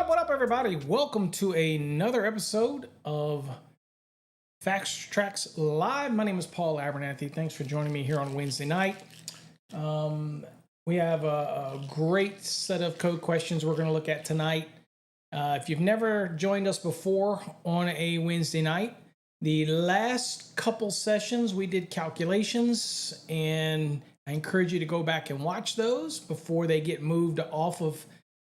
What up, everybody? Welcome to another episode of Trax Live. My name is Paul Abernathy. Thanks for joining me here on Wednesday night. We have a great set of code questions we're going to look at tonight. If you've never joined us before on a Wednesday night, the last couple sessions we did calculations, and I encourage you to go back and watch those before they get moved off of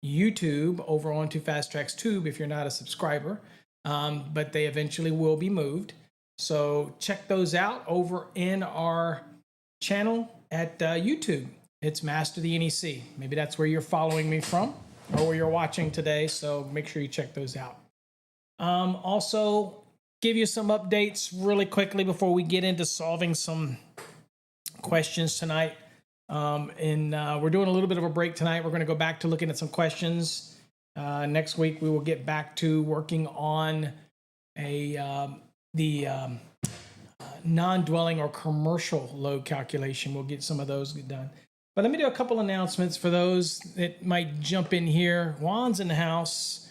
YouTube over onto Fast Trax Tube if you're not a subscriber, but they eventually will be moved. So check those out over in our channel at YouTube. It's Master the NEC. Maybe that's where you're following me from or where you're watching today. So make sure you check those out. Also, give you some updates really quickly before we get into solving some questions tonight. We're doing a little bit of a break tonight. We're going to go back to looking at some questions. Next week, we will get back to working on the non-dwelling or commercial load calculation. We'll get some of those done. But let me do a couple announcements for those that might jump in here. Juan's in the house.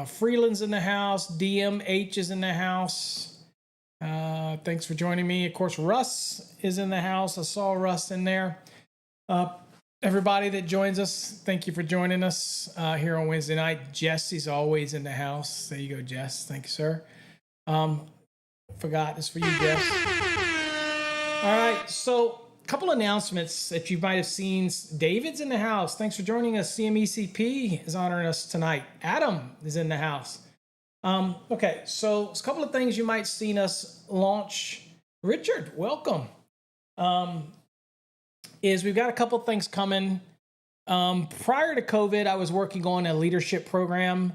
Freeland's in the house. DMH is in the house. Thanks for joining me. Of course, Russ is in the house. I saw Russ in there. Everybody that joins us, thank you for joining us here on Wednesday night. Jesse's always in the house. There you go, Jess. Thank you, sir. Forgot it's for you, Jess. All right, so a couple announcements that you might have seen. David's in the house. Thanks for joining us. CMECP is honoring us tonight. Adam is in the house. Okay, so a couple of things you might have seen us launch. Richard, welcome. We've got a couple things coming. Prior to COVID, I was working on a leadership program,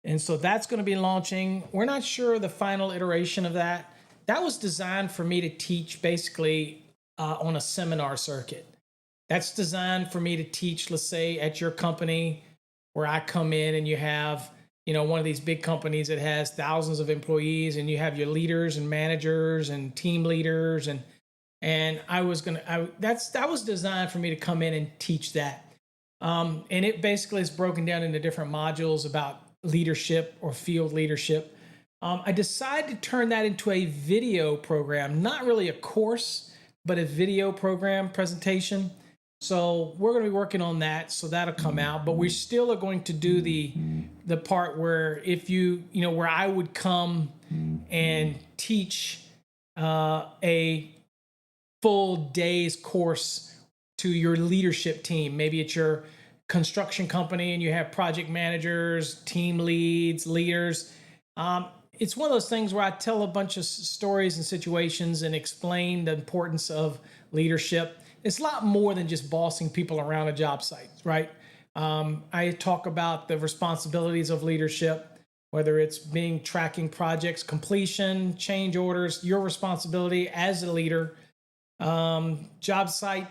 and so that's going to be launching. We're not sure the final iteration of that. That was designed for me to teach basically on a seminar circuit. That's designed for me to teach, let's say, at your company where I come in and you have, one of these big companies that has thousands of employees, and you have your leaders and managers and team leaders and that was designed for me to come in and teach that. And it basically is broken down into different modules about leadership or field leadership. I decided to turn that into a video program, not really a course, but a video program presentation. So we're going to be working on that. So that'll come out, but we still are going to do the part where if where I would come and teach a full day's course to your leadership team. Maybe it's your construction company and you have project managers, team leads, leaders. It's one of those things where I tell a bunch of stories and situations and explain the importance of leadership. It's a lot more than just bossing people around a job site, right? I talk about the responsibilities of leadership, whether it's tracking projects, completion, change orders, your responsibility as a leader, job site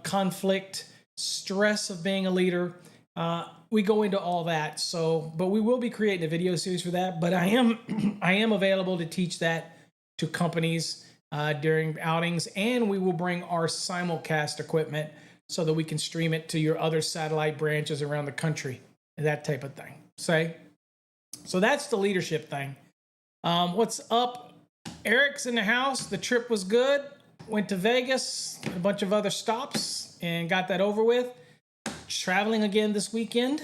conflict, stress of being a leader. We go into all that. So, but we will be creating a video series for that. But I am I am available to teach that to companies during outings, and we will bring our simulcast equipment so that we can stream it to your other satellite branches around the country and that type of thing. So that's the leadership thing. What's up? Eric's in the house. The trip was good. Went to Vegas, a bunch of other stops, and got that over with. Traveling again this weekend.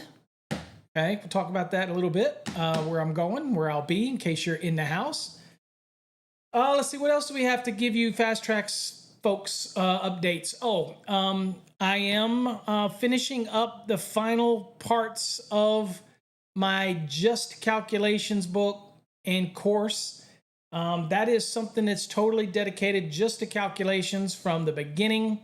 Okay, we'll talk about that a little bit. Where I'm going, where I'll be, in case you're in the house. Let's see, what else do we have to give you, Fast Tracks folks, updates? I am finishing up the final parts of my Just Calculations book and course. That is something that's totally dedicated just to calculations from the beginning,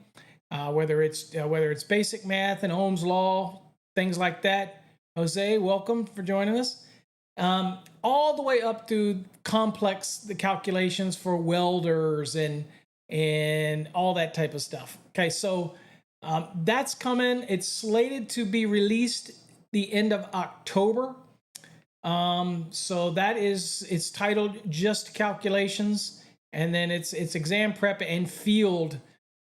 whether it's basic math and Ohm's law, things like that. Jose, welcome for joining us. All the way up through the calculations for welders and all that type of stuff. Okay, so that's coming. It's slated to be released the end of October. So it's titled Just Calculations, and then it's exam prep and field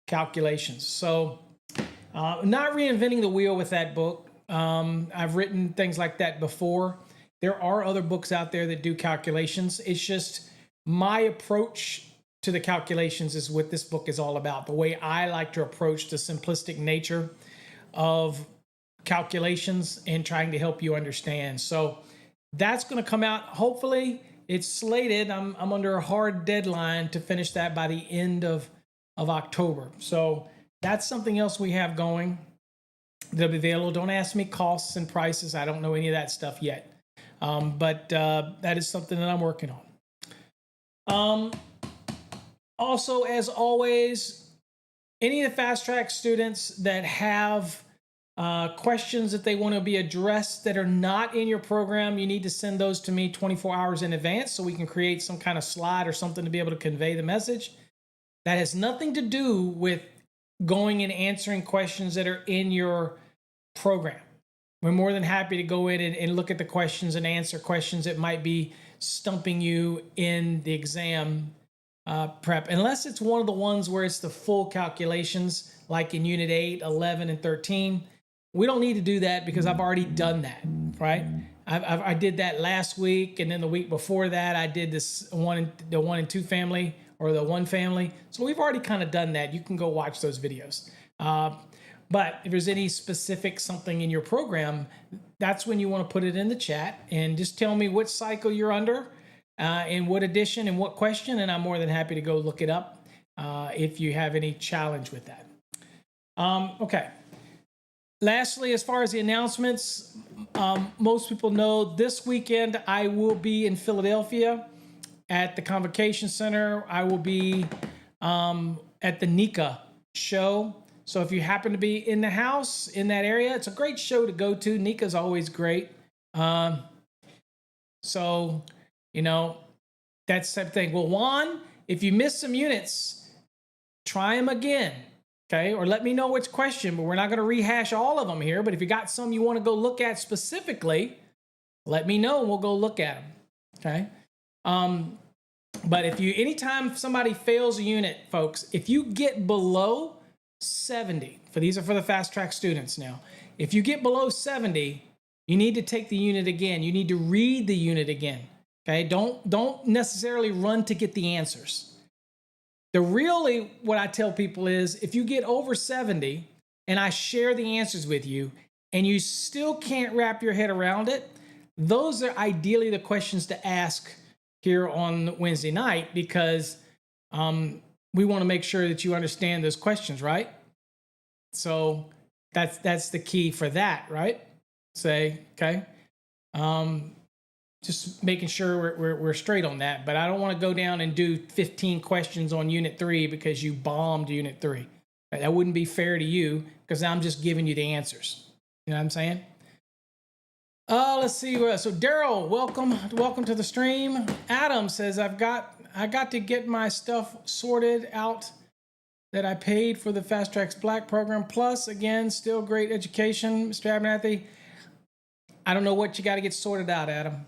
calculations. So not reinventing the wheel with that book. I've written things like that before. There are other books out there that do calculations. It's just my approach to the calculations is what this book is all about. The way I like to approach the simplistic nature of calculations and trying to help you understand. So that's going to come out. Hopefully, it's slated. I'm under a hard deadline to finish that by the end of October. So that's something else we have going. They'll be available. Don't ask me costs and prices. I don't know any of that stuff yet. But that is something that I'm working on. Also, as always, any of the Fast Track students that have questions that they want to be addressed that are not in your program, you need to send those to me 24 hours in advance so we can create some kind of slide or something to be able to convey the message. That has nothing to do with going and answering questions that are in your program. We're more than happy to go in and look at the questions and answer questions that might be stumping you in the exam prep, unless it's one of the ones where it's the full calculations, like in Unit 8, 11, and 13. We don't need to do that because I've already done that, right? I did that last week, and then the week before that, I did the 1 and 2 family, or the 1 family. So we've already kind of done that. You can go watch those videos. But if there's any specific something in your program, that's when you want to put it in the chat and just tell me what cycle you're under, and what edition and what question, and I'm more than happy to go look it up if you have any challenge with that. Okay. Lastly, as far as the announcements, most people know this weekend I will be in Philadelphia at the Convocation Center. I will be at the NECA show. So if you happen to be in the house in that area, it's a great show to go to. NECA's always great. So, that's the type of thing. Well, Juan, if you missed some units, try them again. Okay, or let me know which question, but we're not going to rehash all of them here. But if you got some you want to go look at specifically, let me know and we'll go look at them. Okay. But anytime somebody fails a unit, folks, if you get below 70, these are for the Fast Track students now. If you get below 70, you need to take the unit again. You need to read the unit again. Okay, don't necessarily run to get the answers. What I tell people is, if you get over 70 and I share the answers with you and you still can't wrap your head around it, those are ideally the questions to ask here on Wednesday night, because we want to make sure that you understand those questions, right? So that's the key for that, right? Okay. Just making sure we're straight on that. But I don't want to go down and do 15 questions on Unit 3 because you bombed Unit 3. That wouldn't be fair to you, because I'm just giving you the answers. You know what I'm saying? Let's see. So Daryl, welcome to the stream. Adam says, I got to get my stuff sorted out that I paid for the Fast Trax Black program. Plus, again, still great education, Mr. Abernathy. I don't know what you got to get sorted out, Adam.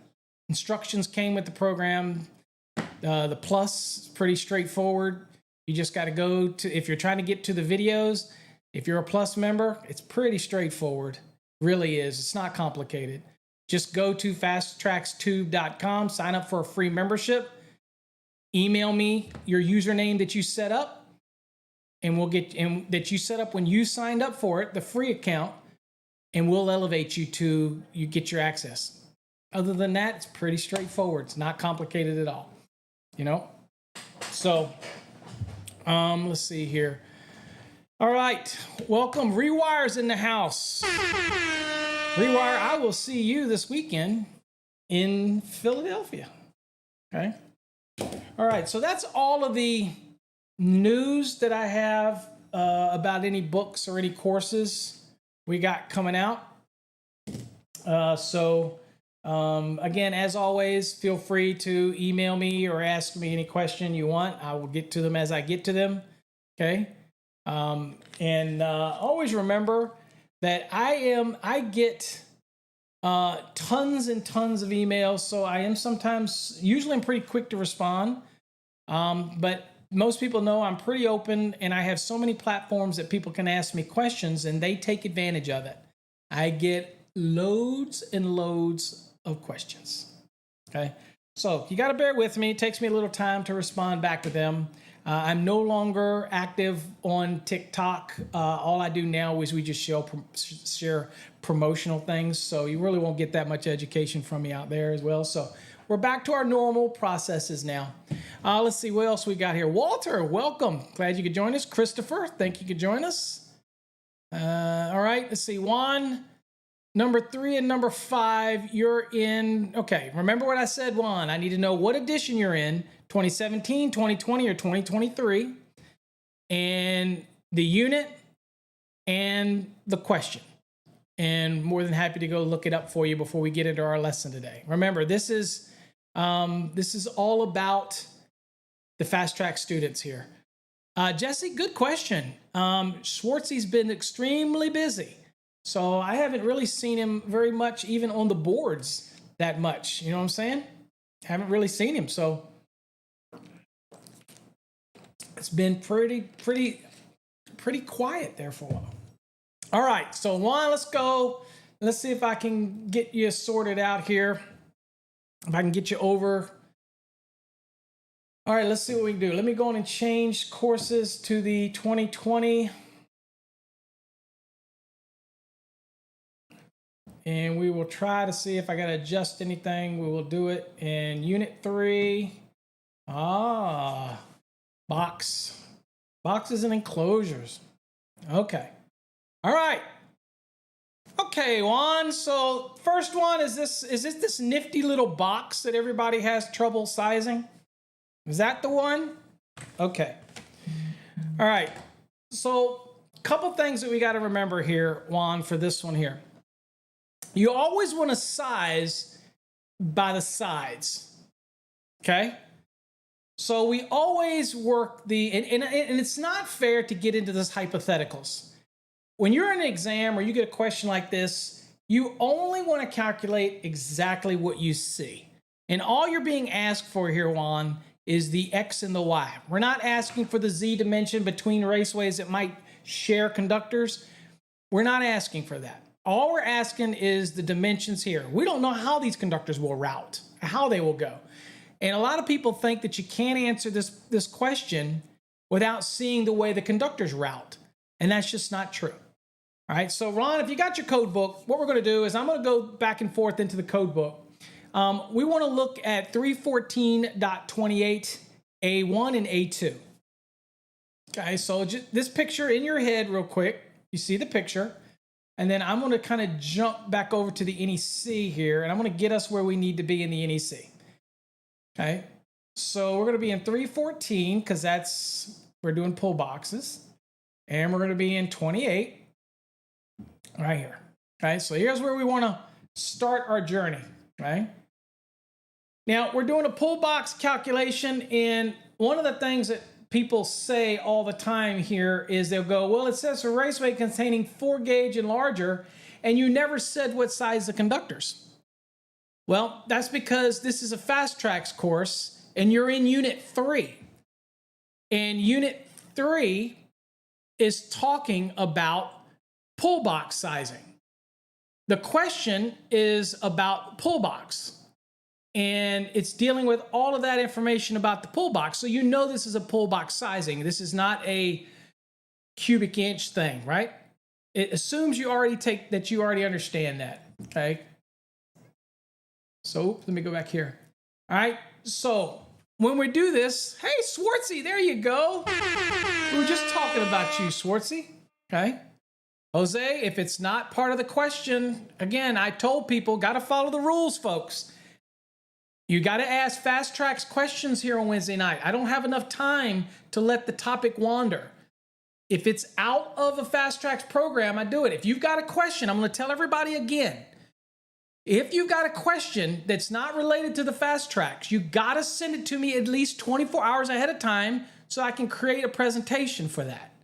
Instructions came with the program. The plus is pretty straightforward. You just got to go to, if you're trying to get to the videos, if you're a plus member, it's pretty straightforward. Really is. It's not complicated. Just go to fasttraxtube.com, sign up for a free membership, email me your username that you set up, and we'll get that you set up when you signed up for it, the free account, and we'll elevate you to you get your access. Other than that, it's pretty straightforward. It's not complicated at all. You know? So, let's see here. All right. Welcome. Rewire's in the house. Rewire, I will see you this weekend in Philadelphia. Okay. All right. So that's all of the news that I have about any books or any courses we got coming out. Again, as always, feel free to email me or ask me any question you want. I will get to them as I get to them. Okay. Always remember that I get tons and tons of emails. So I am usually I'm pretty quick to respond. But most people know I'm pretty open, and I have so many platforms that people can ask me questions and they take advantage of it. I get loads and loads of questions. Okay. So you got to bear with me. It takes me a little time to respond back to them. I'm no longer active on TikTok. All I do now is we just share promotional things. So you really won't get that much education from me out there as well. So we're back to our normal processes now. Let's see what else we got here. Walter, welcome. Glad you could join us. Christopher, thank you could join us. All right, let's see. Juan, number 3 and number 5, you're in. Okay, remember what I said, Juan. I need to know what edition you're in, 2017, 2020, or 2023, and the unit and the question. And more than happy to go look it up for you before we get into our lesson today. Remember, this is all about the Fast Track students here. Jesse, good question. Schwartzy's been extremely busy, so I haven't really seen him very much, even on the boards that much. You know what I'm saying? Haven't really seen him, so it's been pretty quiet there for a while. All right, so Juan, let's go. Let's see if I can get you sorted out here. If I can get you over. All right, let's see what we can do. Let me go on and change courses to the 2020. And we will try to see if I got to adjust anything. We will do it in Unit 3. Boxes and enclosures. Okay. All right. Okay, Juan. So first one is this nifty little box that everybody has trouble sizing? Is that the one? Okay. All right. So a couple things that we got to remember here, Juan, for this one here. You always want to size by the sides. Okay? So we always work and it's not fair to get into this hypotheticals. When you're in an exam or you get a question like this, you only want to calculate exactly what you see. And all you're being asked for here, Juan, is the X and the Y. We're not asking for the Z dimension between raceways that might share conductors. We're not asking for that. All we're asking is the dimensions here. We don't know how these conductors will route, how they will go. And a lot of people think that you can't answer this question without seeing the way the conductors route. And that's just not true. All right, so Ron, if you got your code book, what we're going to do is I'm going to go back and forth into the code book. We want to look at 314.28 A1 and A2. Okay, so just this picture in your head real quick. You see the picture. And then I'm going to kind of jump back over to the NEC here, and I'm going to get us where we need to be in the NEC. Okay, so we're going to be in 314 because we're doing pull boxes. And we're going to be in 28 right here. Okay, so here's where we want to start our journey. Okay, now we're doing a pull box calculation, and one of the things that people say all the time here is they'll go, well, it says a raceway containing 4 gauge and larger, and you never said what size the conductors. Well, that's because this is a Fast Trax course, and you're in Unit 3. And Unit 3 is talking about pull box sizing. The question is about pull box. And it's dealing with all of that information about the pull box. So you know this is a pull box sizing. This is not a cubic inch thing, right? It assumes you already understand that, okay? So let me go back here. All right, so when we do this, hey, Swartzy, there you go. We were just talking about you, Swartzy, okay? Jose, if it's not part of the question, again, I told people, got to follow the rules, folks. You got to ask Fast Trax questions here on Wednesday night. I don't have enough time to let the topic wander. If it's out of a Fast Trax program, I do it. If you've got a question, I'm going to tell everybody again. If you've got a question that's not related to the Fast Trax, you got to send it to me at least 24 hours ahead of time so I can create a presentation for that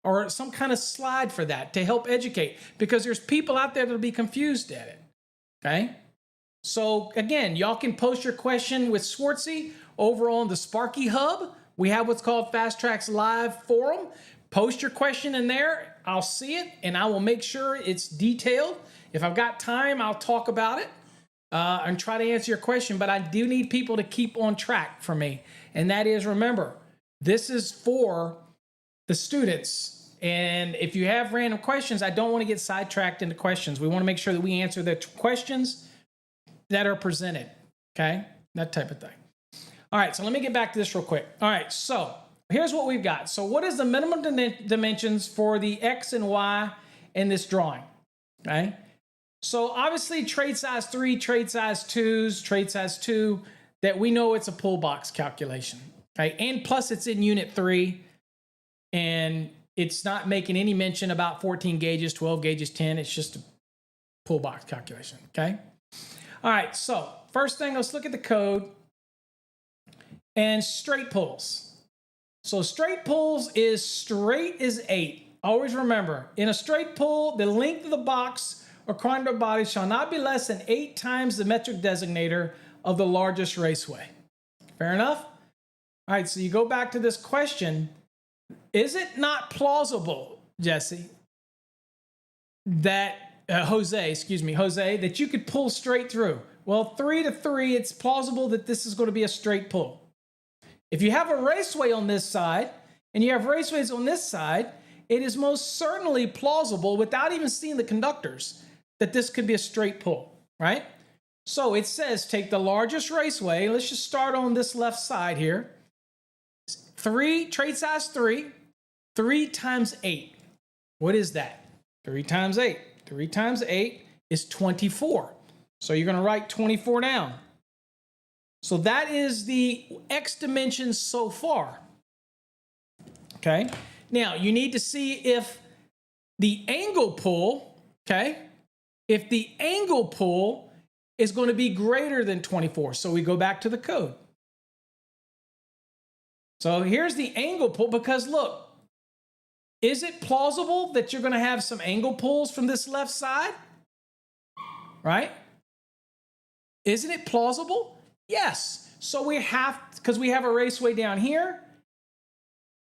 or some kind of slide for that to help educate, because there's people out there that'll be confused at it, okay? So again, y'all can post your question with Swartzy over on the Sparky Hub. We have what's called Fast Trax Live Forum. Post your question in there. I'll see it, and I will make sure it's detailed. If I've got time, I'll talk about it and try to answer your question. But I do need people to keep on track for me. And that is, remember, this is for the students. And if you have random questions, I don't want to get sidetracked into questions. We want to make sure that we answer the questions that are presented, okay? That type of thing. All right, so let me get back to this real quick. All right, so here's what we've got. So what is the minimum dimensions for the X and Y in this drawing, okay? So obviously trade size 3, trade size 2s, trade size 2, that we know it's a pull box calculation, okay? And plus it's in Unit 3, and it's not making any mention about 14 gauges, 12 gauges, 10. It's just a pull box calculation, okay? All right, so first thing, let's look at the code and straight pulls. So straight pulls is straight is 8. Always remember, in a straight pull, the length of the box or conductor body shall not be less than 8 times the metric designator of the largest raceway. Fair enough? All right, so you go back to this question. Is it not plausible, Jesse, that Jose, that you could pull straight through? Well, 3 to 3, it's plausible that this is going to be a straight pull. If you have a raceway on this side and you have raceways on this side, it is most certainly plausible, without even seeing the conductors, that this could be a straight pull, right? So it says take the largest raceway. Let's just start on this left side here. 3, trade size 3, 3 times 8. What is that? 3 times 8. 3 times 8 is 24. So you're going to write 24 down. So that is the X dimensions so far. Okay. Now you need to see if the angle pull, okay, if the angle pull is going to be greater than 24. So we go back to the code. So here's the angle pull, because look, is it plausible that you're going to have some angle pulls from this left side? Right? Isn't it plausible? Yes. So we have, because we have a raceway down here.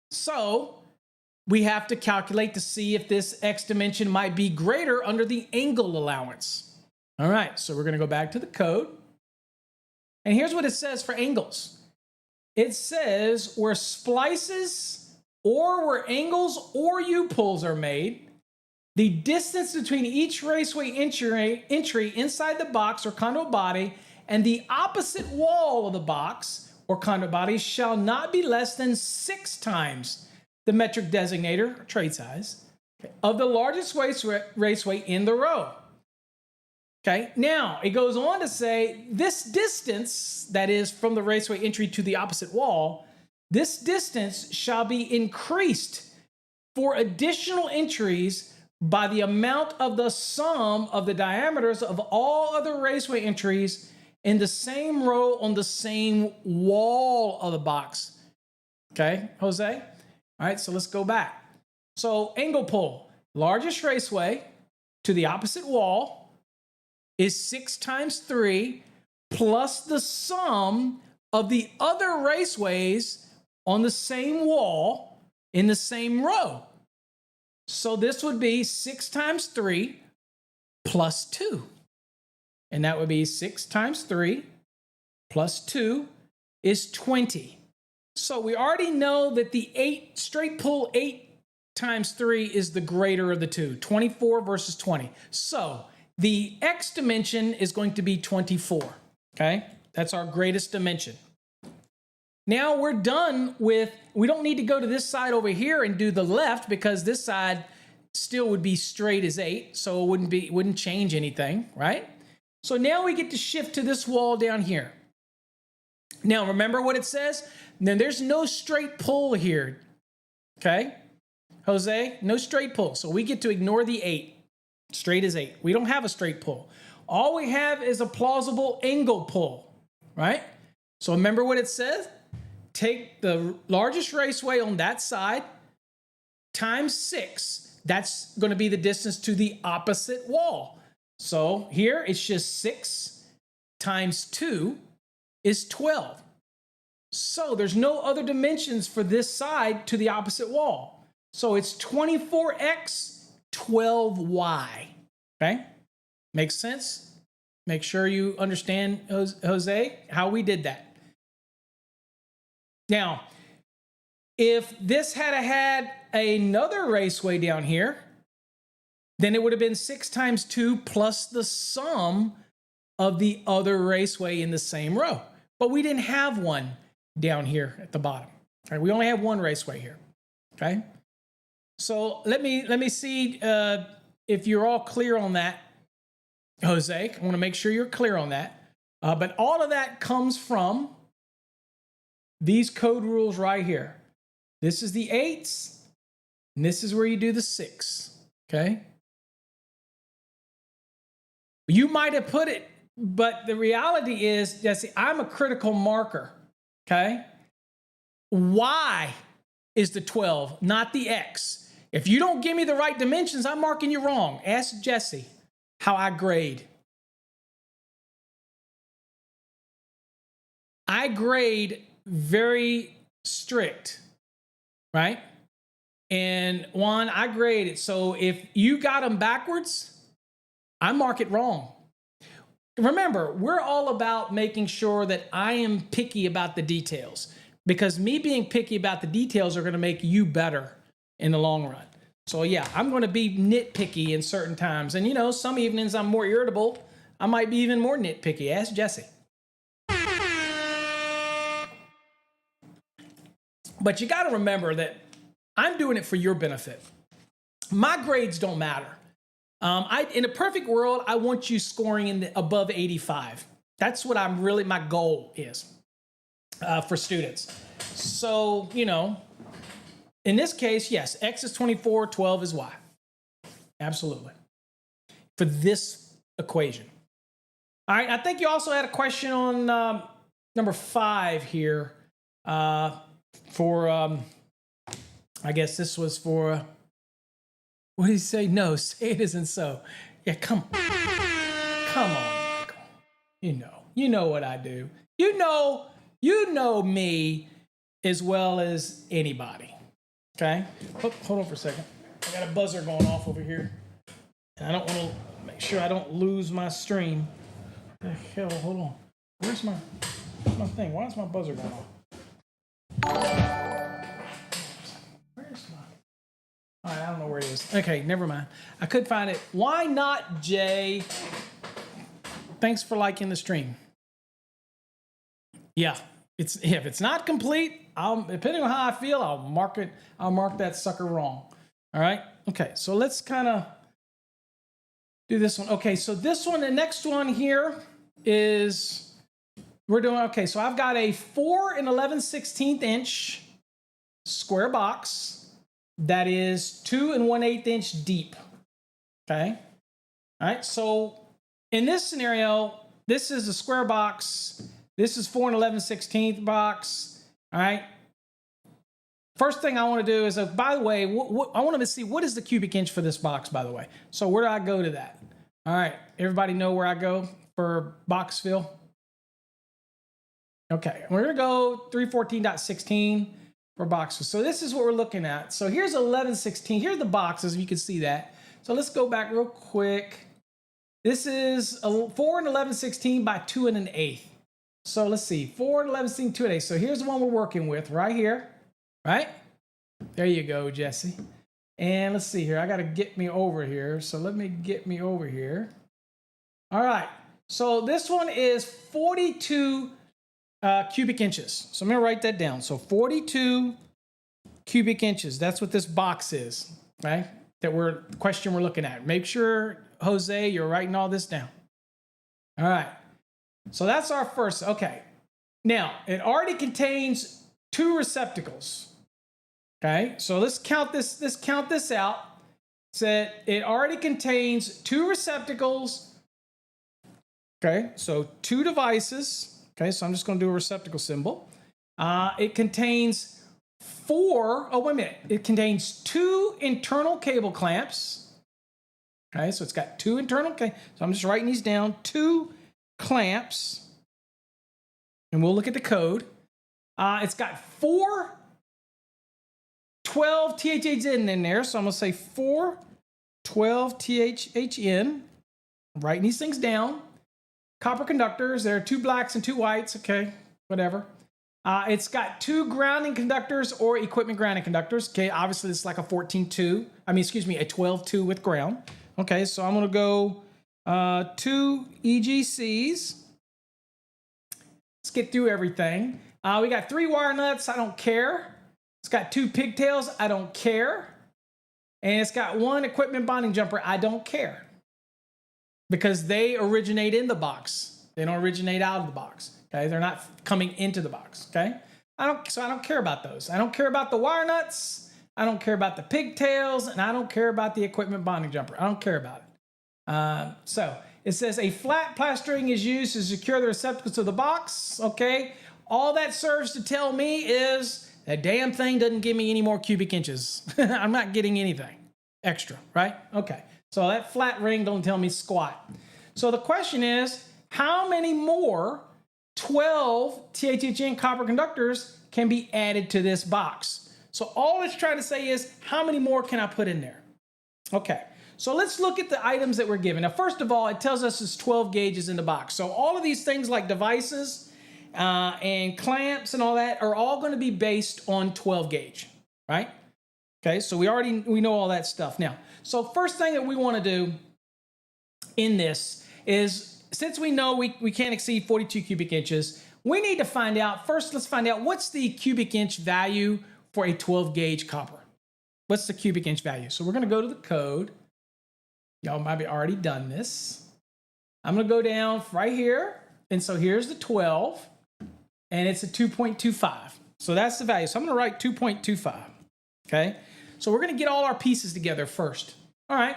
So we have to calculate to see if this X dimension might be greater under the angle allowance. All right, so we're going to go back to the code. And here's what it says for angles. It says where splices or where angles or U-pulls are made, the distance between each raceway entry inside the box or conduit body and the opposite wall of the box or conduit body shall not be less than 6 times the metric designator, or trade size, of the largest raceway in the row. Okay, now it goes on to say this distance, that is from the raceway entry to the opposite wall, this distance shall be increased for additional entries by the amount of the sum of the diameters of all other raceway entries in the same row on the same wall of the box. Okay, Jose? All right, so let's go back. So angle pull, largest raceway to the opposite wall is 6 times 3 plus the sum of the other raceways on the same wall in the same row. So this would be 6 times 3 plus 2. And that would be 6 times 3 plus 2 is 20. So we already know that the straight pull 8 times 3 is the greater of the two, 24 versus 20. So the X dimension is going to be 24, okay? That's our greatest dimension. Now we're done with, we don't need to go to this side over here and do the left because this side still would be straight as 8, so it wouldn't change anything, right? So now we get to shift to this wall down here. Now remember what it says? Then there's no straight pull here, okay? Jose, no straight pull. So we get to ignore the 8. Straight as 8. We don't have a straight pull. All we have is a plausible angle pull, right? So remember what it says? Take the largest raceway on that side times 6. That's going to be the distance to the opposite wall. So here it's just 6 times 2 is 12. So there's no other dimensions for this side to the opposite wall. So it's 24x, 12y. Okay? Makes sense? Make sure you understand, Jose, how we did that. Now, if this had another raceway down here, then it would have been 6 times 2 plus the sum of the other raceway in the same row. But we didn't have one down here at the bottom. Right? We only have one raceway here. Okay? So let me see if you're all clear on that, Jose. I want to make sure you're clear on that. But all of that comes from these code rules right here. This is the 8s, and this is where you do the 6. Okay? You might have put it, but the reality is, Jesse, I'm a critical marker. Okay? Y is the 12, not the X. If you don't give me the right dimensions, I'm marking you wrong. Ask Jesse how I grade. I grade very strict, right? And Juan, I grade it. So if you got them backwards, I mark it wrong. Remember, we're all about making sure that I am picky about the details, because me being picky about the details are going to make you better in the long run. So yeah, I'm going to be nitpicky in certain times. And you know, some evenings I'm more irritable. I might be even more nitpicky. Ask Jesse. But you got to remember that I'm doing it for your benefit. My grades don't matter. In a perfect world, I want you scoring in the above 85. That's what my goal is for students. So, you know, in this case, yes, X is 24, 12 is Y. Absolutely. For this equation. All right, I think you also had a question on number 5 here I guess this was for, what did he say? No, say it isn't so. Yeah, come on, Michael. You know what I do. You know me as well as anybody. Okay? Hold on for a second. I got a buzzer going off over here. And I don't want to make sure I don't lose my stream. The hell, hold on. Where's my thing? Why is my buzzer going off? Where's my... All right, I don't know where it is. Okay, never mind. I could find it. Why not, Jay? Thanks for liking the stream. Yeah, if it's not complete, depending on how I feel, I'll mark it. I'll mark that sucker wrong. All right. Okay. So let's kind of do this one. Okay. So this one, the next one here is we're doing. Okay. So I've got a 4 11/16 inch square box that is 2 1/8 inch deep. Okay. All right. So in this scenario, this is a square box. This is 4 11/16 box. All right. first thing I want to do is, by the way, I want to see what is the cubic inch for this box, by the way. So where do I go to that? All right, everybody know where I go for box fill? Okay, we're gonna go 314.16 for boxes. So this is what we're looking at. So here's 1116. Here's the boxes, if you can see that. So let's go back real quick. This is 4 and 1116 by 2 and 1/8. So let's see, 4 and 1116, 2 and 1/8. So here's the one we're working with right here, right? There you go, Jesse. And let's see here. I got to get me over here. So let me get me over here. All right. So this one is 42 cubic inches. So I'm going to write that down. So 42 cubic inches. That's what this box is, right? The question we're looking at. Make sure, Jose, you're writing all this down. All right. So that's our first. Okay. Now, it already contains 2 receptacles. Okay. So let's count this. Let's count this out. So it already contains 2 receptacles. Okay. So 2 devices. Okay, so I'm just going to do a receptacle symbol. It contains 4, oh, wait a minute. It contains 2 internal cable clamps. Okay, so it's got 2 internal, so I'm just writing these down. 2 clamps. And we'll look at the code. It's got 4 12 THHN in there. So I'm going to say 4 12 THHN. I'm writing these things down. Copper conductors. There are 2 blacks and 2 whites. Okay, whatever. It's got 2 grounding conductors or equipment grounding conductors. Okay, obviously it's like a 14-2. a 12-2 with ground. Okay, so I'm going to go 2 EGCs. Let's get through everything. We got 3 wire nuts. I don't care. It's got 2 pigtails. I don't care. And it's got 1 equipment bonding jumper. I don't care. Because they originate in the box. They don't originate out of the box. Okay, they're not coming into the box. Okay, I don't care about those. I don't care about the wire nuts. I don't care about the pigtails, and I don't care about the equipment bonding jumper. I don't care about it. So it says a flat plastering is used to secure the receptacles to the box. Okay, all that serves to tell me is that damn thing doesn't give me any more cubic inches. I'm not getting anything extra, right? Okay. So that flat ring don't tell me squat. So the question is, how many more 12 THHN copper conductors can be added to this box? So all it's trying to say is, how many more can I put in there? Okay, so let's look at the items that we're given. Now, first of all, it tells us it's 12 gauges in the box. So all of these things like devices and clamps and all that are all going to be based on 12 gauge, right? Okay, so we know all that stuff. Now, so first thing that we want to do in this is, since we know we can't exceed 42 cubic inches, we need to find out, first let's find out what's the cubic inch value for a 12 gauge copper. What's the cubic inch value? So we're going to go to the code. Y'all might be already done this. I'm going to go down right here. And so here's the 12, and it's a 2.25. So that's the value. So I'm going to write 2.25. Okay. So we're going to get all our pieces together first. All right.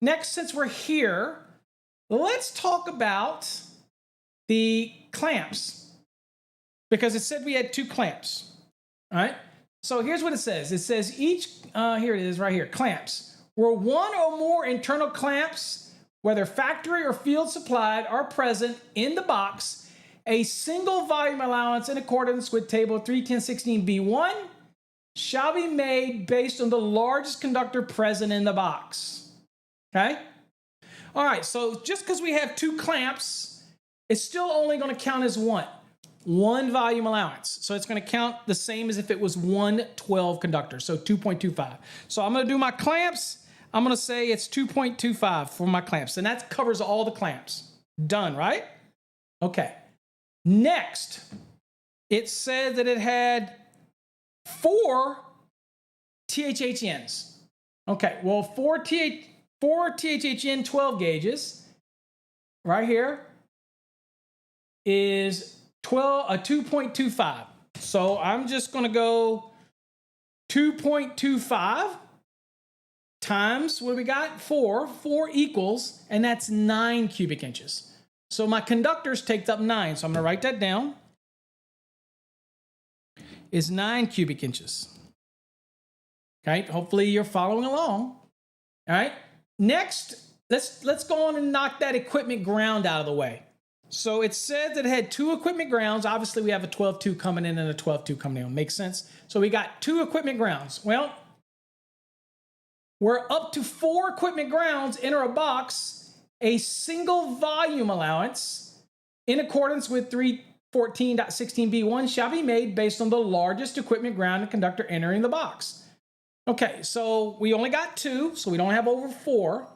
Next, since we're here, let's talk about the clamps, because it said we had 2 clamps. All right. So here's what it says. It says each, here it is right here, clamps, where 1 or more internal clamps, whether factory or field supplied, are present in the box, a single volume allowance in accordance with table 31016B1 shall be made based on the largest conductor present in the box. Okay? All right, so just because we have 2 clamps, it's still only going to count as 1 volume allowance. So it's going to count the same as if it was 1 12 conductor, so 2.25. So I'm going to do my clamps. I'm going to say it's 2.25 for my clamps, and that covers all the clamps. Done, right? Okay. Next, it said that it had 4 THHNs. Okay, well, 4 THHN 12 gauges right here is 2.25. So I'm just going to go 2.25 times, what do we got? 4 equals, and that's 9 cubic inches. So my conductors takes up 9. So I'm going to write that down. Is 9 cubic inches. Okay, hopefully you're following along. All right, next, let's go on and knock that equipment ground out of the way. So it said that it had 2 equipment grounds. Obviously, we have a 12-2 coming in and a 12-2 coming in. Makes sense? So we got 2 equipment grounds. Well, we're up to 4 equipment grounds. Enter a box, a single volume allowance in accordance with 314.16b1 shall be made based on the largest equipment ground and conductor entering the box. Okay, so we only got 2, so we don't have over 4.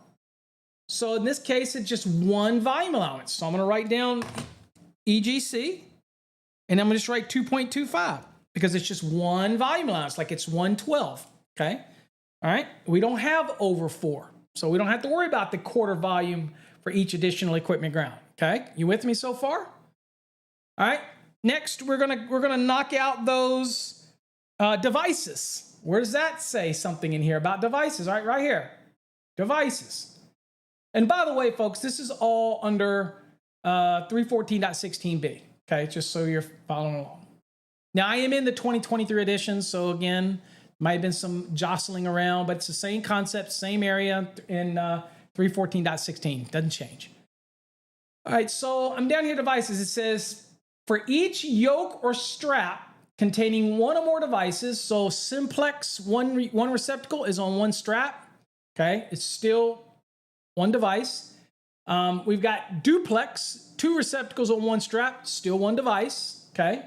So in this case, it's just 1 volume allowance. So I'm going to write down EGC, and I'm going to just write 2.25 because it's just 1 volume allowance, like it's 112. Okay, all right. We don't have over 4, so we don't have to worry about the quarter volume for each additional equipment ground. Okay, you with me so far? All right. Next, we're gonna knock out those devices. Where does that say something in here about devices? All right, right here, devices. And by the way, folks, this is all under 314.16b, okay, just so you're following along. Now, I am in the 2023 edition, so again, might have been some jostling around, but it's the same concept, same area in 314.16, doesn't change. All right, so I'm down here, devices. It says, for each yoke or strap containing 1 or more devices, so simplex, one receptacle is on 1 strap, okay, it's still 1 device. We've got duplex, 2 receptacles on 1 strap, still 1 device, okay?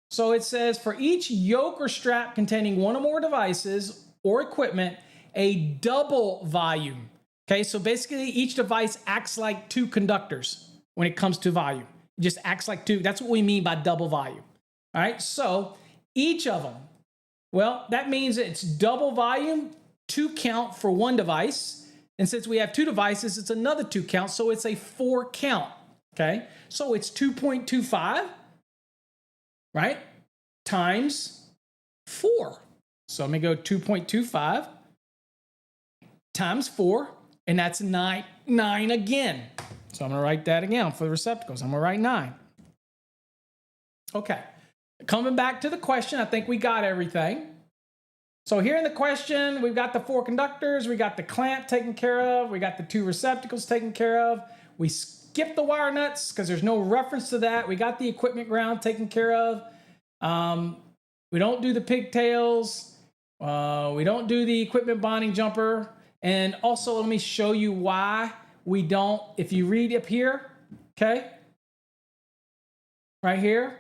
So it says for each yoke or strap containing 1 or more devices or equipment, a double volume, okay? So basically each device acts like 2 conductors when it comes to volume. It just acts like 2. That's what we mean by double volume, all right? So each of them, well, that means it's double volume, 2 count for 1 device. And since we have 2 devices, it's another 2 count, so it's a 4 count, okay? So it's 2.25, right, times 4. So let me go 2.25 times 4, and that's 9 again. So I'm gonna write that again for the receptacles. I'm gonna write 9. Okay, coming back to the question, I think we got everything. So here in the question, we've got the 4 conductors, we got the clamp taken care of, we got the 2 receptacles taken care of, we skipped the wire nuts because there's no reference to that, we got the equipment ground taken care of, we don't do the pigtails, we don't do the equipment bonding jumper, and also let me show you why we don't. If you read up here, okay, right here,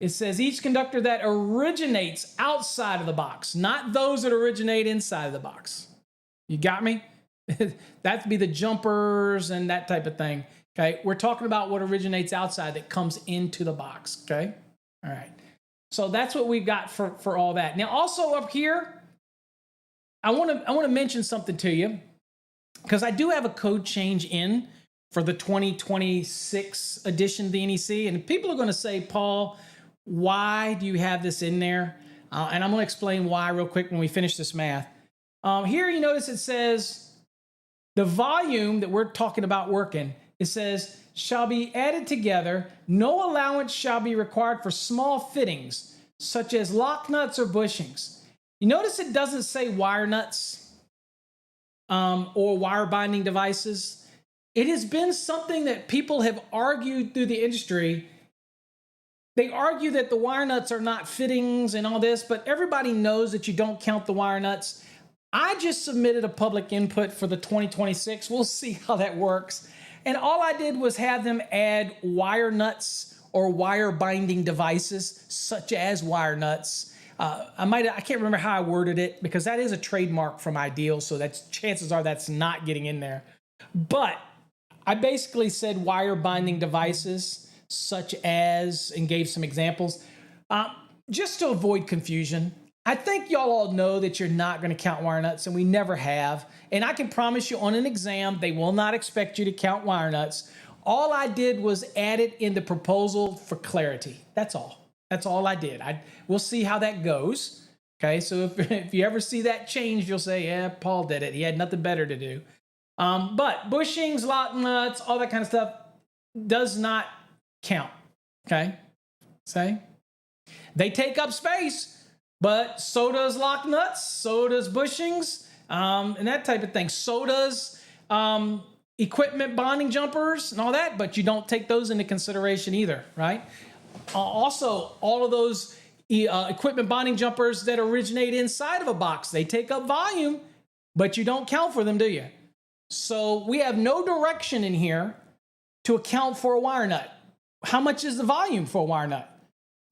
it says each conductor that originates outside of the box, not those that originate inside of the box. You got me? That'd be the jumpers and that type of thing. Okay, we're talking about what originates outside that comes into the box. Okay, all right. So that's what we've got for all that. Now, also up here, I want to mention something to you because I do have a code change in for the 2026 edition of the NEC, and people are going to say, Paul, why do you have this in there? And I'm going to explain why real quick when we finish this math. Here you notice it says the volume that we're talking about working, it says shall be added together. No allowance shall be required for small fittings such as lock nuts or bushings. You notice it doesn't say wire nuts or wire binding devices. It has been something that people have argued through the industry. They argue that the wire nuts are not fittings and all this, but everybody knows that you don't count the wire nuts. I just submitted a public input for the 2026. We'll see how that works. And all I did was have them add wire nuts or wire binding devices, such as wire nuts. I can't remember how I worded it because that is a trademark from Ideal, so that's chances are that's not getting in there. But I basically said wire binding devices, such as, and gave some examples, just to avoid confusion. I think y'all all know that you're not going to count wire nuts, and we never have. And I can promise you on an exam, they will not expect you to count wire nuts. All I did was add it in the proposal for clarity. That's all. That's all I did. We'll see how that goes. Okay, so if you ever see that changed, you'll say, yeah, Paul did it. He had nothing better to do. But bushings, lock nuts, all that kind of stuff does not count. Okay? Say? They take up space, But so does lock nuts, so does bushings, and that type of thing. So does equipment bonding jumpers and all that, but you don't take those into consideration either, right? Also, all of those equipment bonding jumpers that originate inside of a box, they take up volume, but you don't count for them, do you? So we have no direction in here to account for a wire nut. How much is the volume for a wire nut?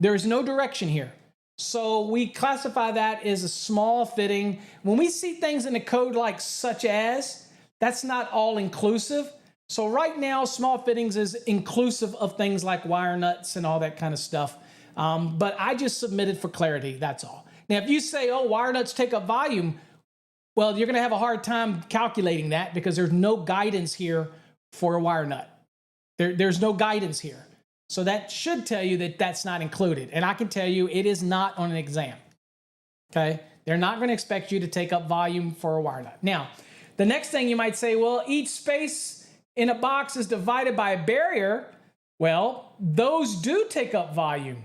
There is no direction here. So we classify that as a small fitting. When we see things in the code like such as, that's not all inclusive. So right now, small fittings is inclusive of things like wire nuts and all that kind of stuff. But I just submitted for clarity, that's all. Now, if you say, oh, wire nuts take up volume, well, you're gonna have a hard time calculating that because there's no guidance here for a wire nut. There's no guidance here. So that should tell you that that's not included. And I can tell you it is not on an exam, okay? They're not gonna expect you to take up volume for a wire nut. Now, the next thing you might say, well, each space in a box is divided by a barrier. Well, those do take up volume,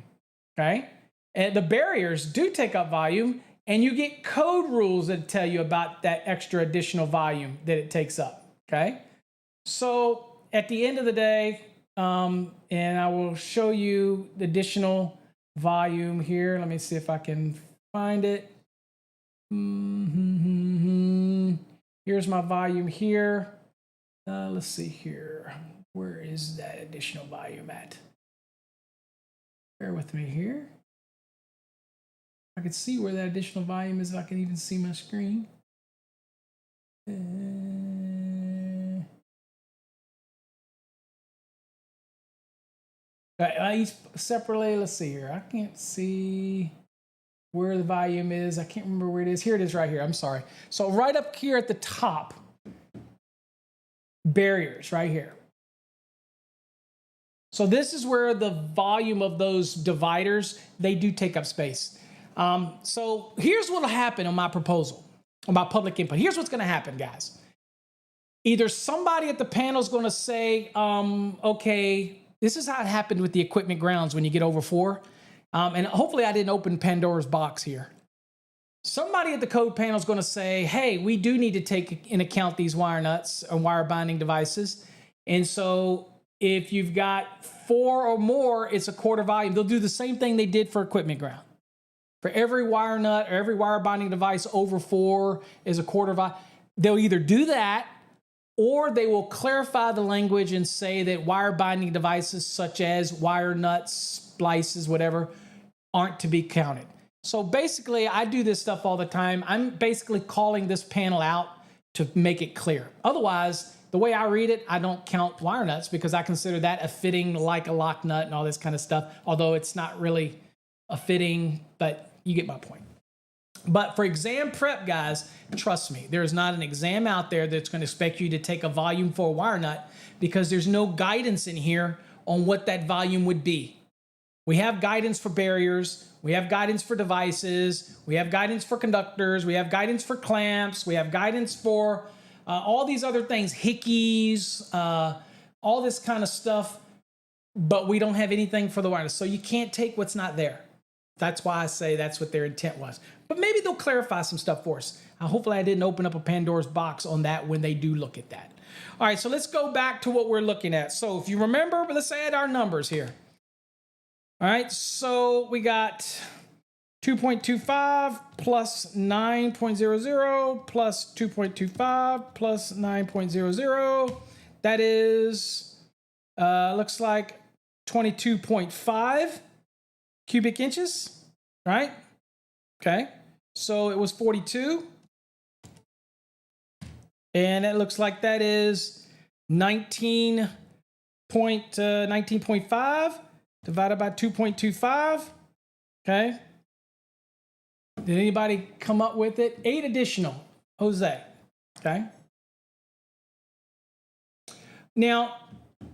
okay? And the barriers do take up volume, and you get code rules that tell you about that extra additional volume that it takes up, okay? So at the end of the day, and I will show you the additional volume here. Let me see if I can find it. Here's my volume here. Let's see here. Where is that additional volume at? Bear with me here. I can see where that additional volume is if I can even see my screen. Each separately, let's see here. I can't see where the volume is. I can't remember where it is. Here it is right here. I'm sorry. So right up here at the top, barriers right here. So this is where the volume of those dividers, they do take up space. So here's what will happen on my proposal, on my public input. Here's what's going to happen, guys. Either somebody at the panel is going to say, okay, this is how it happened with the equipment grounds when you get over 4. And hopefully I didn't open Pandora's box here. Somebody at the code panel is going to say, hey, we do need to take into account these wire nuts and wire binding devices. And so if you've got 4 or more, it's a quarter volume. They'll do the same thing they did for equipment ground. For every wire nut or every wire binding device over 4 is a quarter volume. They'll either do that or they will clarify the language and say that wire binding devices such as wire nuts, splices, whatever, aren't to be counted. So basically, I do this stuff all the time. I'm basically calling this panel out to make it clear. Otherwise, the way I read it, I don't count wire nuts because I consider that a fitting like a lock nut and all this kind of stuff, although it's not really a fitting, but you get my point. But for exam prep, guys, trust me, there's not an exam out there that's going to expect you to take a volume for a wire nut because there's no guidance in here on what that volume would be. We have guidance for barriers. We have guidance for devices. We have guidance for conductors. We have guidance for clamps. We have guidance for all these other things, hickeys, all this kind of stuff, but we don't have anything for the wireless. So you can't take what's not there. That's why I say that's what their intent was. But maybe they'll clarify some stuff for us. Hopefully I didn't open up a Pandora's box on that when they do look at that. All right, so let's go back to what we're looking at. So if you remember, let's add our numbers here. All right, so we got 2.25 plus 9.00 plus 2.25 plus 9.00. That is, looks like 22.5 cubic inches, right? Okay, so it was 42. And it looks like that is 19.5 divided by 2.25, okay? Did anybody come up with it? 8 additional, Jose, okay? Now,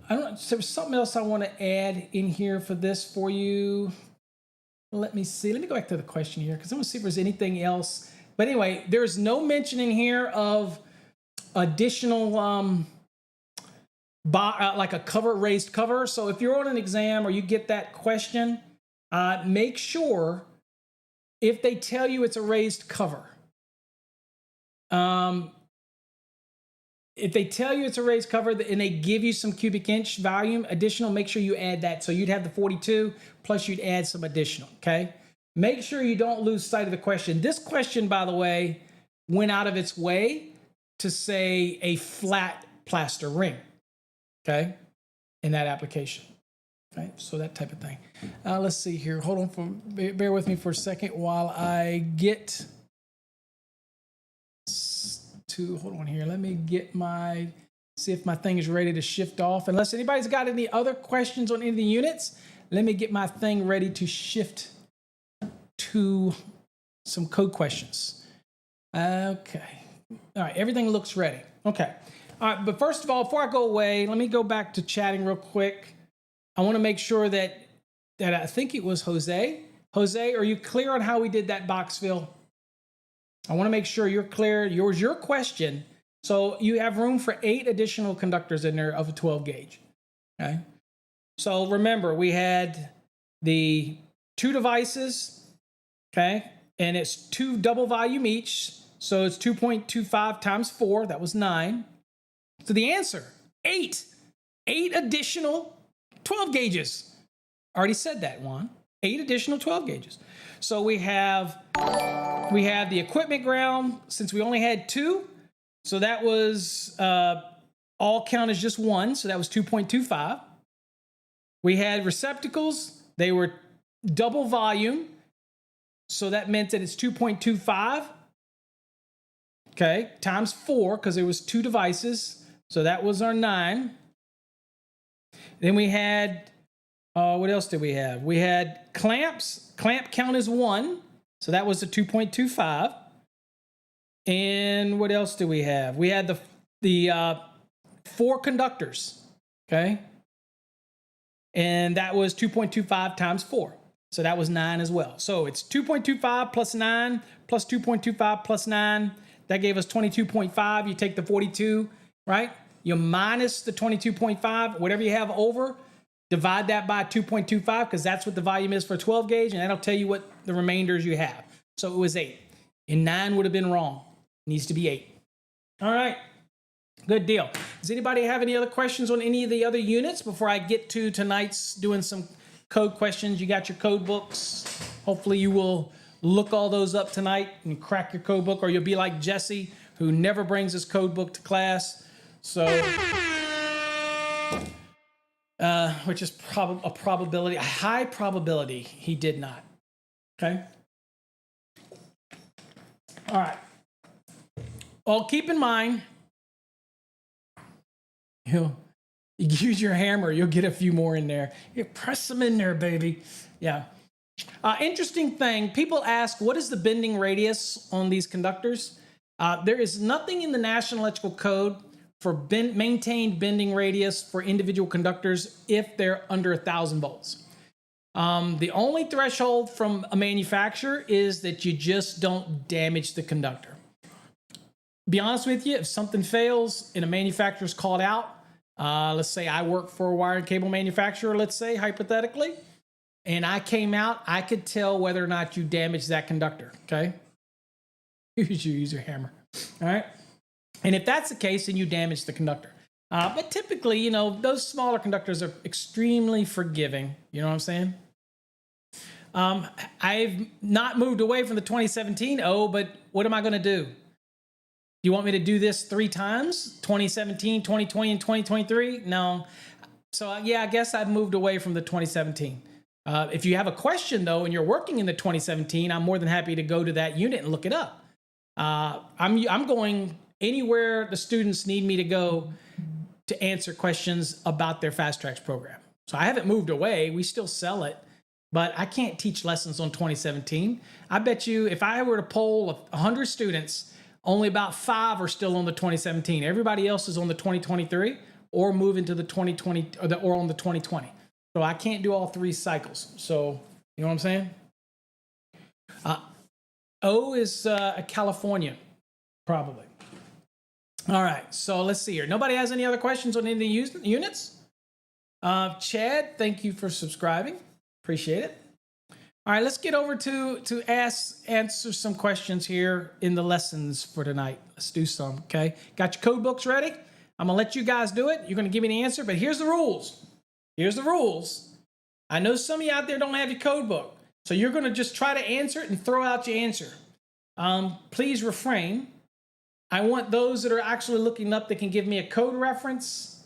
I don't know, so there's something else I want to add in here for this for you. Let me see, let me go back to the question here because I want to see if there's anything else. But anyway, there's no mention in here of additional, like a cover, raised cover. So if you're on an exam or you get that question, make sure if they tell you it's a raised cover. If they tell you it's a raised cover and they give you some cubic inch volume additional, make sure you add that. So you'd have the 42 plus you'd add some additional, okay? Make sure you don't lose sight of the question. This question, by the way, went out of its way to say a flat plaster ring, okay, in that application. Okay, so that type of thing. Let's see here. Hold on, bear with me for a second while I get to, hold on here. Let me get see if my thing is ready to shift off. Unless anybody's got any other questions on any of the units, let me get my thing ready to shift to some code questions. Okay. All right, everything looks ready. Okay. All right, but first of all, before I go away, let me go back to chatting real quick. I want to make sure that I think it was Jose. Jose, are you clear on how we did that box fill? I want to make sure you're clear. Your question. So you have room for 8 additional conductors in there of a 12 gauge. Okay. So remember, we had the 2 devices, okay, and it's 2 double volume each. So it's 2.25 times 4. That was 9. So the answer, 8. 8 additional 12 gauges. Already said that, Juan. 8 additional 12 gauges. So we have the equipment ground, since we only had 2. So that was all count as just 1. So that was 2.25. We had receptacles. They were double volume. So that meant that it's 2.25. Okay, times 4, because there was 2 devices. So that was our 9. Then we had, what else did we have? We had clamps. Clamp count is 1. So that was the 2.25. And what else do we have? We had the 4 conductors. Okay. And that was 2.25 times 4. So that was 9 as well. So it's 2.25 plus 9 plus 2.25 plus 9. That gave us 22.5. You take the 42, right? You minus the 22.5, whatever you have over, divide that by 2.25 because that's what the volume is for 12 gauge, and that'll tell you what the remainders you have. So it was 8. And 9 would have been wrong. It needs to be 8. All right. Good deal. Does anybody have any other questions on any of the other units before I get to tonight's doing some code questions? You got your code books. Hopefully you will look all those up tonight and crack your code book, or you'll be like Jesse, who never brings his code book to class. So, which is a probability, a high probability he did not. Okay. All right. Well, keep in mind, you use your hammer, you'll get a few more in there. You press them in there, baby. Yeah. Interesting thing, people ask, what is the bending radius on these conductors? There is nothing in the National Electrical Code for maintained bending radius for individual conductors if they're under 1,000 volts. The only threshold from a manufacturer is that you just don't damage the conductor. Be honest with you, if something fails and a manufacturer's called out, let's say I work for a wire and cable manufacturer, let's say, hypothetically, and I came out, I could tell whether or not you damaged that conductor, okay? You use your hammer, all right? And if that's the case, then you damage the conductor. But typically, you know, those smaller conductors are extremely forgiving. You know what I'm saying? I've not moved away from the 2017. Oh, but what am I going to do? Do you want me to do this 3 times? 2017, 2020, and 2023? No. So, yeah, I guess I've moved away from the 2017. If you have a question, though, and you're working in the 2017, I'm more than happy to go to that unit and look it up. I'm going anywhere the students need me to go to answer questions about their Fast Trax program. So I haven't moved away. We still sell it, but I can't teach lessons on 2017. I bet you if I were to poll 100 students, only about 5 are still on the 2017. Everybody else is on the 2023 or move into the 2020 or on the 2020. So I can't do all 3 cycles. So you know what I'm saying? O is a California, probably. All right, so let's see here. Nobody has any other questions on any of the units? Chad, thank you for subscribing. Appreciate it. All right, let's get over to answer some questions here in the lessons for tonight. Let's do some, okay? Got your code books ready? I'm gonna let you guys do it. You're gonna give me the answer, but here's the rules. Here's the rules. I know some of you out there don't have your code book, so you're gonna just try to answer it and throw out your answer. Please refrain. I want those that are actually looking up that can give me a code reference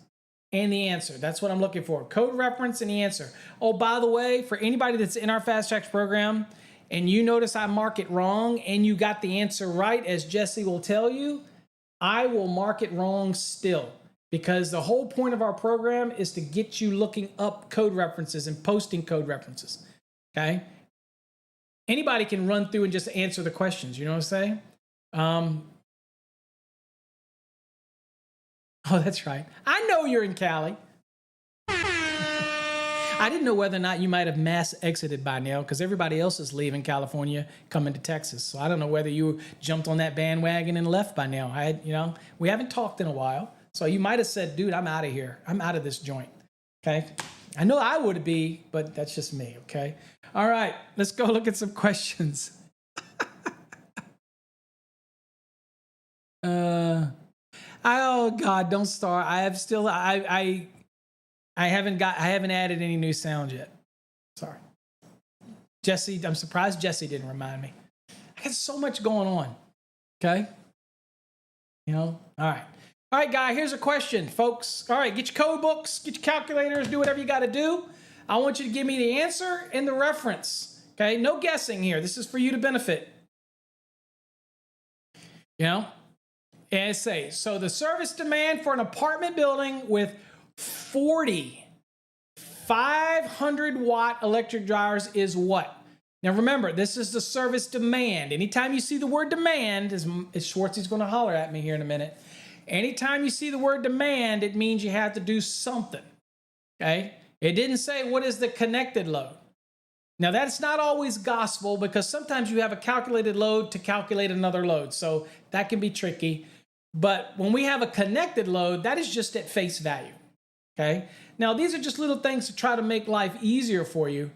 and the answer. That's what I'm looking for. Code reference and the answer. Oh, by the way, for anybody that's in our Fast Tracks program and you notice I mark it wrong and you got the answer right, as Jesse will tell you, I will mark it wrong still, because the whole point of our program is to get you looking up code references and posting code references, okay? Anybody can run through and just answer the questions, you know what I'm saying? Oh, that's right. I know you're in Cali. I didn't know whether or not you might have mass exited by now, because everybody else is leaving California, coming to Texas. So I don't know whether you jumped on that bandwagon and left by now. We haven't talked in a while. So you might have said, dude, I'm out of here. I'm out of this joint. Okay. I know I would be, but that's just me. Okay. All right. Let's go look at some questions. Oh God, don't start. I haven't added any new sound yet. Sorry. Jesse, I'm surprised Jesse didn't remind me. I got so much going on. Okay. All right. All right, guy, here's a question, folks. All right, get your code books, get your calculators, do whatever you got to do. I want you to give me the answer and the reference. Okay. No guessing here. This is for you to benefit. And say, so the service demand for an apartment building with 40 500-watt electric dryers is what? Now remember, this is the service demand. Anytime you see the word demand, as Schwartzy's going to holler at me here in a minute. Anytime you see the word demand, it means you have to do something. Okay? It didn't say what is the connected load. Now that's not always gospel, because sometimes you have a calculated load to calculate another load. So that can be tricky. But when we have a connected load, that is just at face value, okay? Now, these are just little things to try to make life easier for you.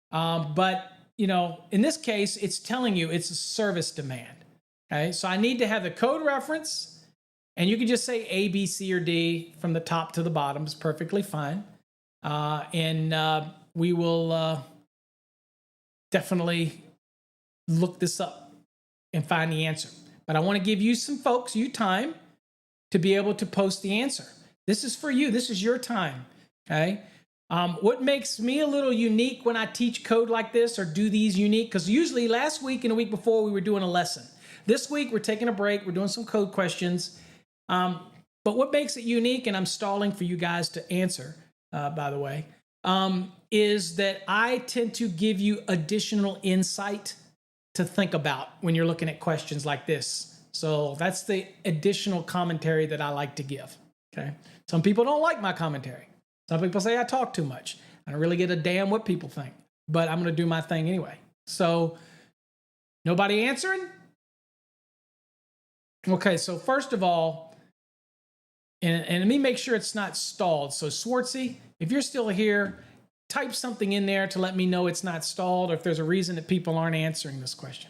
But, in this case, it's telling you it's a service demand, okay? So I need to have the code reference, and you can just say A, B, C, or D from the top to the bottom. It's perfectly fine. We will definitely look this up and find the answer. But I want to give you time to be able to post the answer. This is for you. This is your time, okay? What makes me a little unique when I teach code like this or do these unique, because usually last week and the week before we were doing a lesson. This week we're taking a break. We're doing some code questions. But what makes it unique, and I'm stalling for you guys to answer, by the way, is that I tend to give you additional insight to think about when you're looking at questions like this. So that's the additional commentary that I like to give, okay? Some people don't like my commentary. Some people say I talk too much. I don't really give a damn what people think, but I'm gonna do my thing anyway. So, nobody answering? Okay, so first of all, and let me make sure it's not stalled. So Schwartzy, if you're still here, type something in there to let me know it's not stalled, or if there's a reason that people aren't answering this question.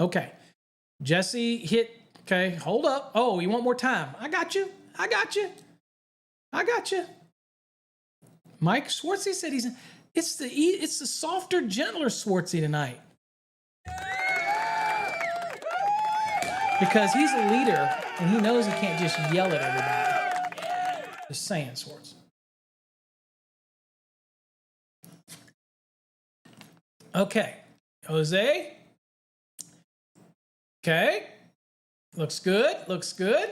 Okay. Jesse hit, okay, hold up. Oh, you want more time? I got you. Mike Schwartzy said it's the softer, gentler Schwartzy tonight. Because he's a leader and he knows he can't just yell at everybody. Just saying, Schwartz. Okay, Jose. Okay, looks good.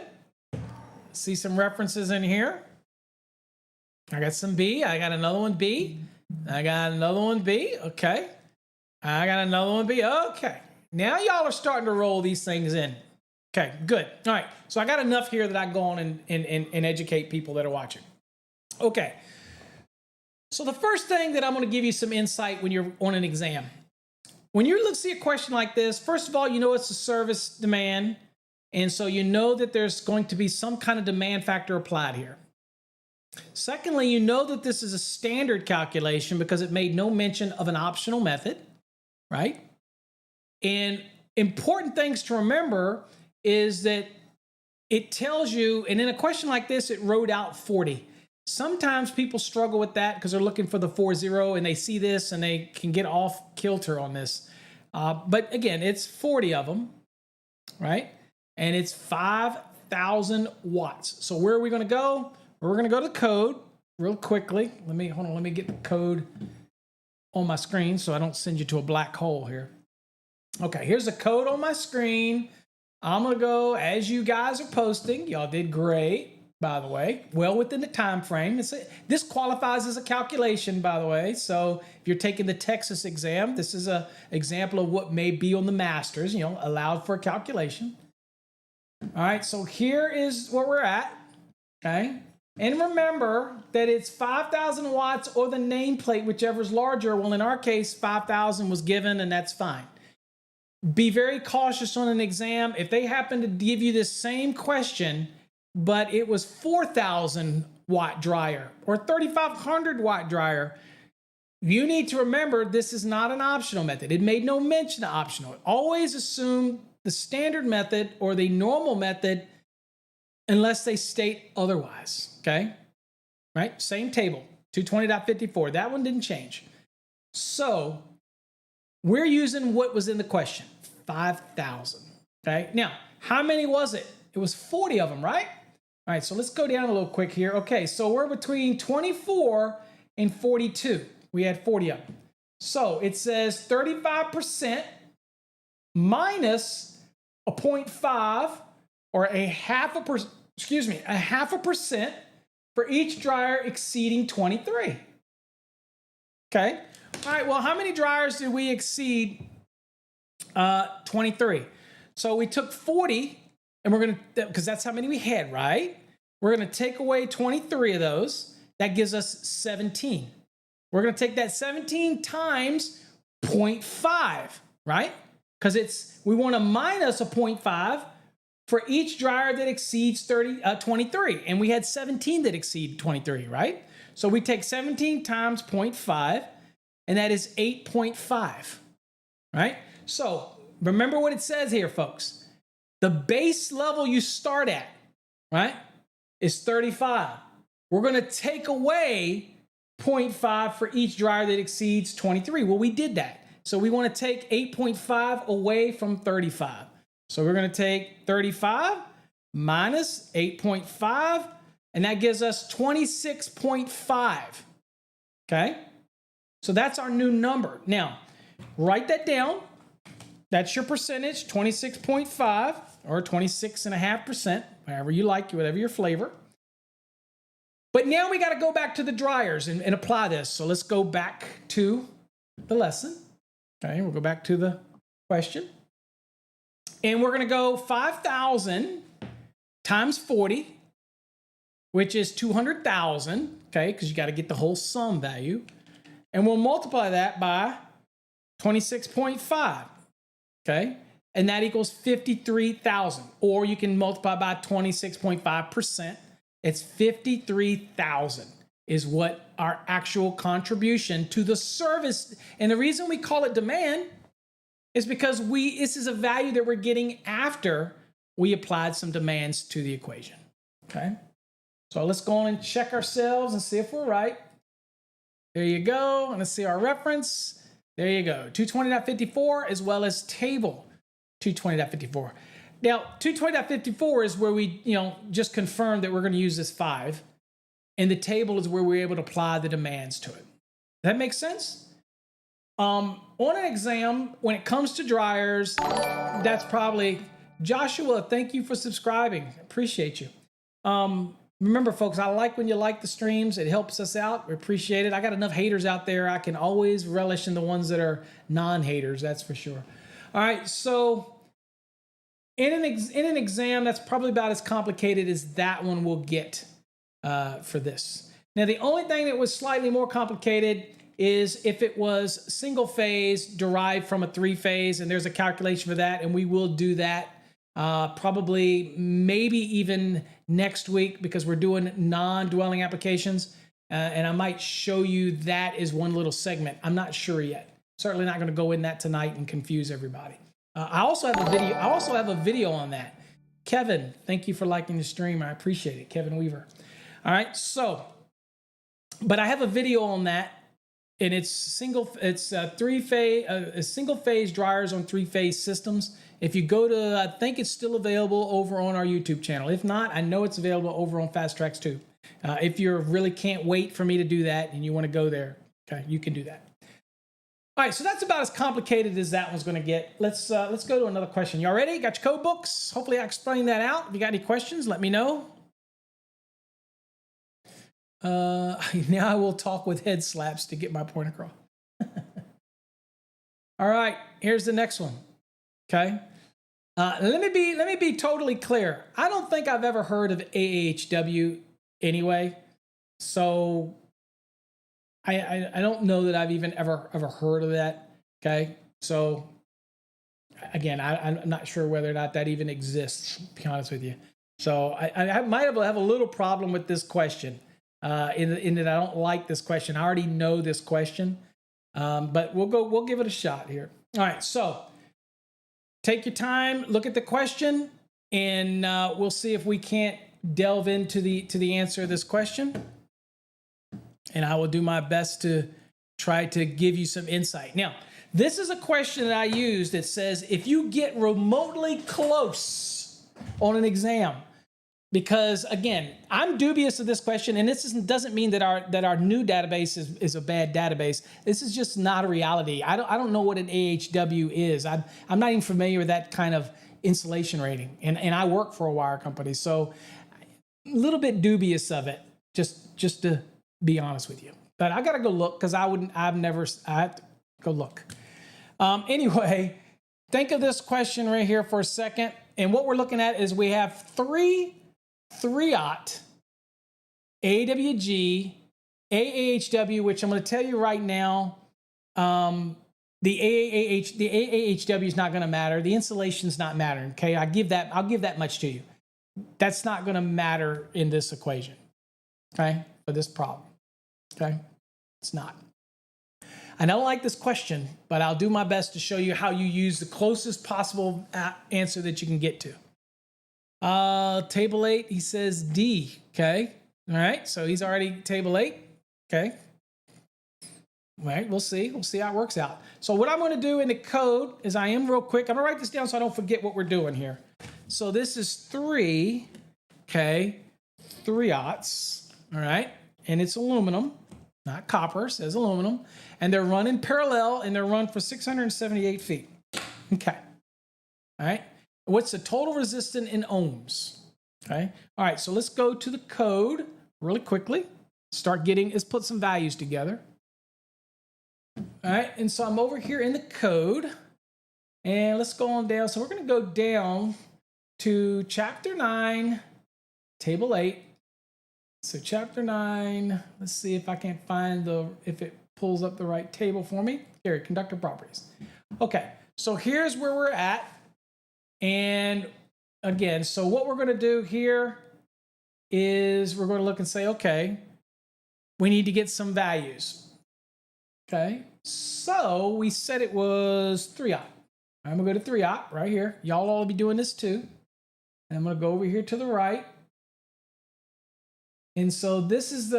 See some references in here. I got some B. I got another one B. I got another one B. Okay. I got another one B. Okay. Now y'all are starting to roll these things in. Okay, good. All right. So I got enough here that I can go on and educate people that are watching. Okay. So the first thing that I'm going to give you some insight when you're on an exam. When you see a question like this, first of all, you know it's a service demand. And so you know that there's going to be some kind of demand factor applied here. Secondly, you know that this is a standard calculation because it made no mention of an optional method, right? And important things to remember is that it tells you, and in a question like this, it wrote out 40. Sometimes people struggle with that because they're looking for the 40 and they see this and they can get off kilter on this. But again, it's 40 of them, right? And it's 5,000 watts. So where are we going to go? We're going to go to the code real quickly. Let me get the code on my screen so I don't send you to a black hole here. Okay, here's the code on my screen. I'm going to go as you guys are posting. Y'all did great, by the way. Well within the time frame. This qualifies as a calculation, by the way. So if you're taking the Texas exam, this is an example of what may be on the masters, allowed for a calculation. All right, so here is where we're at, okay? And remember that it's 5,000 watts or the nameplate, whichever is larger. Well, in our case, 5,000 was given, and that's fine. Be very cautious on an exam. If they happen to give you this same question, but it was 4,000 watt dryer or 3,500 watt dryer, you need to remember this is not an optional method. It made no mention of optional. Always assume the standard method or the normal method unless they state otherwise, okay? Right? Same table, 220.54. That one didn't change. So we're using what was in the question, 5,000, okay? Now, how many was it? It was 40 of them, right? All right, so let's go down a little quick here. Okay, so we're between 24 and 42. We had 40 of them. So it says 35% minus a 0.5 or a half a percent for each dryer exceeding 23. Okay. All right. Well, how many dryers did we exceed 23? So we took 40, and we're going to, because that's how many we had, right? We're going to take away 23 of those. That gives us 17. We're going to take that 17 times 0.5, right? Because we want to minus a 0.5 for each dryer that exceeds 23. And we had 17 that exceed 23, right? So we take 17 times 0.5, and that is 8.5, right? So remember what it says here, folks. The base level you start at, right, is 35. We're going to take away 0.5 for each dryer that exceeds 23. Well, we did that. So we want to take 8.5 away from 35. So we're going to take 35 minus 8.5, and that gives us 26.5. Okay? So that's our new number. Now, write that down. That's your percentage, 26.5 or 26.5%, whatever you like, whatever your flavor. But now we got to go back to the dryers and apply this. So let's go back to the lesson. Okay, we'll go back to the question. And we're going to go 5,000 times 40, which is 200,000, okay, because you got to get the whole sum value. And we'll multiply that by 26.5, okay? And that equals 53,000. Or you can multiply by 26.5%. It's 53,000 is what our actual contribution to the service. And the reason we call it demand is because this is a value that we're getting after we applied some demands to the equation, okay? So let's go on and check ourselves and see if we're right. There you go. And let's see our reference. There you go. 220.54 as well as table 220.54. Now, 220.54 is where we, just confirmed that we're going to use this 5. And the table is where we're able to apply the demands to it. Does that make sense? On an exam, when it comes to dryers, that's probably... Joshua, thank you for subscribing. Appreciate you. Remember, folks, I like when you like the streams. It helps us out. We appreciate it. I got enough haters out there. I can always relish in the ones that are non-haters, that's for sure. All right, so in an exam, that's probably about as complicated as that one will get for this. Now, the only thing that was slightly more complicated is if it was single phase derived from a 3-phase, and there's a calculation for that, and we will do that probably maybe even next week, because we're doing non-dwelling applications. And I might show you that as one little segment. I'm not sure yet. Certainly not going to go in that tonight and confuse everybody. I also have a video. I also have a video on that. Kevin, thank you for liking the stream. I appreciate it, Kevin Weaver. All right, so, but I have a video on that, and it's single phase dryers on 3-phase systems. If you go to, I think it's still available over on our YouTube channel. If not, I know it's available over on Fast Trax too. If you really can't wait for me to do that and you want to go there, okay, you can do that. All right, so that's about as complicated as that one's going to get. Let's go to another question. Y'all ready? Got your code books? Hopefully I explained that out. If you got any questions, let me know. Now I will talk with head slaps to get my point across. All right, here's the next one. Okay. Let me be totally clear. I don't think I've ever heard of AAHW anyway. So I don't know that I've even ever heard of that. Okay. So again, I'm not sure whether or not that even exists, to be honest with you. So I might have a little problem with this question. In that I don't like this question. I already know this question. But we'll give it a shot here. All right, so take your time, look at the question, and we'll see if we can't delve into the answer of this question. And I will do my best to try to give you some insight. Now, this is a question that I use that says, if you get remotely close on an exam, because again, I'm dubious of this question, and this doesn't mean that our new database is a bad database. This is just not a reality. I don't know what an AHW is. I'm not even familiar with that kind of insulation rating, and I work for a wire company, so a little bit dubious of it. Just to be honest with you, but I gotta go look, because I have to go look. Anyway, think of this question right here for a second, and what we're looking at is we have three 3-aught AWG, AAHW, which I'm going to tell you right now, the AAHW is not going to matter. The insulation is not mattering. Okay, I'll give that much to you. That's not going to matter in this equation. Okay, for this problem. Okay, it's not. I don't like this question, but I'll do my best to show you how you use the closest possible answer that you can get to. Table 8, he says D. Okay. All right. So he's already table 8. Okay. All right. We'll see. We'll see how it works out. So what I'm going to do in the code is I'm going to write this down so I don't forget what we're doing here. So this is 3. Okay. 3-aughts. All right. And it's aluminum, not copper, says aluminum. And they're running parallel, and they're run for 678 feet. Okay. All right. What's the total resistance in ohms? Okay. All right. So let's go to the code really quickly. Let's put some values together. All right. And so I'm over here in the code, and let's go on down. So we're going to go down to chapter 9, table 8. So chapter 9, let's see if I can find if it pulls up the right table for me. Here, conductor properties. Okay. So here's where we're at. And again, so what we're going to do here is we're going to look and say, okay, we need to get some values. Okay, so we said it was 3-aught. I'm going to go to 3-aught right here. Y'all all be doing this too. And I'm going to go over here to the right. And so this is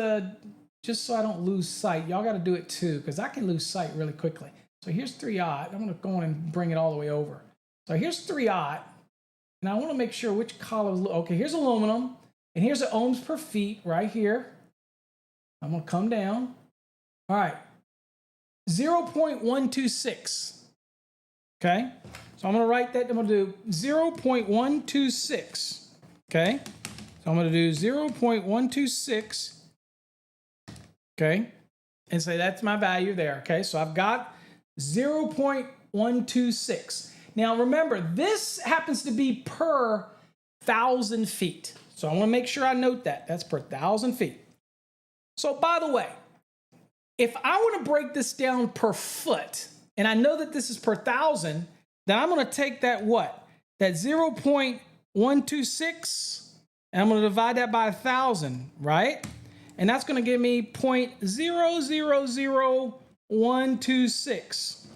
just so I don't lose sight, y'all got to do it too, because I can lose sight really quickly. So here's 3-aught. I'm going to go on and bring it all the way over. So here's 3-aught, and I want to make sure which column. Okay, here's aluminum, and here's the ohms per feet right here. I'm going to come down. All right, 0.126. Okay, so I'm going to write that. I'm going to do 0.126. Okay, so I'm going to do 0.126. Okay, and say that's my value there. Okay, so I've got 0.126. Now remember, this happens to be per 1,000 feet. So I want to make sure I note that. That's per 1,000 feet. So by the way, if I want to break this down per foot, and I know that this is per 1,000, then I'm going to take that what? that 0.126, and I'm going to divide that by 1,000, right? And that's going to give me 0.000126.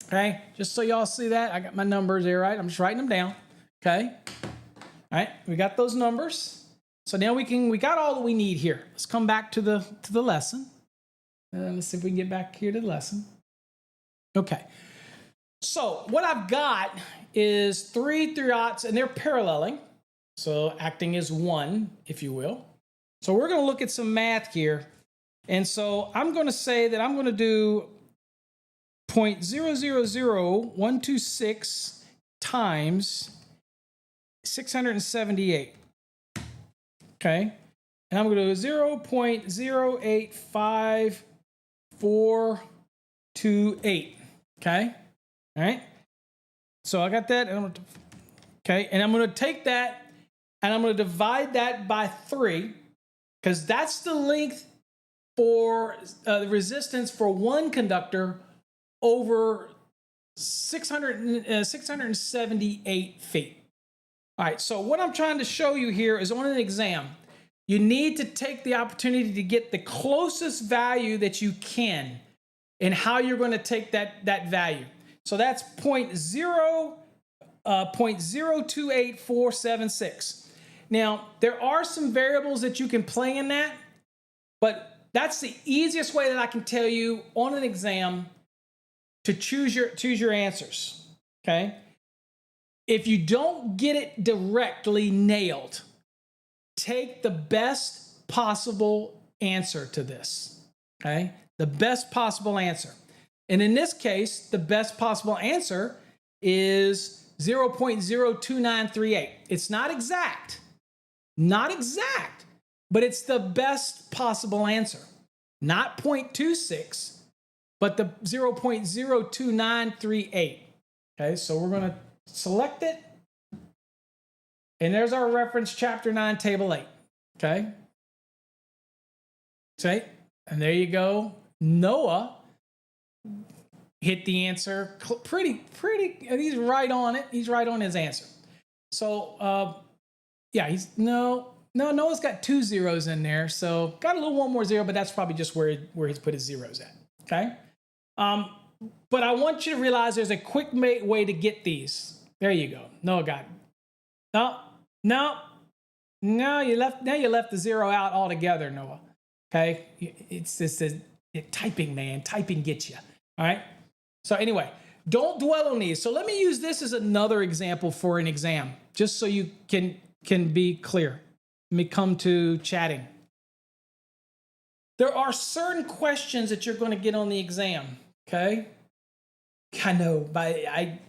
Okay, just so y'all see that, I got my numbers here, right? I'm just writing them down. Okay, all right, we got those numbers. So now we got all that we need here. Let's come back to the lesson. Let's see if we can get back here to the lesson. Okay, so what I've got is 3 3/0, and they're paralleling. So acting as one, if you will. So we're going to look at some math here. And so I'm going to say that I'm going to do 0.000126 times 678. Okay. And I'm going to do 0.085428. Okay. All right. So I got that. And I'm going to take that and I'm going to divide that by 3, because that's the length for the resistance for one conductor over 678 feet. All right, so what I'm trying to show you here is on an exam, you need to take the opportunity to get the closest value that you can and how you're going to take that value. So that's 0.028476. Now, there are some variables that you can play in that, but that's the easiest way that I can tell you on an exam to choose your answers, okay? If you don't get it directly nailed, take the best possible answer to this, okay? The best possible answer. And in this case, the best possible answer is 0.02938. It's not exact, but it's the best possible answer. Not 0.26, but the 0.02938. Okay, so we're going to select it. And there's our reference, chapter 9, table 8. Okay. Okay, and there you go. Noah hit the answer pretty. He's right on it. He's right on his answer. So, yeah, Noah's got 2 zeros in there. So got a little one more zero, but that's probably just where he's put his zeros at. Okay. But I want you to realize there's a quick way to get these. There you go. Noah got it. No, you left the zero out altogether, Noah. Okay. It's just typing, man. Typing gets you. All right. So anyway, don't dwell on these. So let me use this as another example for an exam, just so you can be clear. Let me come to chatting. There are certain questions that you're going to get on the exam, okay? I know, but I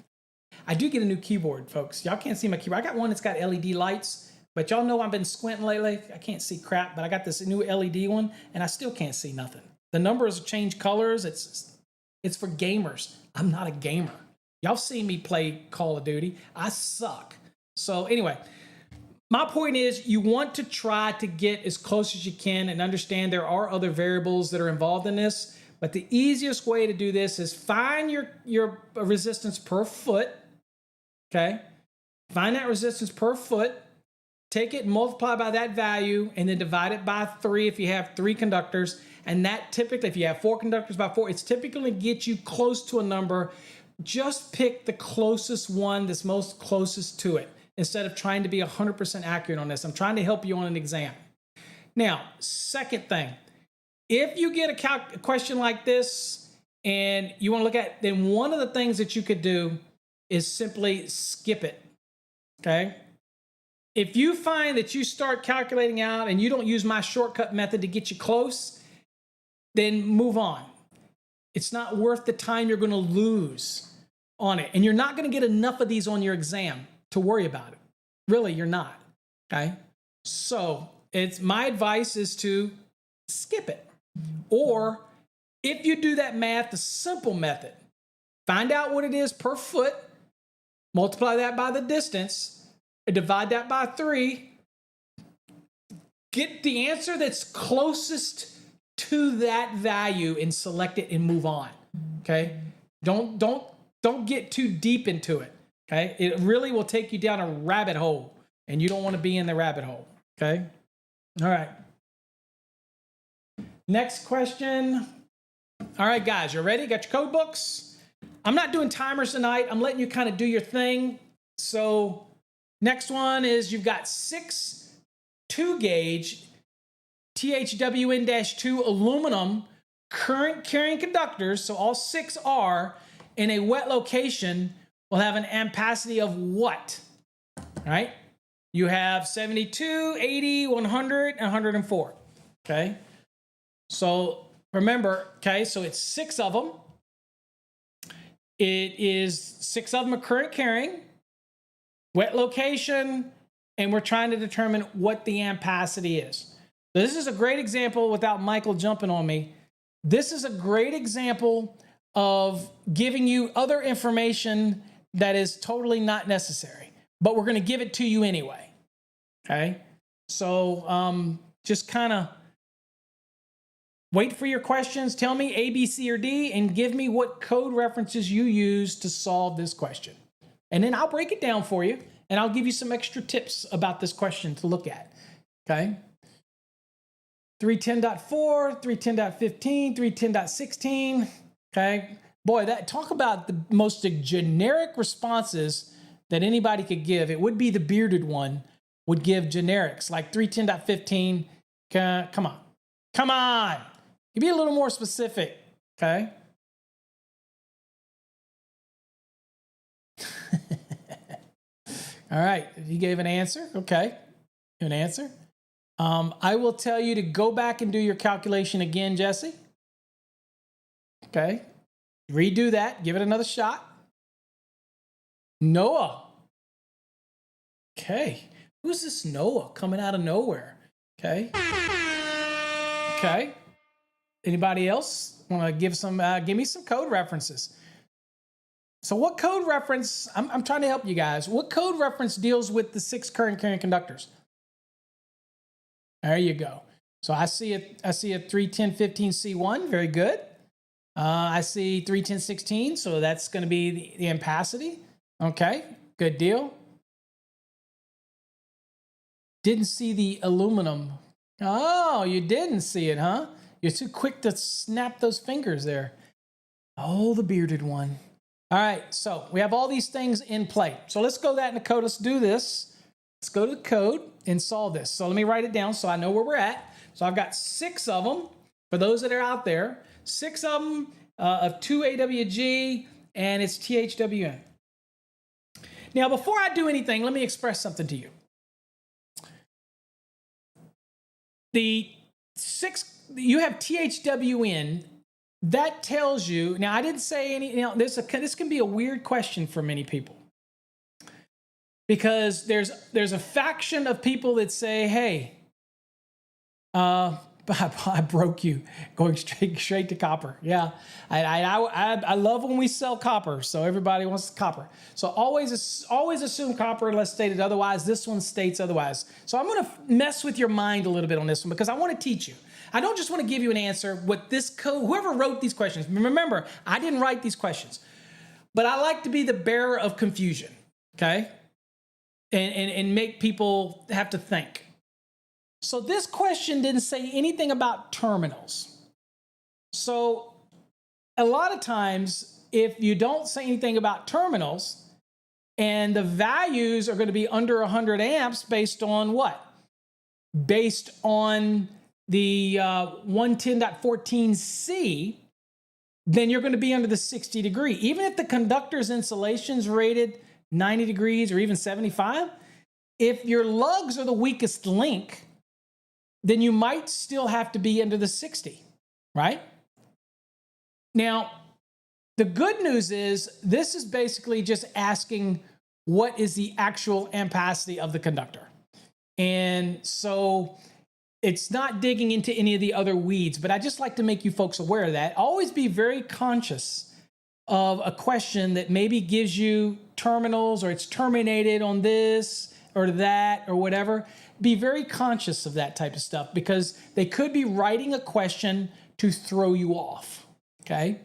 do get a new keyboard, folks. Y'all can't see my keyboard. I got one that's got LED lights, but y'all know I've been squinting lately. I can't see crap, but I got this new LED one, and I still can't see nothing. The numbers change colors. It's for gamers. I'm not a gamer. Y'all see me play Call of Duty. I suck. So anyway, my point is you want to try to get as close as you can and understand there are other variables that are involved in this. But the easiest way to do this is find your resistance per foot, okay? Find that resistance per foot, take it and multiply by that value, and then divide it by 3 if you have 3 conductors. And that typically, if you have 4 conductors by 4, it's typically get you close to a number. Just pick the closest one that's most closest to it, instead of trying to be 100% accurate on this. I'm trying to help you on an exam. Now, second thing, if you get a question like this and you want to look at, then one of the things that you could do is simply skip it, okay? If you find that you start calculating out and you don't use my shortcut method to get you close, then move on. It's not worth the time you're going to lose on it. And you're not going to get enough of these on your exam to worry about it. Really, you're not, okay? So my advice is to skip it. Or if you do that math, the simple method, find out what it is per foot, multiply that by the distance, and divide that by 3, get the answer that's closest to that value and select it and move on, okay? Don't get too deep into it, Okay, it really will take you down a rabbit hole, and you don't want to be in the rabbit hole. Okay, all right. Next question. All right, guys, you ready? Got your code books? I'm not doing timers tonight. I'm letting you kind of do your thing. So next one is you've got 6 2-gauge THWN-2 aluminum current carrying conductors. So all 6 are in a wet location will have an ampacity of what? All right. You have 72, 80, 100, and 104. Okay. So remember, okay, so it's 6 of them. It is 6 of them are current carrying, wet location, and we're trying to determine what the ampacity is. So this is a great example without Michael jumping on me. This is a great example of giving you other information that is totally not necessary, but we're going to give it to you anyway. Okay. So just kind of wait for your questions. Tell me A, B, C, or D, and give me what code references you use to solve this question. And then I'll break it down for you, and I'll give you some extra tips about this question to look at. Okay. 310.4, 310.15, 310.16. Okay. Boy, that talk about the most generic responses that anybody could give. It would be the bearded one would give generics like 310.15. Come on. Come on. You be a little more specific. Okay. All right. You gave an answer. Okay. An answer. I will tell you to go back and do your calculation again, Jesse. Okay. Redo that. Give it another shot. Noah. Okay. Who's this Noah coming out of nowhere? Okay. Okay. Anybody else want to give some? Give me some code references. So what code reference? I'm trying to help you guys. What code reference deals with the 6 current carrying conductors? There you go. So I see it. I see a 310.15C1. Very good. I see 310.16. So that's going to be the ampacity. Okay. Good deal. Didn't see the aluminum. Oh, you didn't see it, huh? You're too quick to snap those fingers there. Oh, the bearded one. All right, so we have all these things in play. So let's go that in the code. Let's do this. Let's go to the code and solve this. So let me write it down so I know where we're at. So I've got 6 of them. For those that are out there, 6 of them of 2 AWG, and it's THWN. Now, before I do anything, let me express something to you. The 6, you have THWN. That tells you, now I didn't say any, this can be a weird question for many people. Because there's a faction of people that say, hey, I broke you, going straight to copper. Yeah, I love when we sell copper, so everybody wants copper. So always assume copper unless stated otherwise. This one states otherwise. So I'm going to mess with your mind a little bit on this one because I want to teach you. I don't just want to give you an answer with this code. Whoever wrote these questions, remember, I didn't write these questions, but I like to be the bearer of confusion, okay? And make people have to think. So this question didn't say anything about terminals. So a lot of times, if you don't say anything about terminals, and the values are going to be under 100 amps based on what? Based on the 110.14C, then you're going to be under the 60 degree. Even if the conductor's insulation's rated 90 degrees or even 75, if your lugs are the weakest link, then you might still have to be under the 60, right? Now, the good news is this is basically just asking what is the actual ampacity of the conductor. And so it's not digging into any of the other weeds, but I just like to make you folks aware of that. Always be very conscious of a question that maybe gives you terminals or it's terminated on this or that or whatever. Be very conscious of that type of stuff because they could be writing a question to throw you off, okay?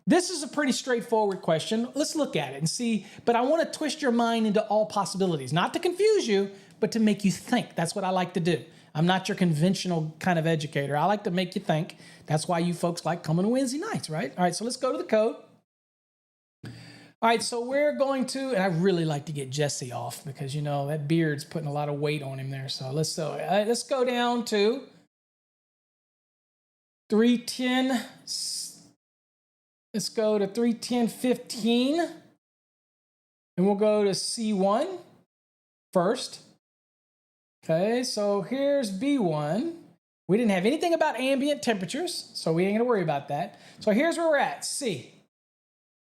This is a pretty straightforward question. Let's look at it and see, but I want to twist your mind into all possibilities, not to confuse you, but to make you think. That's what I like to do. I'm not your conventional kind of educator. I like to make you think. That's why you folks like coming on Wednesday nights, right? All right, so let's go to the code. All right, so we're going to, and I really like to get Jesse off because, you know, that beard's putting a lot of weight on him there. So let's go down to 310. Let's go to 310.15, and we'll go to C1 first. Okay, so here's B1. We didn't have anything about ambient temperatures, so we ain't gonna worry about that. So here's where we're at, C.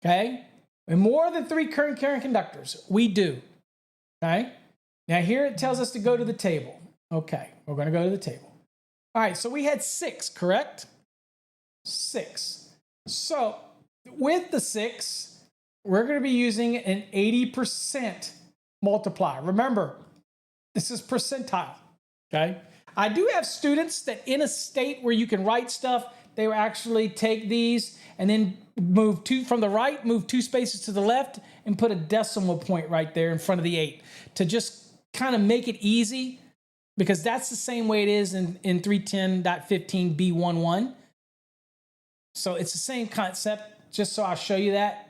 Okay, and more than 3 current carrying conductors, we do. Okay, now here it tells us to go to the table. Okay, we're gonna go to the table. All right, so we had 6, correct? 6. So with the 6, we're going to be using an 80% multiplier. Remember, this is percentile, okay? I do have students that in a state where you can write stuff, they will actually take these and then move 2 from the right, move 2 spaces to the left, and put a decimal point right there in front of the 8 to just kind of make it easy, because that's the same way it is in 310.15 B11. So it's the same concept. Just so I'll show you that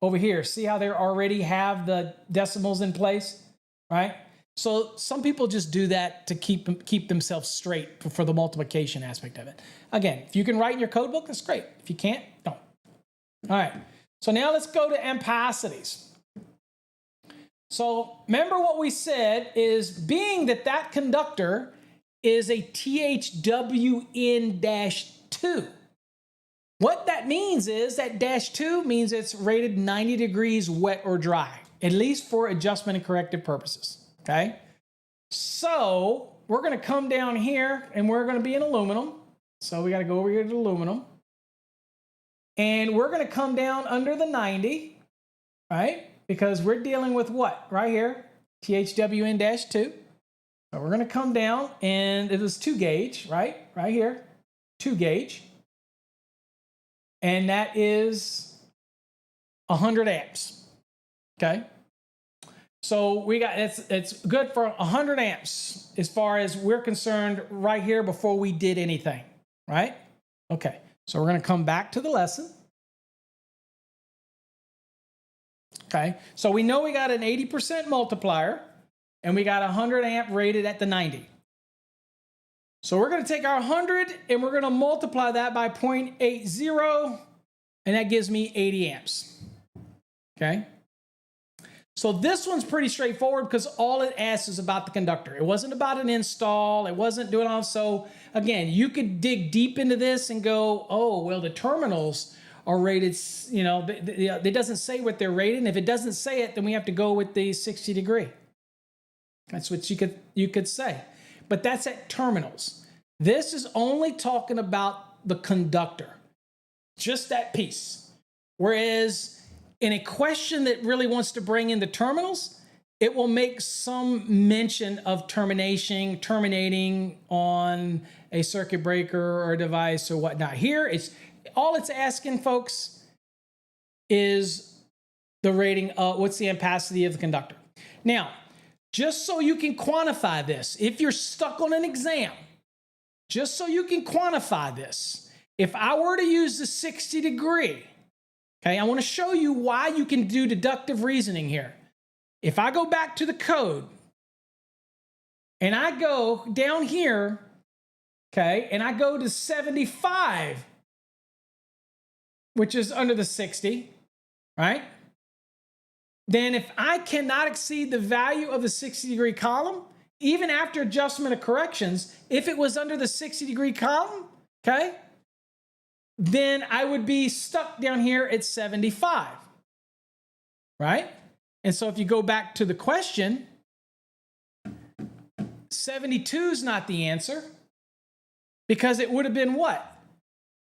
over here. See how they already have the decimals in place, right? So some people just do that to keep themselves straight for the multiplication aspect of it. Again, if you can write in your code book, that's great. If you can't, don't. All right, so now let's go to ampacities. So remember what we said is, being that conductor is a THWN-2. What that means is that -2 means it's rated 90 degrees wet or dry, at least for adjustment and corrective purposes, okay? So we're gonna come down here and we're gonna be in aluminum. So we gotta go over here to aluminum. And we're gonna come down under the 90, right? Because we're dealing with what? Right here, THWN-2. So we're gonna come down, and it was 2 gauge, right? Right here, 2 gauge. And that is 100 amps, okay? So we got, it's good for 100 amps as far as we're concerned right here before we did anything, right? Okay, so we're gonna come back to the lesson. Okay, so we know we got an 80% multiplier and we got 100 amp rated at the 90. So we're going to take our 100 and we're going to multiply that by 0.80, and that gives me 80 amps. Okay. So this one's pretty straightforward because all it asks is about the conductor. It wasn't about an install. It wasn't doing all. So again, you could dig deep into this and go, oh, well, the terminals are rated, you know, it doesn't say what they're rated. And if it doesn't say it, then we have to go with the 60 degree. That's what you could say. But that's at terminals. This is only talking about the conductor, just that piece. Whereas in a question that really wants to bring in the terminals, it will make some mention of terminating on a circuit breaker or a device or whatnot. Here, all it's asking, folks, is the rating of what's the ampacity of the conductor. Now, just so you can quantify this, if you're stuck on an exam, just so you can quantify this, if I were to use the 60 degree, okay, I want to show you why you can do deductive reasoning here. If I go back to the code and I go down here, okay, and I go to 75, which is under the 60, right? Then if I cannot exceed the value of the 60 degree column, even after adjustment of corrections, if it was under the 60 degree column, okay, then I would be stuck down here at 75, right? And so if you go back to the question, 72 is not the answer, because it would have been what?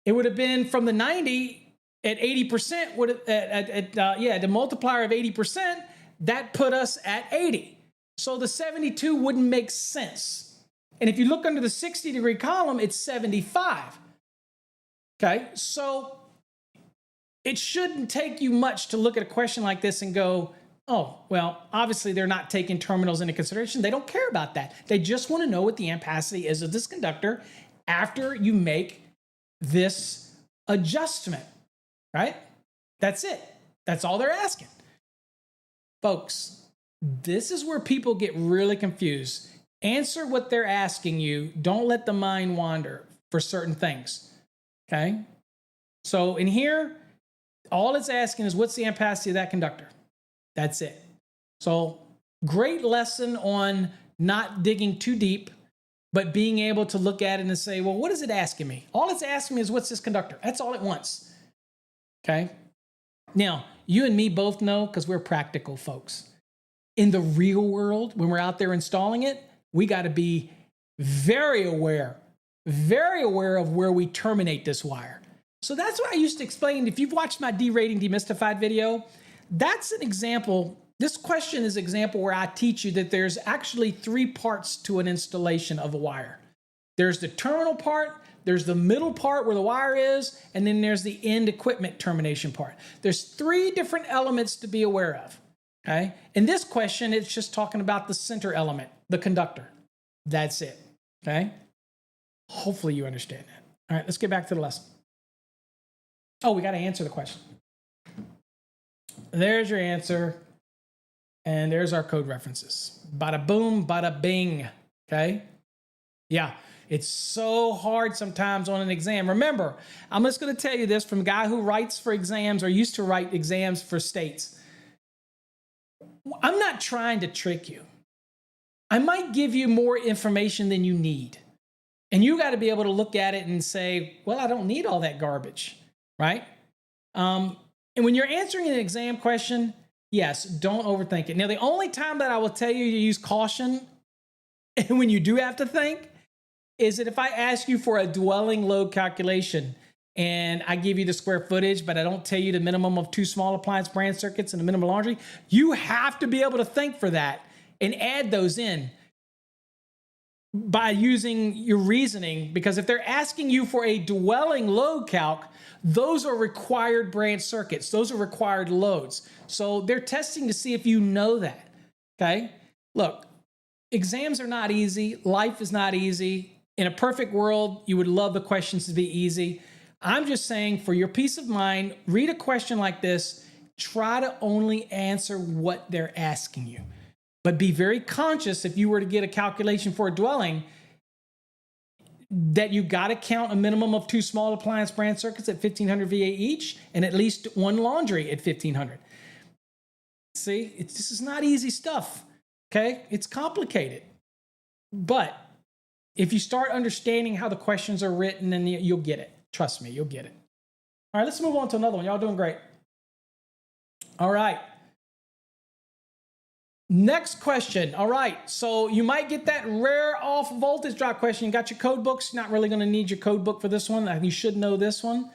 It would have been from the 90 at 80%, the multiplier of 80%, that put us at 80. So the 72 wouldn't make sense. And if you look under the 60 degree column, it's 75. Okay, so it shouldn't take you much to look at a question like this and go, oh, well, obviously they're not taking terminals into consideration. They don't care about that. They just want to know what the ampacity is of this conductor after you make this adjustment, right? That's it. That's all they're asking. Folks, this is where people get really confused. Answer what they're asking you. Don't let the mind wander for certain things, okay? So in here, all it's asking is what's the ampacity of that conductor? That's it. So great lesson on not digging too deep, but being able to look at it and say, well, what is it asking me? All it's asking me is what's this conductor? That's all it wants, okay? Now, you and me both know, because we're practical folks, in the real world, when we're out there installing it, we got to be very aware of where we terminate this wire. So that's what I used to explain. If you've watched my derating demystified video, that's an example. This question is an example where I teach you that there's actually 3 parts to an installation of a wire. There's the terminal part, there's the middle part where the wire is, and then there's the end equipment termination part. There's 3 different elements to be aware of, okay? In this question, it's just talking about the center element, the conductor. That's it, okay? Hopefully you understand that. All right, let's get back to the lesson. Oh, we got to answer the question. There's your answer, and there's our code references. Bada boom, bada bing, okay? Yeah, it's so hard sometimes on an exam. Remember, I'm just going to tell you this from a guy who writes for exams or used to write exams for states. I'm not trying to trick you. I might give you more information than you need. And you got to be able to look at it and say, well, I don't need all that garbage, right? And when you're answering an exam question, yes, don't overthink it. Now, the only time that I will tell you to use caution, and when you do have to think, is that if I ask you for a dwelling load calculation and I give you the square footage, but I don't tell you the minimum of 2 small appliance branch circuits and the minimum laundry, you have to be able to think for that and add those in by using your reasoning, because if they're asking you for a dwelling load calc, those are required branch circuits. Those are required loads. So they're testing to see if you know that, okay? Look, exams are not easy. Life is not easy. In a perfect world, you would love the questions to be easy. I'm just saying, for your peace of mind, read a question like this. Try to only answer what they're asking you. But be very conscious, if you were to get a calculation for a dwelling, that you got to count a minimum of 2 small appliance branch circuits at 1500 VA each and at least 1 laundry at 1500. See, this is not easy stuff, okay? It's complicated. But if you start understanding how the questions are written, then you'll get it. Trust me, you'll get it. All right, let's move on to another one. Y'all doing great. All right. Next question. All right, so you might get that rare off voltage drop question. You got your code books. You're not really going to need your code book for this one. You should know this one.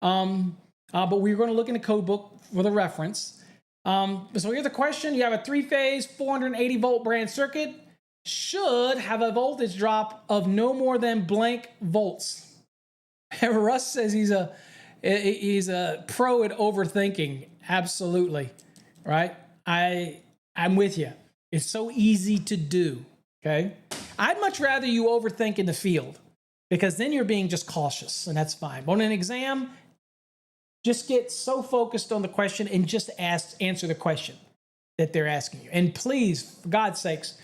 But we're going to look in the code book for the reference. So here's the question. You have a 3-phase 480 volt branch circuit. Should have a voltage drop of no more than blank volts. Russ says he's a pro at overthinking. Absolutely, right? I'm with you. It's so easy to do, okay? I'd much rather you overthink in the field, because then you're being just cautious, and that's fine. But on an exam, just get so focused on the question and just answer the question that they're asking you. And please, for God's sakes,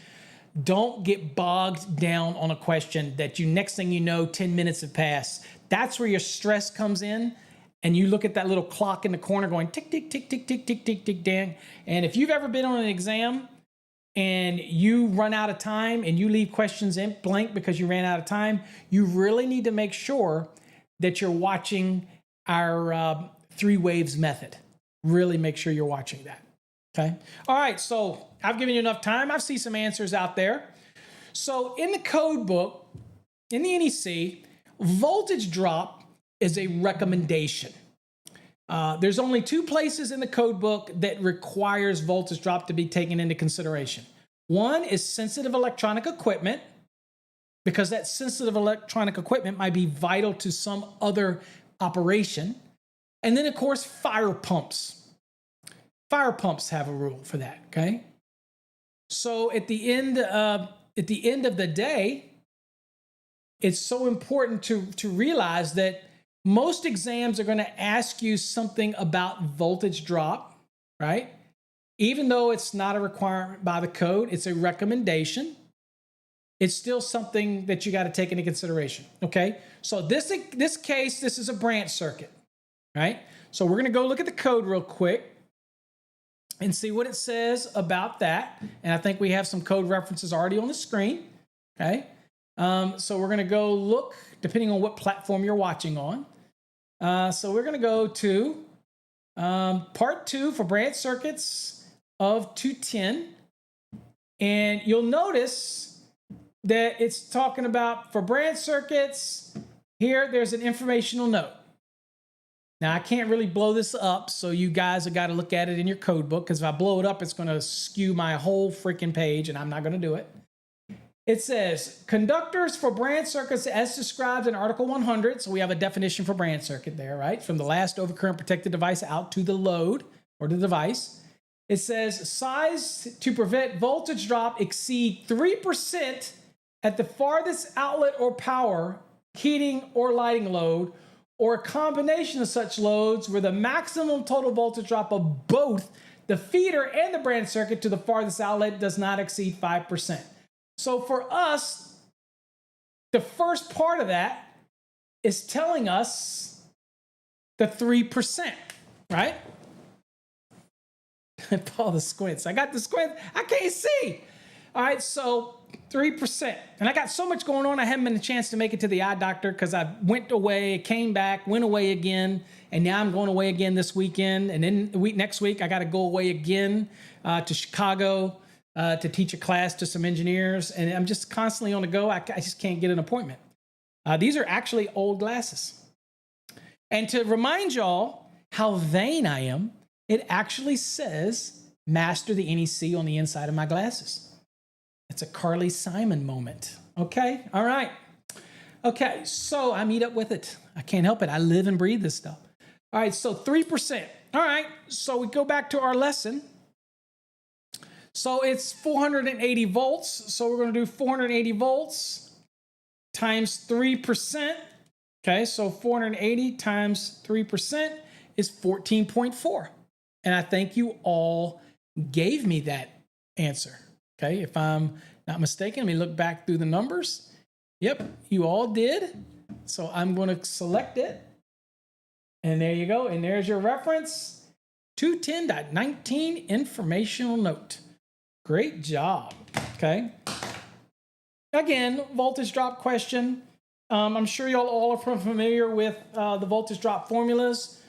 don't get bogged down on a question that next thing you know, 10 minutes have passed. That's where your stress comes in. And you look at that little clock in the corner going tick, tick, tick, tick, tick, tick, tick, tick, dang. And if you've ever been on an exam and you run out of time and you leave questions in blank because you ran out of time, you really need to make sure that you're watching our 3 waves method. Really make sure you're watching that, okay? All right, so I've given you enough time. I've seen some answers out there. So in the code book, in the NEC, voltage drop is a recommendation. There's only 2 places in the code book that requires voltage drop to be taken into consideration. One is sensitive electronic equipment, because that sensitive electronic equipment might be vital to some other operation. And then, of course, fire pumps. Fire pumps have a rule for that, okay? So at the end of the day, it's so important to realize that most exams are going to ask you something about voltage drop, right? Even though it's not a requirement by the code, it's a recommendation. It's still something that you got to take into consideration, okay? So this case, this is a branch circuit, right? So we're going to go look at the code real quick and see what it says about that. And I think we have some code references already on the screen, okay? So we're going to go look, depending on what platform you're watching on. So we're going to go to part 2 for branch circuits of 210. And you'll notice that it's talking about for branch circuits, here there's an informational note. Now, I can't really blow this up, so you guys have got to look at it in your code book, because if I blow it up, it's going to skew my whole freaking page, and I'm not going to do it. It says, conductors for branch circuits as described in Article 100. So we have a definition for branch circuit there, right? From the last overcurrent protected device out to the load or the device. It says, size to prevent voltage drop exceed 3% at the farthest outlet or power, heating or lighting load, or a combination of such loads where the maximum total voltage drop of both the feeder and the branch circuit to the farthest outlet does not exceed 5%. So for us, the first part of that is telling us the 3%, right? Paul, the squints. I got the squints. I can't see. All right, so 3%. And I got so much going on, I haven't been a chance to make it to the eye doctor because I went away, came back, went away again, and now I'm going away again this weekend. And then next week, I got to go away again to Chicago to teach a class to some engineers. And I'm just constantly on the go. I just can't get an appointment. These are actually old glasses. And to remind y'all how vain I am, it actually says master the NEC on the inside of my glasses. It's a Carly Simon moment. Okay, all right. Okay, so I meet up with it. I can't help it. I live and breathe this stuff. All right, so 3%. All right, so we go back to our lesson. So it's 480 volts. So we're going to do 480 volts times 3%. Okay, so 480 times 3% is 14.4. And I think you all gave me that answer. Okay, if I'm not mistaken, let me look back through the numbers. Yep, you all did. So I'm going to select it. And there you go. And there's your reference. 210.19 informational note. Great job. Okay. Again, voltage drop question. I'm sure y'all all are familiar with the voltage drop formulas.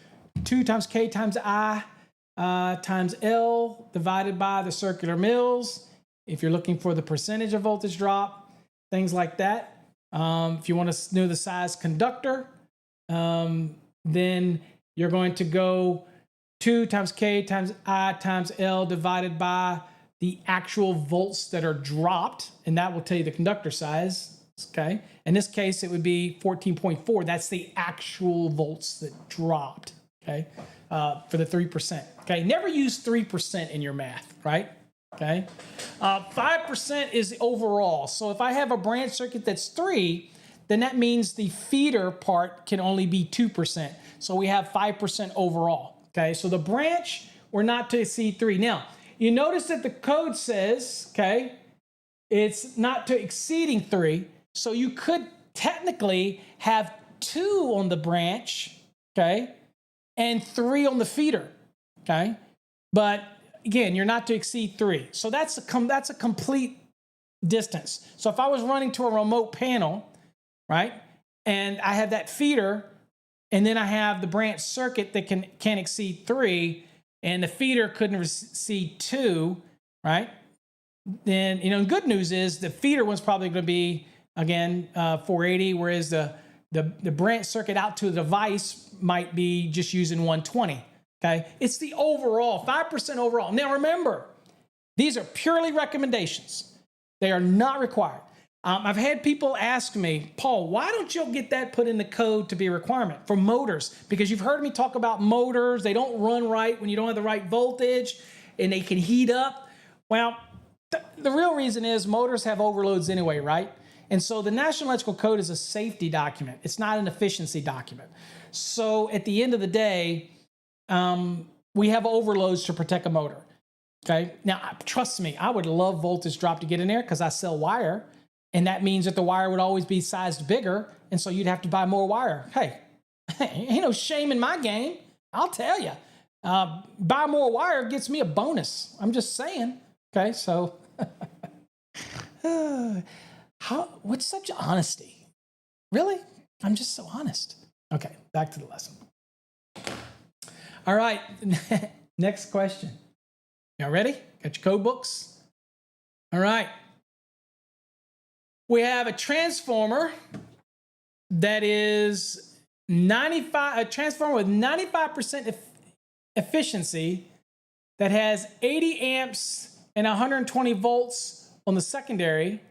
2 times K times I times L divided by the circular mils. If you're looking for the percentage of voltage drop, things like that. If you want to know the size conductor, then you're going to go 2 times K times I times L divided by the actual volts that are dropped, and that will tell you the conductor size, okay? In this case, it would be 14.4. That's the actual volts that dropped, okay, for the 3%. Okay, never use 3% in your math, right? Okay, 5% is overall. So if I have a branch circuit that's 3, then that means the feeder part can only be 2%. So we have 5% overall. Okay, so the branch, we're not to exceed 3. Now, you notice that the code says, okay, it's not to exceeding 3. So you could technically have 2 on the branch, okay, and 3 on the feeder, okay? But again, you're not to exceed 3. So that's a complete distance. So if I was running to a remote panel, right, and I have that feeder, and then I have the branch circuit that can exceed 3, and the feeder couldn't exceed 2, right? Then, you know, good news is the feeder one's probably going to be, again, 480, whereas the branch circuit out to the device might be just using 120. Okay, it's the overall, 5% overall. Now remember, these are purely recommendations. They are not required. I've had people ask me, Paul, why don't you get that put in the code to be a requirement for motors? Because you've heard me talk about motors. They don't run right when you don't have the right voltage and they can heat up. Well, the real reason is motors have overloads anyway, right? And so the National Electrical Code is a safety document. It's not an efficiency document. So at the end of the day, we have overloads to protect a motor. Okay. Now, trust me, I would love voltage drop to get in there because I sell wire. And that means that the wire would always be sized bigger. And so you'd have to buy more wire. Hey, ain't no shame in my game. I'll tell you. Buy more wire gets me a bonus. I'm just saying. Okay. So what's such honesty? Really? I'm just so honest. Okay. Back to the lesson. All right. Next question. Y'all ready? Got your code books? All right. We have a transformer that is a transformer with 95% efficiency that has 80 amps and 120 volts on the secondary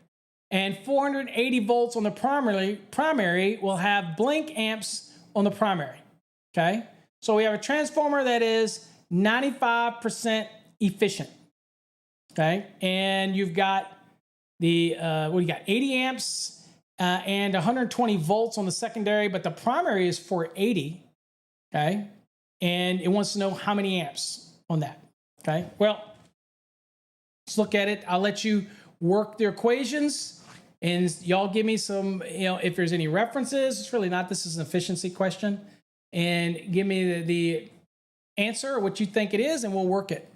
and 480 volts on the primary will have blink amps on the primary. Okay. So we have a transformer that is 95% efficient. Okay. And you've got the, 80 amps and 120 volts on the secondary, but the primary is 480. Okay. And it wants to know how many amps on that. Okay. Well, let's look at it. I'll let you work the equations and y'all give me some, if there's any references. It's really not, this is an efficiency question. And give me the answer, what you think it is, and we'll work it.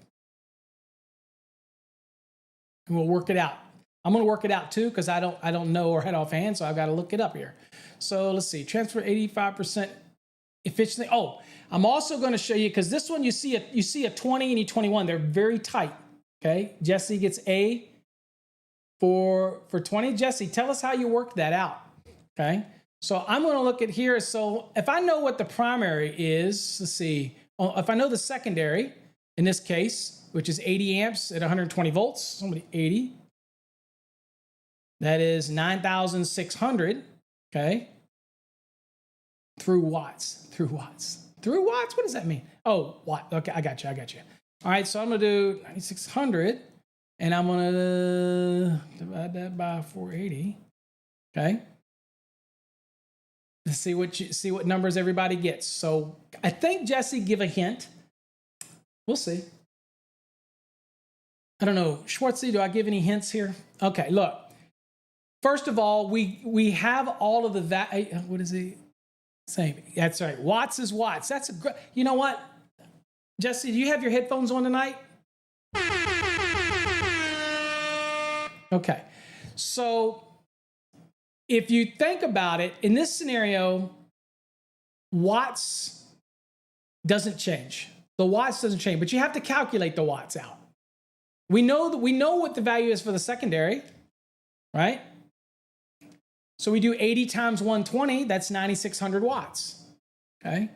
And we'll work it out. I'm going to work it out too because I don't know or head offhand, so I've got to look it up here. So let's see, transfer 85% efficiency. Oh, I'm also going to show you because this one you see a 20 and a 21. They're very tight. Okay, Jesse gets A for 20. Jesse, tell us how you work that out. Okay, so I'm going to look at here. So if I know what the primary is, let's see. If I know the secondary in this case, which is 80 amps at 120 volts, somebody 80. That is 9,600, okay? Through watts. What does that mean? Oh, watt. Okay, I got you. All right, so I'm going to do 9,600, and I'm going to divide that by 480, okay? Let's see what numbers everybody gets. So I think, Jesse, give a hint. We'll see. I don't know. Schwartzy, do I give any hints here? Okay, look. First of all, we have all of the what is he saying? That's right. Watts is watts. That's a great. You know what, Jesse? Do you have your headphones on tonight? Okay. So if you think about it, in this scenario, watts doesn't change. The watts doesn't change, but you have to calculate the watts out. We know what the value is for the secondary, right? So we do 80 times 120, that's 9,600 watts, okay?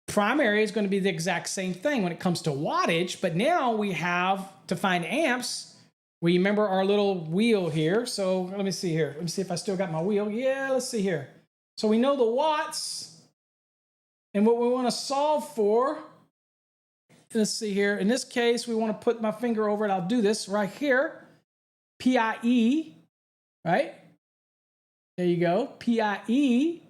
Primary is going to be the exact same thing when it comes to wattage, but now we have to find amps. We remember our little wheel here. So let me see here. Let me see if I still got my wheel. Yeah, let's see here. So we know the watts and what we want to solve for. Let's see here. In this case, we want to put my finger over it. I'll do this right here. PIE, right? There you go, PIE.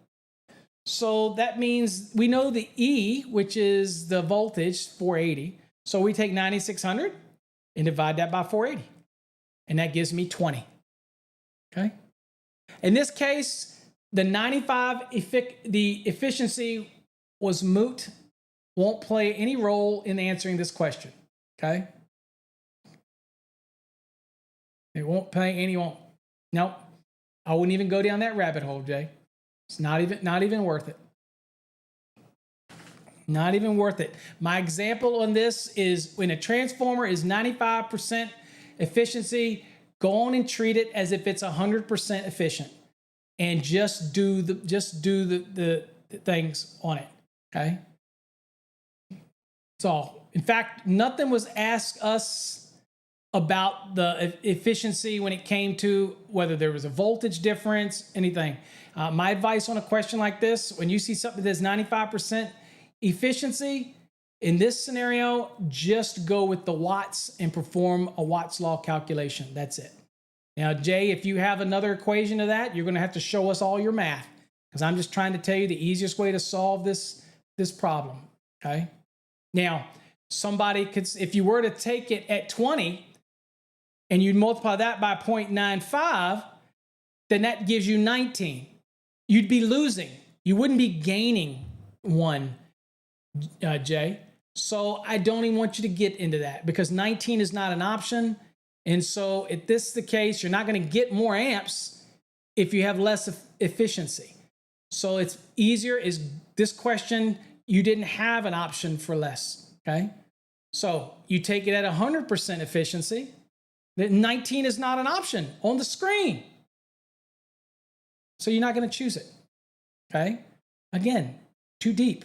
So that means we know the E, which is the voltage, 480. So we take 9,600 and divide that by 480. And that gives me 20. Okay. In this case, the 95, the efficiency was moot, won't play any role in answering this question. Okay. It won't play any, nope. I wouldn't even go down that rabbit hole, Jay. It's not even worth it. Not even worth it. My example on this is when a transformer is 95% efficiency, go on and treat it as if it's 100% efficient, and just do the things on it. Okay. That's all. In fact, nothing was asked us about the efficiency when it came to whether there was a voltage difference, anything. My advice on a question like this, when you see something that's 95% efficiency, in this scenario, just go with the watts and perform a Watt's law calculation. That's it. Now, Jay, if you have another equation to that, you're going to have to show us all your math, because I'm just trying to tell you the easiest way to solve this problem, okay? Now, somebody could, if you were to take it at 20 and you multiply that by 0.95, then that gives you 19. You'd be losing. You wouldn't be gaining one, Jay. So I don't even want you to get into that, because 19 is not an option. And so if this is the case, you're not going to get more amps if you have less efficiency. So it's easier. Is this question, you didn't have an option for less, okay? So you take it at 100% efficiency. That 19 is not an option on the screen. So you're not going to choose it, okay? Again, too deep.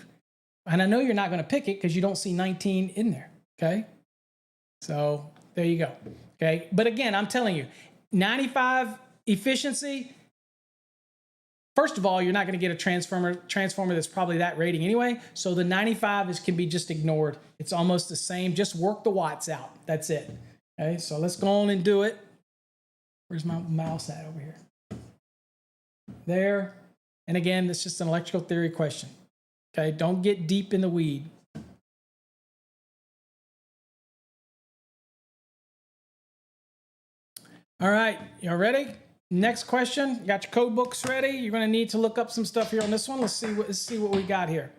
And I know you're not going to pick it because you don't see 19 in there, okay? So there you go, okay? But again, I'm telling you, 95 efficiency, first of all, you're not going to get a transformer that's probably that rating anyway. So the 95 can be just ignored. It's almost the same. Just work the watts out. That's it. Okay, so let's go on and do it. Where's my mouse at over here? There. And again, it's just an electrical theory question. Okay, don't get deep in the weed. All right, y'all ready? Next question. You got your code books ready? You're going to need to look up some stuff here on this one. Let's see what we got here.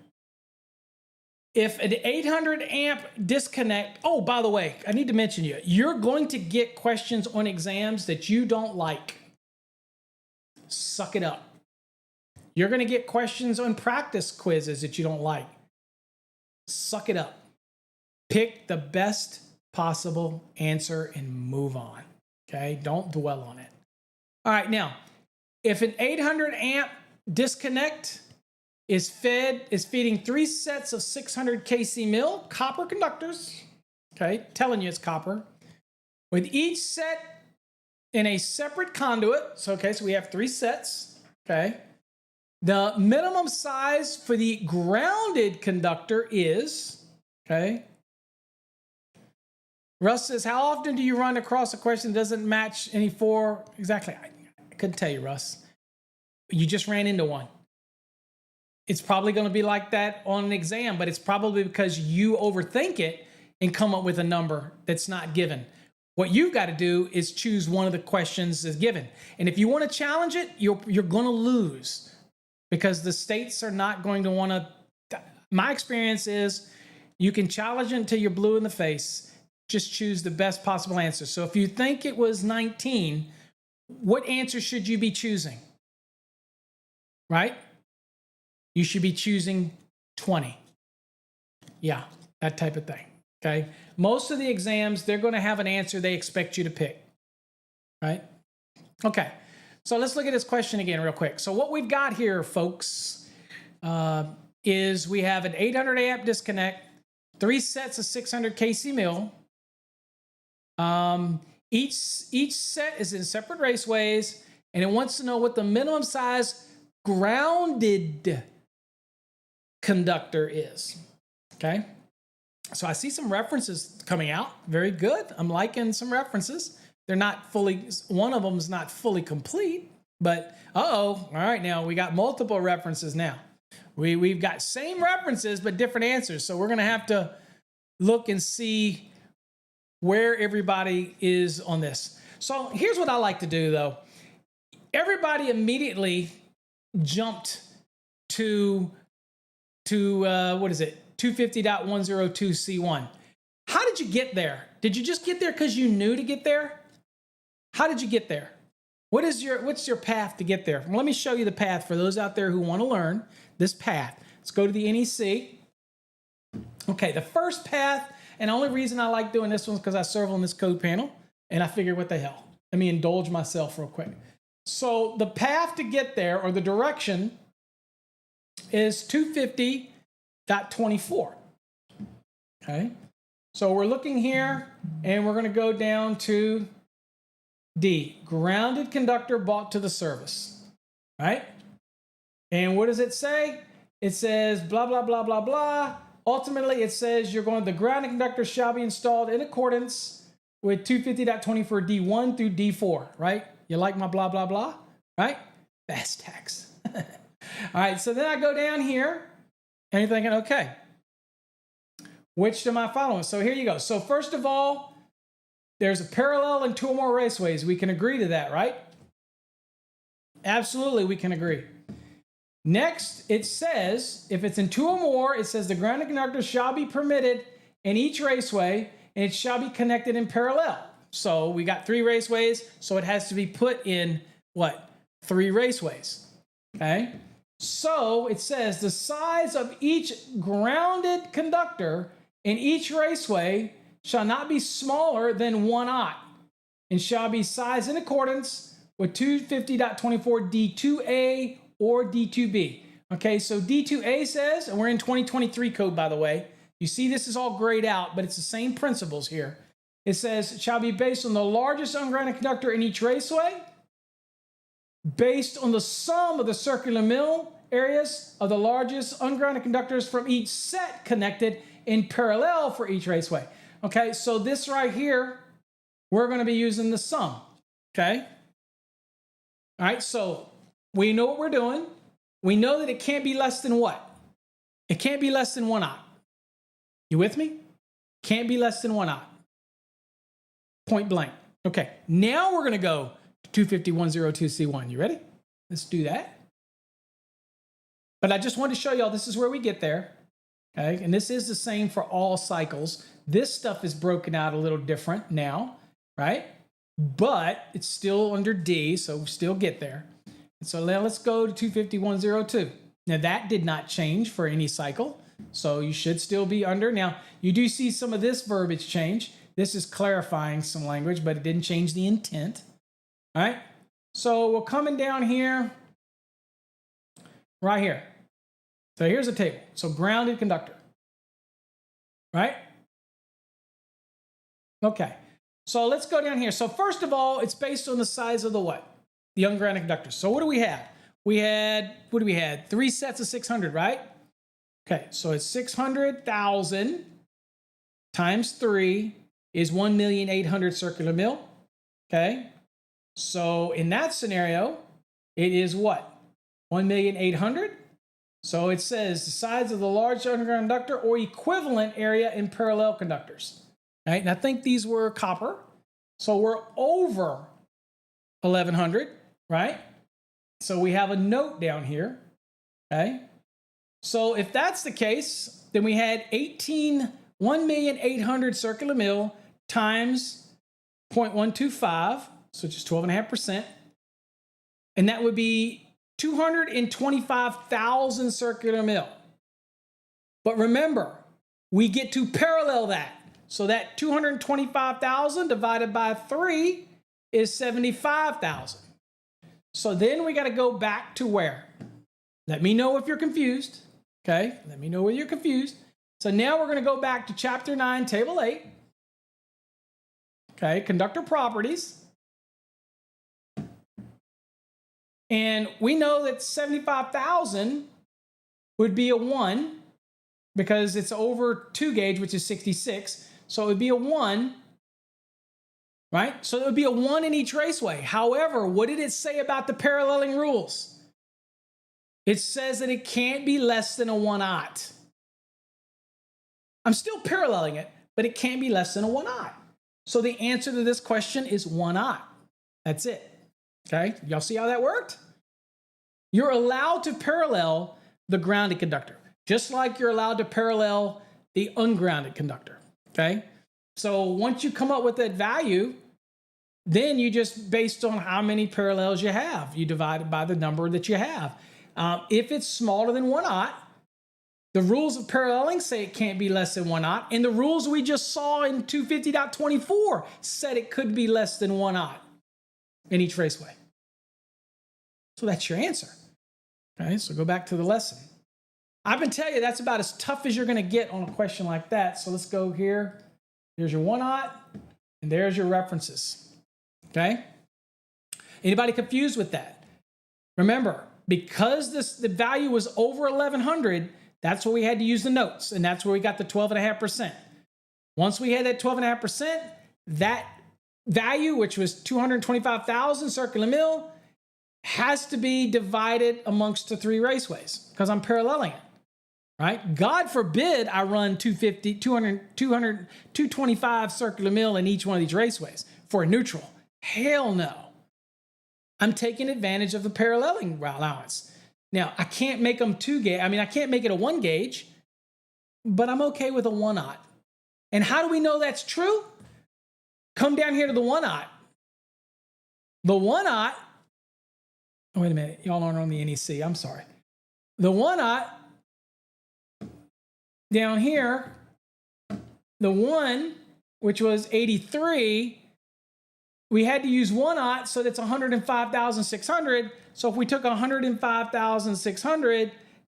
If an 800 amp disconnect, oh, by the way, I need to mention you're going to get questions on exams that you don't like. Suck it up. You're going to get questions on practice quizzes that you don't like. Suck it up. Pick the best possible answer and move on. Okay? Don't dwell on it. All right, now, if an 800 amp disconnect is feeding 3 sets of 600 kc mil copper conductors, okay, telling you it's copper, with each set in a separate conduit. So, okay, so we have 3 sets, okay. The minimum size for the grounded conductor is, okay. Russ says, how often do you run across a question that doesn't match any 4? Exactly. I couldn't tell you, Russ. You just ran into one. It's probably going to be like that on an exam, but it's probably because you overthink it and come up with a number that's not given. What you've got to do is choose one of the questions that's given. And if you want to challenge it, you're going to lose, because the states are not going to want to. My experience is you can challenge it until you're blue in the face. Just choose the best possible answer. So if you think it was 19, what answer should you be choosing? Right? You should be choosing 20. Yeah, that type of thing. Okay? Most of the exams, they're going to have an answer they expect you to pick. Right? Okay. So let's look at this question again real quick. So what we've got here, folks, is we have an 800 amp disconnect, 3 sets of 600 kc mil. Each set is in separate raceways, and it wants to know what the minimum size grounded conductor is. Okay, so I see some references coming out. Very good. I'm liking some references. They're not fully, one of them is not fully complete, but all right, now we got multiple references now. We've got same references, but different answers. So we're going to have to look and see where everybody is on this. So here's what I like to do, though. Everybody immediately jumped to what is it? 250.102C1. How did you get there? Did you just get there because you knew to get there? How did you get there? What's your path to get there? Well, let me show you the path for those out there who want to learn this path. Let's go to the NEC. Okay, the first path, and the only reason I like doing this one is because I serve on this code panel, and I figured, what the hell? Let me indulge myself real quick. So the path to get there, or the direction, is 250.24. Okay, So we're looking here, and we're going to go down to D, grounded conductor brought to the service, right? And what does it say? It says blah, blah, blah, blah, blah. Ultimately, it says the grounded conductor shall be installed in accordance with 250.24 D1 through D4, right? You like my blah, blah, blah, right? Fast tax. All right, so then I go down here, and you're thinking, okay, which am I following? So here you go. So first of all, there's a parallel in 2 or more raceways. We can agree to that, right? Absolutely, we can agree. Next, it says, if it's in 2 or more, it says the grounded conductor shall be permitted in each raceway, and it shall be connected in parallel. So we got 3 raceways, so it has to be put in, what? 3 raceways, okay? So it says the size of each grounded conductor in each raceway shall not be smaller than 1 aught, and shall be sized in accordance with 250.24 D2A or D2B. Okay, so D2A says, and we're in 2023 code, by the way. You see this is all grayed out, but it's the same principles here. It says, it shall be based on the largest ungrounded conductor in each raceway, based on the sum of the circular mill areas of the largest ungrounded conductors from each set connected in parallel for each raceway. Okay, so this right here, we're going to be using the sum. Okay? All right, so we know what we're doing. We know that it can't be less than what? It can't be less than 1 aught. You with me? Can't be less than 1 aught. Point blank. Okay, now we're going to go to 250.102C1. You ready? Let's do that. But I just wanted to show y'all this is where we get there. Okay, and this is the same for all cycles. This stuff is broken out a little different now, right? But it's still under D, so we still get there. And so now let's go to 250.102. Now that did not change for any cycle, so you should still be under. Now you do see some of this verbiage change. This is clarifying some language, but it didn't change the intent. All right, so we're coming down here, right here. So here's a table. So grounded conductor, right? Okay, so let's go down here. So first of all, it's based on the size of the what? The ungrounded conductor. So what do we have? We had, what do we had? 3 sets of 600, right? Okay, so it's 600,000 times 3 is 1,800,000 circular mil. Okay, so in that scenario, it is what? 1,800,000. So it says the size of the large underground conductor or equivalent area in parallel conductors. Right? And I think these were copper. So we're over 1,100, right? So we have a note down here. Okay. So if that's the case, then we had 1,800,000 circular mil times 0.125, so just 12.5%. And that would be 225,000 circular mil. But remember, we get to parallel that. So that 225,000 divided by 3 is 75,000. So then we got to go back to where? Let me know if you're confused. Okay, let me know where you're confused. So now we're going to go back to Chapter 9, Table 8. Okay, conductor properties. And we know that 75,000 would be a 1 because it's over 2 gauge, which is 66. So it would be a 1, right? So it would be a 1 in each raceway. However, what did it say about the paralleling rules? It says that it can't be less than a 1 aught. I'm still paralleling it, but it can't be less than a 1 aught. So the answer to this question is 1 aught. That's it. Okay, y'all see how that worked? You're allowed to parallel the grounded conductor, just like you're allowed to parallel the ungrounded conductor, okay? So once you come up with that value, then you just, based on how many parallels you have, you divide it by the number that you have. If it's smaller than 1 aught, the rules of paralleling say it can't be less than 1 aught, and the rules we just saw in 250.24 said it could be less than 1 aught in each raceway. So that's your answer. Okay, so go back to the lesson. I've been telling you that's about as tough as you're going to get on a question like that. So let's go here. There's your 1-aught, and there's your references. Okay? Anybody confused with that? Remember, because the value was over 1100, that's where we had to use the notes, and that's where we got the 12.5%. Once we had that 12.5%, that value, which was 225,000 circular mil, has to be divided amongst the 3 raceways because I'm paralleling it, right? God forbid I run 250, 200, 225 circular mil in each one of these raceways for a neutral. Hell no. I'm taking advantage of the paralleling allowance. Now, I can't make them 2 gauge. I mean, I can't make it a 1 gauge, but I'm okay with a 1-aught. And how do we know that's true? Come down here to the 1-aught. The 1-aught, oh, wait a minute, y'all aren't on the NEC, I'm sorry. The 1-aught, down here, the 1, which was 83, we had to use 1-aught, so that's 105,600. So if we took 105,600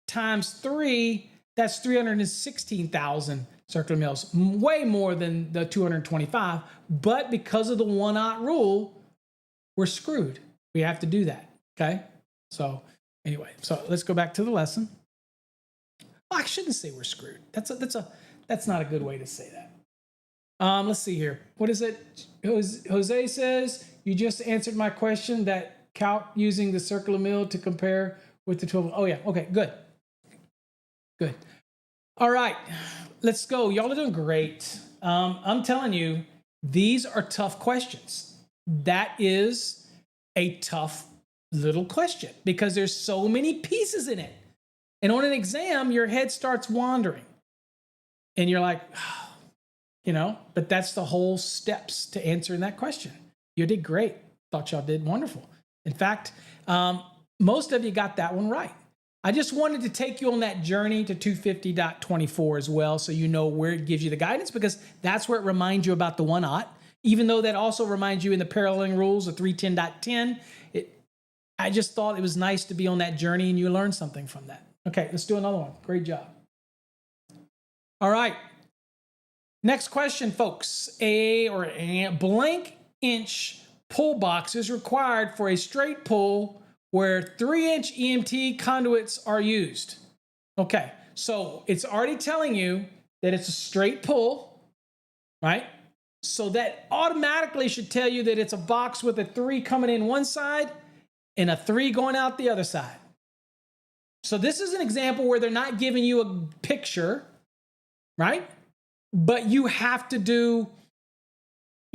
times 3, that's 316,000 circular mils, way more than the 225. But because of the 1-aught rule, we're screwed. We have to do that, okay? So anyway, so let's go back to the lesson. Well, I shouldn't say we're screwed. That's not a good way to say that. Let's see here. What is it? Jose says, you just answered my question that calc using the circular mil to compare with the 12. Oh yeah, okay, good. Good. All right, let's go. Y'all are doing great. I'm telling you, these are tough questions. That is a tough little question because there's so many pieces in it. And on an exam, your head starts wandering. And you're like, you know, but that's the whole steps to answering that question. You did great. Thought y'all did wonderful. In fact, most of you got that one right. I just wanted to take you on that journey to 250.24 as well, so you know where it gives you the guidance, because that's where it reminds you about the 1-aught, even though that also reminds you in the paralleling rules of 310.10. I just thought it was nice to be on that journey and you learned something from that. Okay, let's do another one. Great job. All right. Next question, folks. A blank inch pull box is required for a straight pull where 3-inch EMT conduits are used. Okay, so it's already telling you that it's a straight pull, right? So that automatically should tell you that it's a box with a 3 coming in one side and a 3 going out the other side. So this is an example where they're not giving you a picture, right? But you have to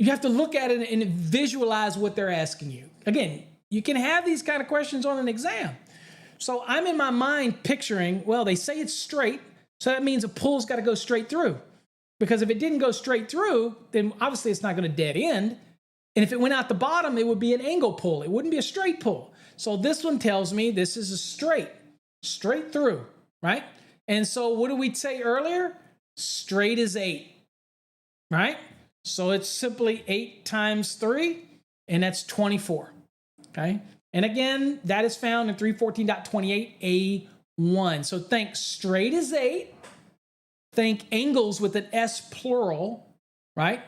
look at it and visualize what they're asking you. Again, you can have these kind of questions on an exam. So I'm in my mind picturing, well, they say it's straight, so that means a pull's got to go straight through. Because if it didn't go straight through, then obviously it's not going to dead end. And if it went out the bottom, it would be an angle pull. It wouldn't be a straight pull. So this one tells me this is a straight through, right? And so what did we say earlier? Straight is 8, right? So it's simply 8 times 3, and that's 24, okay? And again, that is found in 314.28A1. So think straight is 8. Think angles with an S plural, right?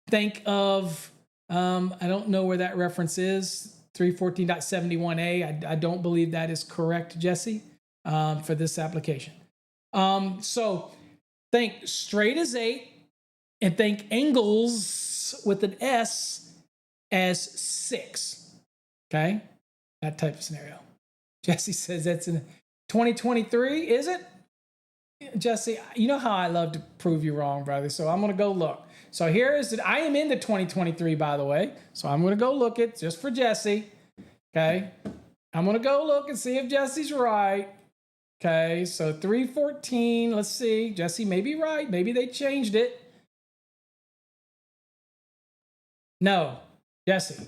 Think of, I don't know where that reference is, 314.71A. I don't believe that is correct, Jesse, for this application. So think straight as 8 and think angles with an S as 6, okay? That type of scenario. Jesse says that's in 2023, is it? Jesse, you know how I love to prove you wrong, brother. So I'm going to go look. So here is it. I am into 2023, by the way. So I'm going to go look it just for Jesse. Okay. I'm going to go look and see if Jesse's right. Okay. So 314. Let's see. Jesse may be right. Maybe they changed it. No, Jesse.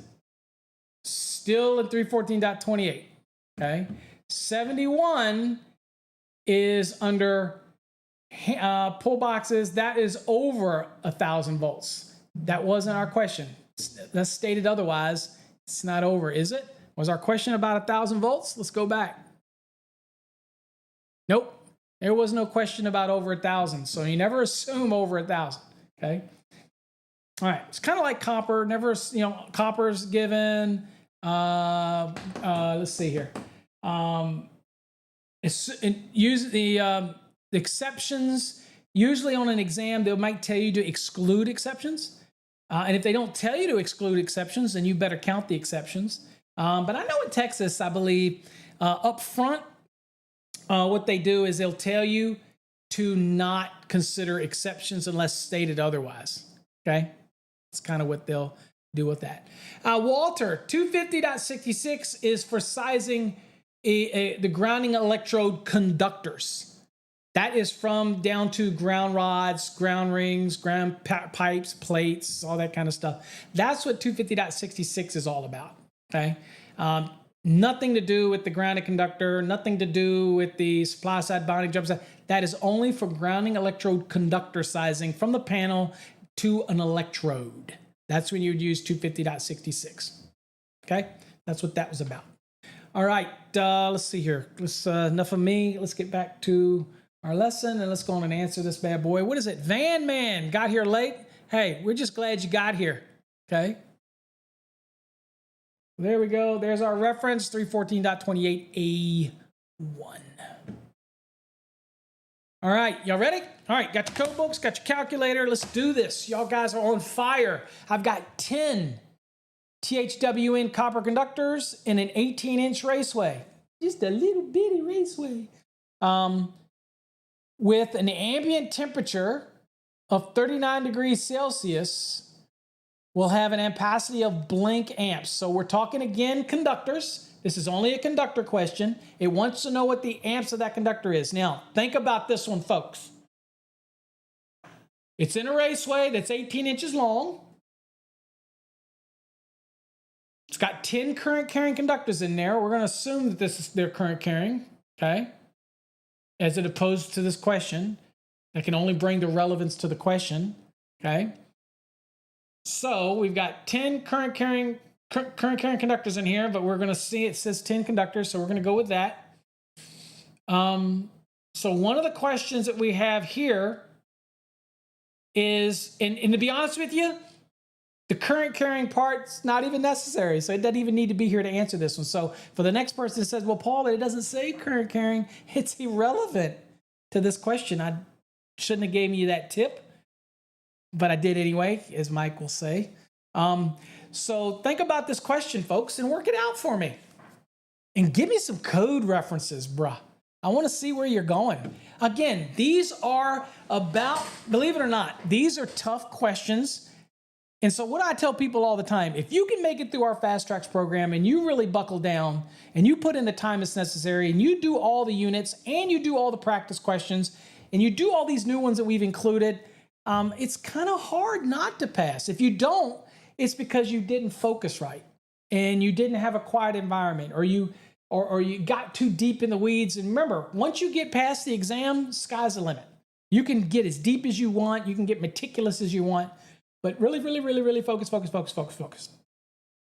Still in 314.28. Okay. 71 is under pull boxes. That is over 1,000 volts. That wasn't our question. That's stated otherwise. It's not over, is it? Was our question about 1,000 volts? Let's go back. Nope. There was no question about over 1,000. So you never assume over 1,000. Okay. All right, it's kind of like copper. Never, copper's given. Let's see here. Use the exceptions. Usually on an exam, they might tell you to exclude exceptions. And if they don't tell you to exclude exceptions, then you better count the exceptions. But I know in Texas, I believe, up front, what they do is they'll tell you to not consider exceptions unless stated otherwise. Okay? That's kind of what they'll do with that. Walter, 250.66 is for sizing the grounding electrode conductors. That is from down to ground rods, ground rings, ground pipes, plates, all that kind of stuff. That's what 250.66 is all about, okay? Nothing to do with the grounded conductor, nothing to do with the supply side bonding jump side. That is only for grounding electrode conductor sizing from the panel to an electrode. That's when you would use 250.66, okay? That's what that was about. All right, let's see here. Enough of me. Let's get back to our lesson, and let's go on and answer this bad boy. What is it? Van Man got here late. Hey, we're just glad you got here, okay? There we go. There's our reference, 314.28A1. All right, y'all ready? All right, got your code books, got your calculator. Let's do this. Y'all guys are on fire. I've got 10 THWN copper conductors in an 18-inch raceway. Just a little bitty raceway. With an ambient temperature of 39 degrees Celsius, we'll have an ampacity of blank amps. So we're talking again conductors. This is only a conductor question. It wants to know what the amps of that conductor is. Now, think about this one, folks. It's in a raceway that's 18 inches long. It's got 10 current carrying conductors in there. We're going to assume that this is their current carrying, okay? As it opposed to this question that can only bring the relevance to the question, okay? So we've got 10 current carrying conductors in here, but we're going to see it says 10 conductors, so we're going to go with that. So one of the questions that we have here is, and to be honest with you, the current carrying part's not even necessary, so it doesn't even need to be here to answer this one. So for the next person that says, well, Paul, it doesn't say current carrying, it's irrelevant to this question. I shouldn't have given you that tip, but I did anyway, as Mike will say. So think about this question, folks, and work it out for me. And give me some code references, bruh. I want to see where you're going. Again, these are about, believe it or not, these are tough questions. And so what I tell people all the time, if you can make it through our Fast Trax program and you really buckle down and you put in the time that's necessary and you do all the units and you do all the practice questions and you do all these new ones that we've included, it's kind of hard not to pass. If you don't, it's because you didn't focus right and you didn't have a quiet environment or you got too deep in the weeds. And remember, once you get past the exam, sky's the limit. You can get as deep as you want. You can get meticulous as you want. But really, really, really, really focus.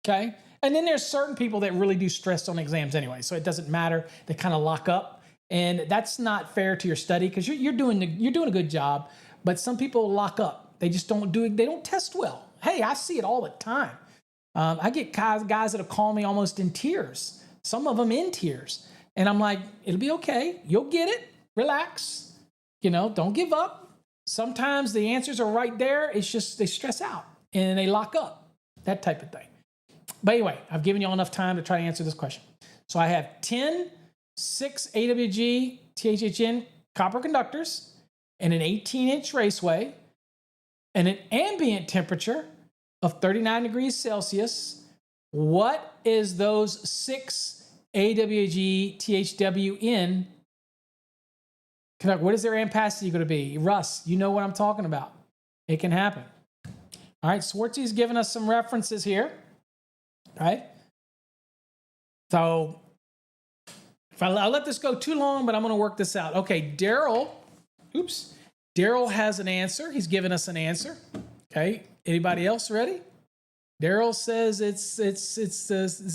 Okay? And then there's certain people that really do stress on exams anyway, so it doesn't matter. They kind of lock up. And that's not fair to your study because you're doing a good job, but some people lock up. They just don't do it. They don't test well. Hey, I see it all the time. I get guys that'll call me almost in tears, some of them in tears. And I'm like, it'll be okay. You'll get it. Relax. Don't give up. Sometimes the answers are right there. It's just they stress out and they lock up, that type of thing. But anyway, I've given you all enough time to try to answer this question. So I have 10 6 AWG THHN copper conductors in an 18-inch raceway and an ambient temperature of 39 degrees Celsius. What is those 6 AWG THWN? What is their ampacity going to be? Russ, you know what I'm talking about. It can happen. All right, Swartzy's given us some references here. All right. So I'll let this go too long, but I'm going to work this out. Okay, Daryl has an answer. He's given us an answer. Okay, anybody else ready? Daryl says it's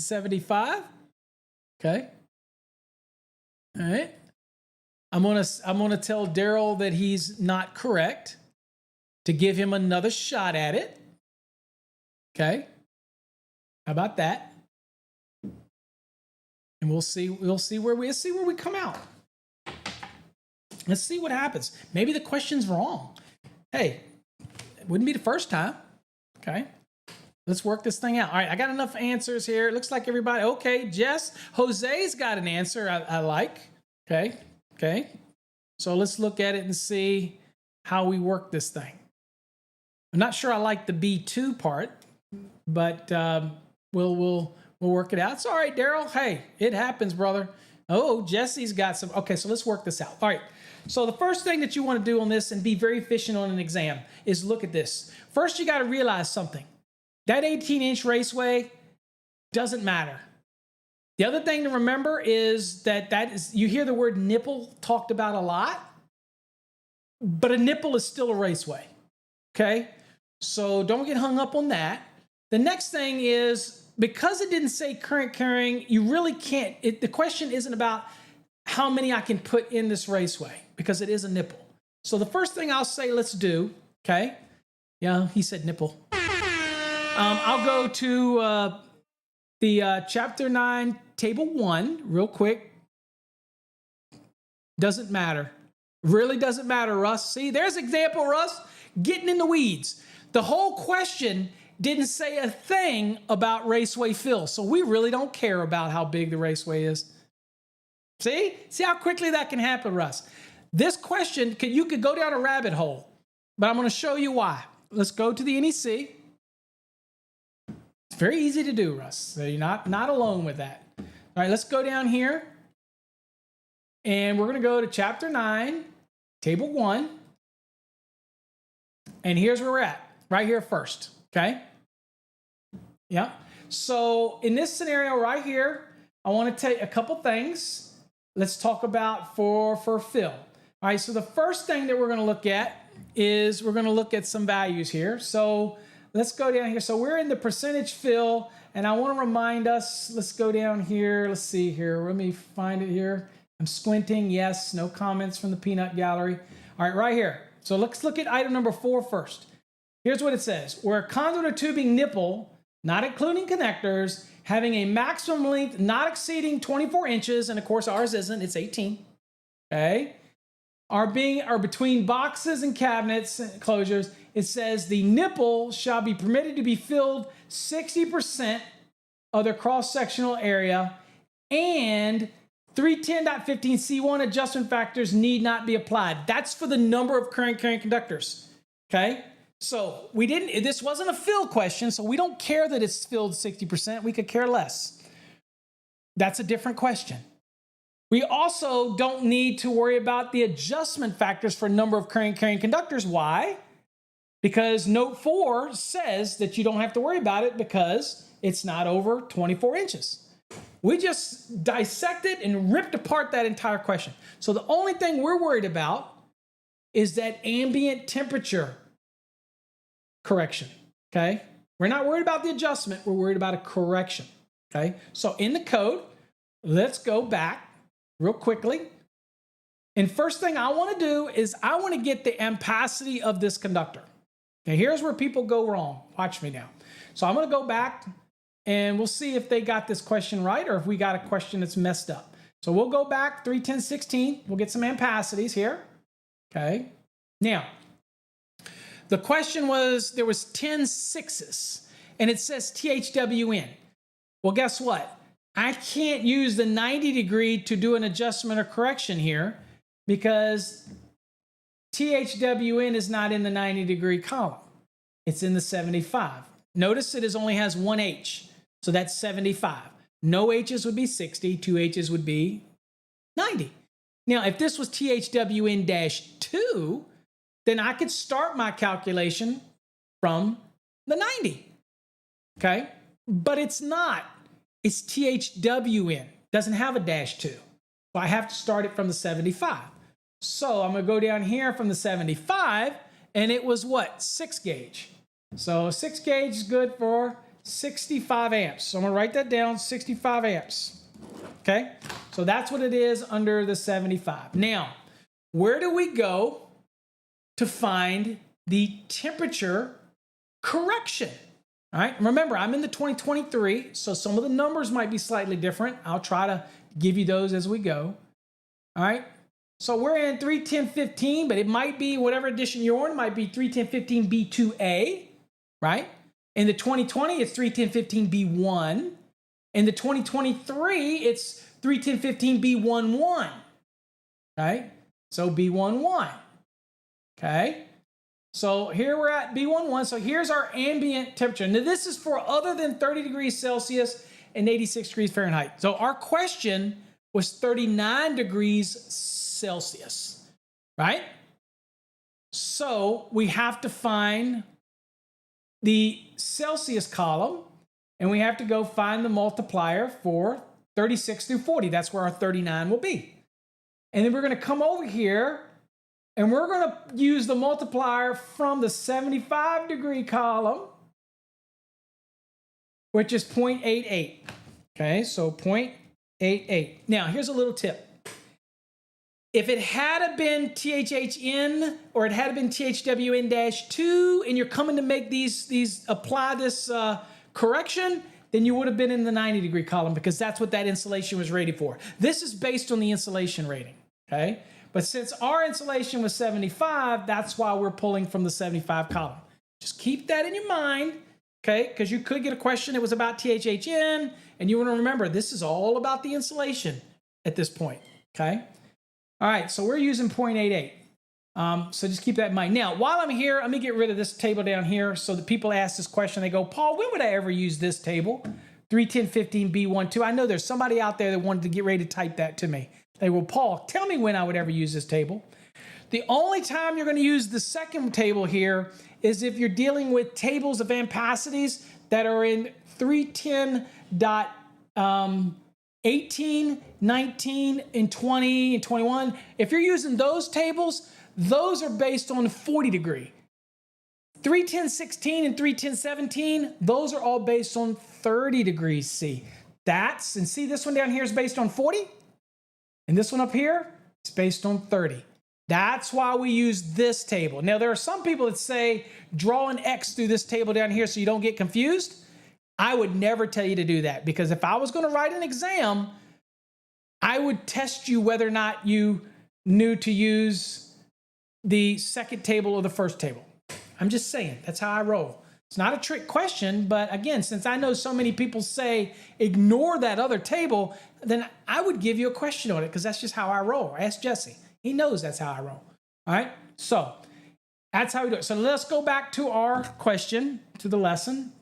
75. Okay. All right. I'm gonna tell Daryl that he's not correct, to give him another shot at it. Okay. How about that? And we'll see where we come out. Let's see what happens. Maybe the question's wrong. Hey, it wouldn't be the first time. Okay. Let's work this thing out. All right, I got enough answers here. It looks like everybody, okay, Jess, Jose's got an answer I like. Okay. So let's look at it and see how we work this thing. I'm not sure I like the B2 part, but we'll work it out. It's all right, Daryl. Hey, it happens, brother. Oh, Jesse's got some. Okay, so let's work this out. All right. So the first thing that you want to do on this and be very efficient on an exam is look at this. First, you got to realize something. That 18-inch raceway doesn't matter. The other thing to remember is that you hear the word nipple talked about a lot, but a nipple is still a raceway. Okay? So don't get hung up on that. The next thing is, because it didn't say current carrying, you really can't, the question isn't about how many I can put in this raceway, because it is a nipple. So the first thing I'll say, let's do, okay? Yeah, he said nipple. I'll go to the Chapter 9, Table 1, real quick. Doesn't matter. Really doesn't matter, Russ. See, there's an example, Russ, getting in the weeds. The whole question didn't say a thing about raceway fill, so we really don't care about how big the raceway is. See how quickly that can happen, Russ. This question, you could go down a rabbit hole, but I'm going to show you why. Let's go to the NEC. It's very easy to do, Russ, so you're not alone with that. All right, let's go down here, and we're going to go to Chapter 9, Table 1, and here's where we're at, right here first, okay? Yeah. So in this scenario right here, I want to take a couple things. Let's talk about for fill. All right, so the first thing that we're going to look at is we're going to look at some values here. So let's go down here. So we're in the percentage fill, and I want to remind us, let's go down here. Let's see here. Let me find it here. I'm squinting. Yes, no comments from the peanut gallery. All right, right here. So let's look at item number 4 first. Here's what it says. Where a conduit or tubing nipple, not including connectors, having a maximum length not exceeding 24 inches, and of course ours isn't, it's 18, okay, are between boxes and cabinets and closures, it says the nipple shall be permitted to be filled 60% of their cross-sectional area, and 310.15C1 adjustment factors need not be applied. That's for the number of current carrying conductors, okay? So this wasn't a fill question, so we don't care that it's filled 60%. We could care less. That's a different question. We also don't need to worry about the adjustment factors for number of current carrying conductors. Why? Because Note 4 says that you don't have to worry about it because it's not over 24 inches. We just dissected and ripped apart that entire question. So the only thing we're worried about is that ambient temperature correction, okay? We're not worried about the adjustment. We're worried about a correction, okay? So in the code, let's go back real quickly. And first thing I want to do is I want to get the ampacity of this conductor. Okay, here's where people go wrong. Watch me now. So I'm going to go back and we'll see if they got this question right or if we got a question that's messed up. So we'll go back 31016. We'll get some ampacities here. Okay. Now, the question was, there was 10 sixes and it says THWN. Well, guess what? I can't use the 90 degree to do an adjustment or correction here because THWN is not in the 90 degree column. It's in the 75. Notice it only has one H, so that's 75. No H's would be 60, two H's would be 90. Now, if this was THWN-2, then I could start my calculation from the 90, okay? But it's not. It's THWN. Doesn't have a -2. So I have to start it from the 75. So I'm going to go down here from the 75, and it was what? 6 gauge. So 6 gauge is good for 65 amps. So I'm going to write that down, 65 amps. Okay? So that's what it is under the 75. Now, where do we go to find the temperature correction? All right, remember, I'm in the 2023, so some of the numbers might be slightly different. I'll try to give you those as we go. All right, so we're in 31015, but it might be whatever edition you're in, might be 31015B2A, right? In the 2020, it's 31015B1. In the 2023, it's 31015B11, okay? So B11, okay? So here we're at B11. So here's our ambient temperature. Now this is for other than 30 degrees Celsius and 86 degrees Fahrenheit. So our question was 39 degrees Celsius, right? So we have to find the Celsius column, and we have to go find the multiplier for 36 through 40. That's where our 39 will be. And then we're going to come over here, and we're going to use the multiplier from the 75 degree column, which is 0.88. Okay, so 0.88. Now, here's a little tip. If it had been THHN or it had been THWN-2 and you're coming to make apply this correction, then you would have been in the 90 degree column because that's what that insulation was rated for. This is based on the insulation rating, okay? But since our insulation was 75, that's why we're pulling from the 75 column. Just keep that in your mind, okay? Because you could get a question that was about THHN, and you want to remember this is all about the insulation at this point, okay? All right, so we're using 0.88. So just keep that in mind. Now, while I'm here, let me get rid of this table down here so that people ask this question. They go, Paul, when would I ever use this table? 31015B12. I know there's somebody out there that wanted to get ready to type that to me. They go, Paul, tell me when I would ever use this table. The only time you're going to use the second table here is if you're dealing with tables of ampacities that are in 310.18, 19, and 20, and 21. If you're using those tables, those are based on 40 degree. 310.16 and 310.17, those are all based on 30 degrees C. And see this one down here is based on 40? And this one up here is based on 30. That's why we use this table. Now, there are some people that say, draw an X through this table down here so you don't get confused. I would never tell you to do that because if I was going to write an exam, I would test you whether or not you knew to use the second table or the first table. I'm just saying, that's how I roll. It's not a trick question, but again, since I know so many people say ignore that other table, then I would give you a question on it because that's just how I roll. Ask Jesse. He knows that's how I roll. All right? So that's how we do it. So let's go back to our question, to the lesson.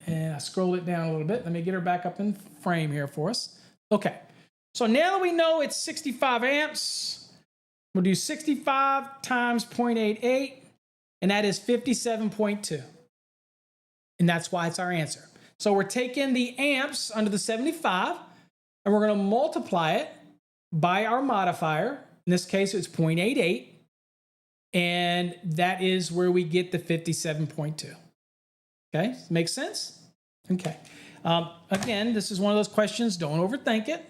And I scroll it down a little bit. Let me get her back up in frame here for us. Okay. So now that we know it's 65 amps, we'll do 65 times 0.88. And that is 57.2. And that's why it's our answer. So we're taking the amps under the 75, and we're going to multiply it by our modifier. In this case, it's 0.88. And that is where we get the 57.2. Okay, makes sense? Okay. Again, this is one of those questions. Don't overthink it.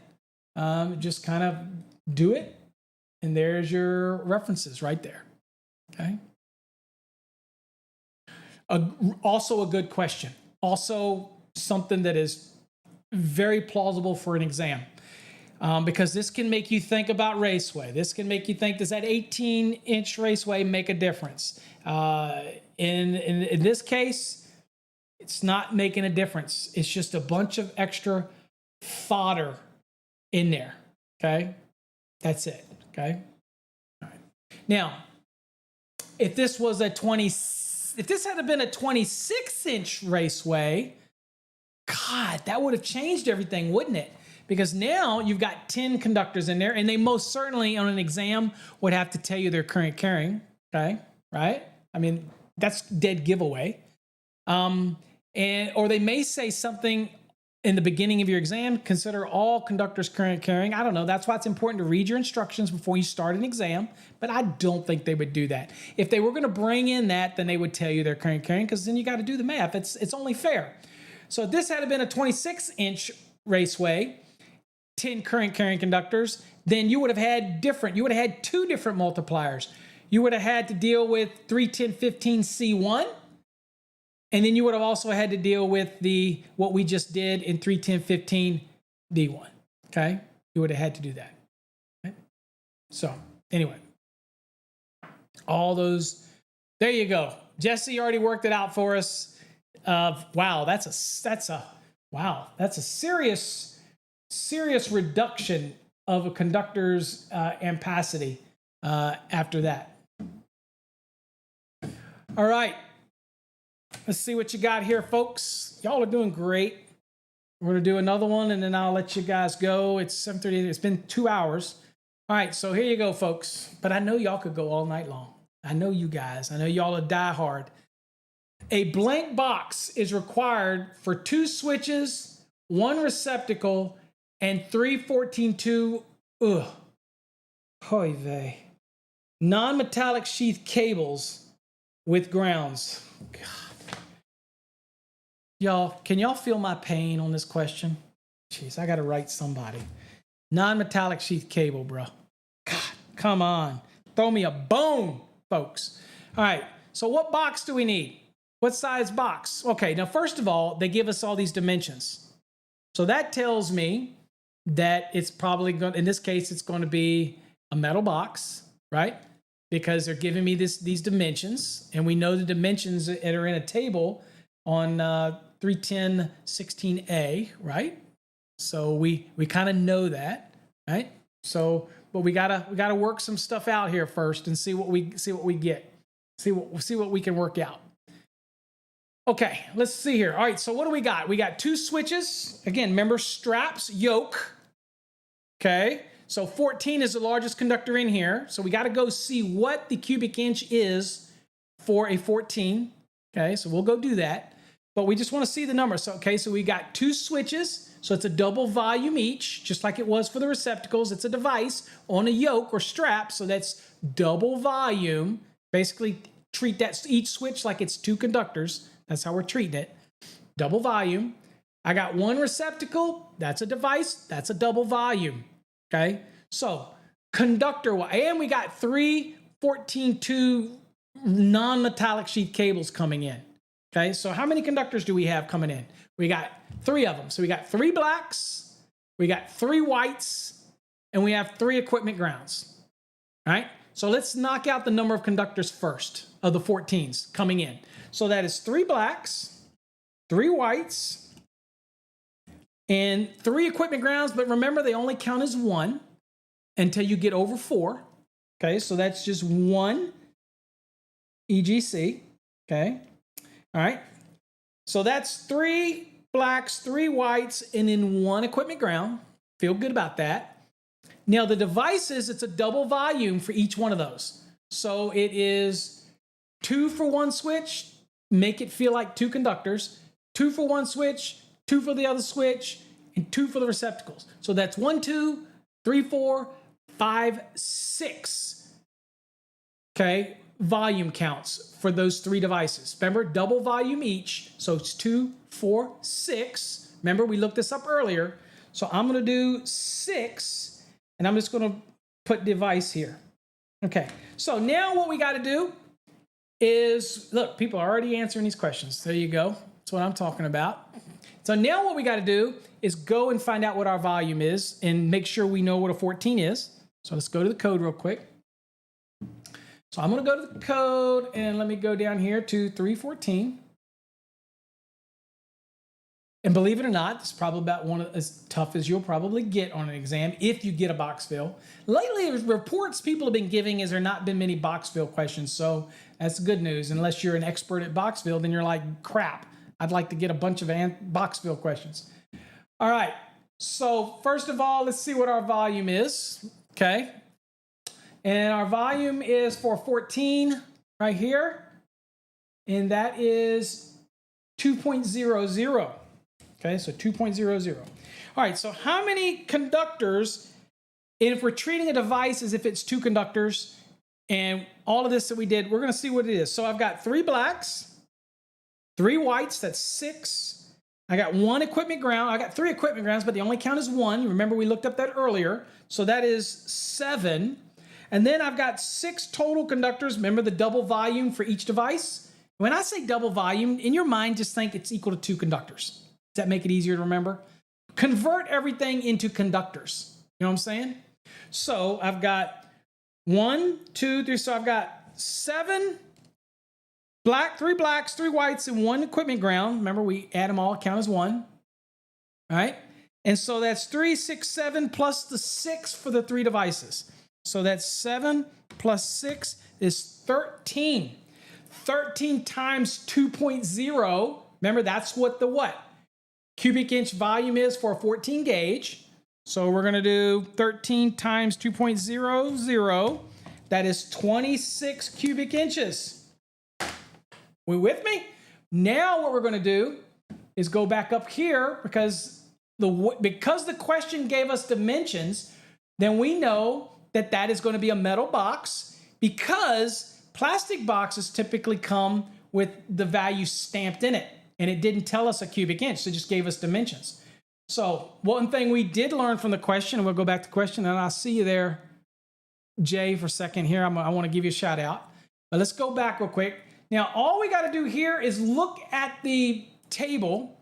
Just kind of do it. And there's your references right there. Okay. Also a good question. Also something that is very plausible for an exam. Because this can make you think about raceway. This can make you think, does that 18-inch raceway make a difference? In this case, it's not making a difference. It's just a bunch of extra fodder in there, okay? That's it, okay? All right. Now, if this had been a 26-inch raceway, God, that would have changed everything, wouldn't it? Because now you've got 10 conductors in there, and they most certainly on an exam would have to tell you their current carrying, okay? Right? I mean, that's dead giveaway. Or they may say something in the beginning of your exam, consider all conductors current carrying. I don't know. That's why it's important to read your instructions before you start an exam, but I don't think they would do that. If they were going to bring in that, then they would tell you their current carrying because then you got to do the math. It's only fair. So if this had been a 26-inch raceway, 10 current carrying conductors, then you would have had two different multipliers. You would have had to deal with 31015C1 And then you would have also had to deal with what we just did in 31015 D1. Okay, you would have had to do that. Okay? So anyway, all those. There you go. Jesse already worked it out for us. Wow, that's a serious reduction of a conductor's ampacity after that. All right, let's see what you got here, folks. Y'all are doing great. We're gonna do another one, and then I'll let you guys go. It's 7:30. It's been 2 hours. All right, so here you go, folks. But I know y'all could go all night long. I know you guys. I know y'all are diehard. A blank box is required for 2 switches, 1 receptacle, and 3 14-2 hoy vey, non-metallic sheath cables with grounds. God. Y'all, can y'all feel my pain on this question? Jeez, I got to write somebody. Non-metallic sheath cable, bro. God, come on. Throw me a bone, folks. All right, so what box do we need? What size box? Okay, now first of all, they give us all these dimensions. So that tells me that it's probably going, in this case, it's going to be a metal box, right? Because they're giving me these dimensions, and we know the dimensions that are in a table on 31016A, right? So we kind of know that, right? So, but we gotta work some stuff out here first and see what we get, see what we can work out. Okay, let's see here. All right, so what do we got? We got 2 switches. Again, remember straps, yoke. Okay, so 14 is the largest conductor in here. So we got to go see what the cubic inch is for a 14. Okay, so we'll go do that. But we just want to see the number. So, okay, so we got 2 switches. So it's a double volume each, just like it was for the receptacles. It's a device on a yoke or strap. So that's double volume. Basically, treat that each switch like it's 2 conductors. That's how we're treating it. Double volume. I got 1 receptacle. That's a device. That's a double volume. Okay. So conductor, and we got 3 14-2 non-metallic sheath cables coming in. Okay. So how many conductors do we have coming in? We got 3 of them. So we got 3 blacks, we got 3 whites, and we have 3 equipment grounds. All right. So let's knock out the number of conductors first of the 14s coming in. So that is 3 blacks, 3 whites, and 3 equipment grounds. But remember, they only count as 1 until you get over 4. Okay, so that's just 1 EGC. Okay, all right. So that's 3 blacks, 3 whites, and then 1 equipment ground. Feel good about that. Now the devices, it's a double volume for each one of those. So it is 2 for 1 switch. Make it feel like 2 conductors, 2 for 1 switch, 2 for the other switch, and 2 for the receptacles. So that's 1, 2, 3, 4, 5, 6. Okay, volume counts for those 3 devices. Remember, double volume each. So it's 2, 4, 6. Remember, we looked this up earlier. So I'm going to do 6, and I'm just going to put device here. Okay, so now what we got to do is, look, people are already answering these questions. There you go. That's what I'm talking about. So now what we got to do is go and find out what our volume is and make sure we know what a 14 is. So let's go to the code real quick. So I'm going to go to the code, and let me go down here to 314. And believe it or not, it's probably about as tough as you'll probably get on an exam if you get a box fill. Lately, reports people have been giving is there not been many box fill questions. So that's good news. Unless you're an expert at box fill, then you're like, crap, I'd like to get a bunch of box fill questions. All right. So first of all, let's see what our volume is. Okay. And our volume is for 14 right here. And that is 2.00. Okay, so 2.00. All right, so how many conductors, and if we're treating a device as if it's 2 conductors, and all of this that we did, we're going to see what it is. So I've got 3 blacks, 3 whites, that's 6. I got 1 equipment ground. I got 3 equipment grounds, but they only count as 1. Remember, we looked up that earlier. So that is 7. And then I've got 6 total conductors. Remember the double volume for each device? When I say double volume, in your mind, just think it's equal to 2 conductors. Does that make it easier to remember? Convert everything into conductors. You know what I'm saying? So I've got 1, 2, 3. So I've got 7 3 blacks, 3 whites, and 1 equipment ground. Remember, we add them all, count as 1. All right? And so that's 3, 6, 7 plus the 6 for the 3 devices. So that's 7 plus 6 is 13. 13 times 2.0. Remember, that's what the what? Cubic inch volume is for a 14 gauge. So we're going to do 13 times 2.00. That is 26 cubic inches. We with me? Now what we're going to do is go back up here because the question gave us dimensions, then we know that that is going to be a metal box because plastic boxes typically come with the value stamped in it. And it didn't tell us a cubic inch, so it just gave us dimensions. So one thing we did learn from the question, and we'll go back to the question, and I'll see you there, Jay, for a second here. I want to give you a shout out. But let's go back real quick. Now, all we got to do here is look at the table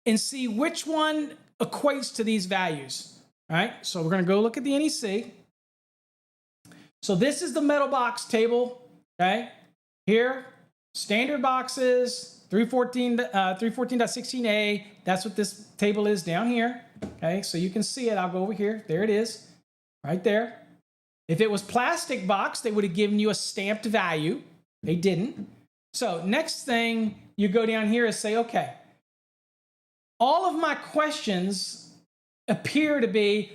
and see which one equates to these values. All right, so we're going to go look at the NEC. So this is the metal box table, okay? Here, standard boxes, 314.16a. That's what this table is down here. Okay, so you can see it. I'll go over here. There it is, right there. If it was plastic box, they would have given you a stamped value. They didn't. So next thing you go down here is say, okay, all of my questions appear to be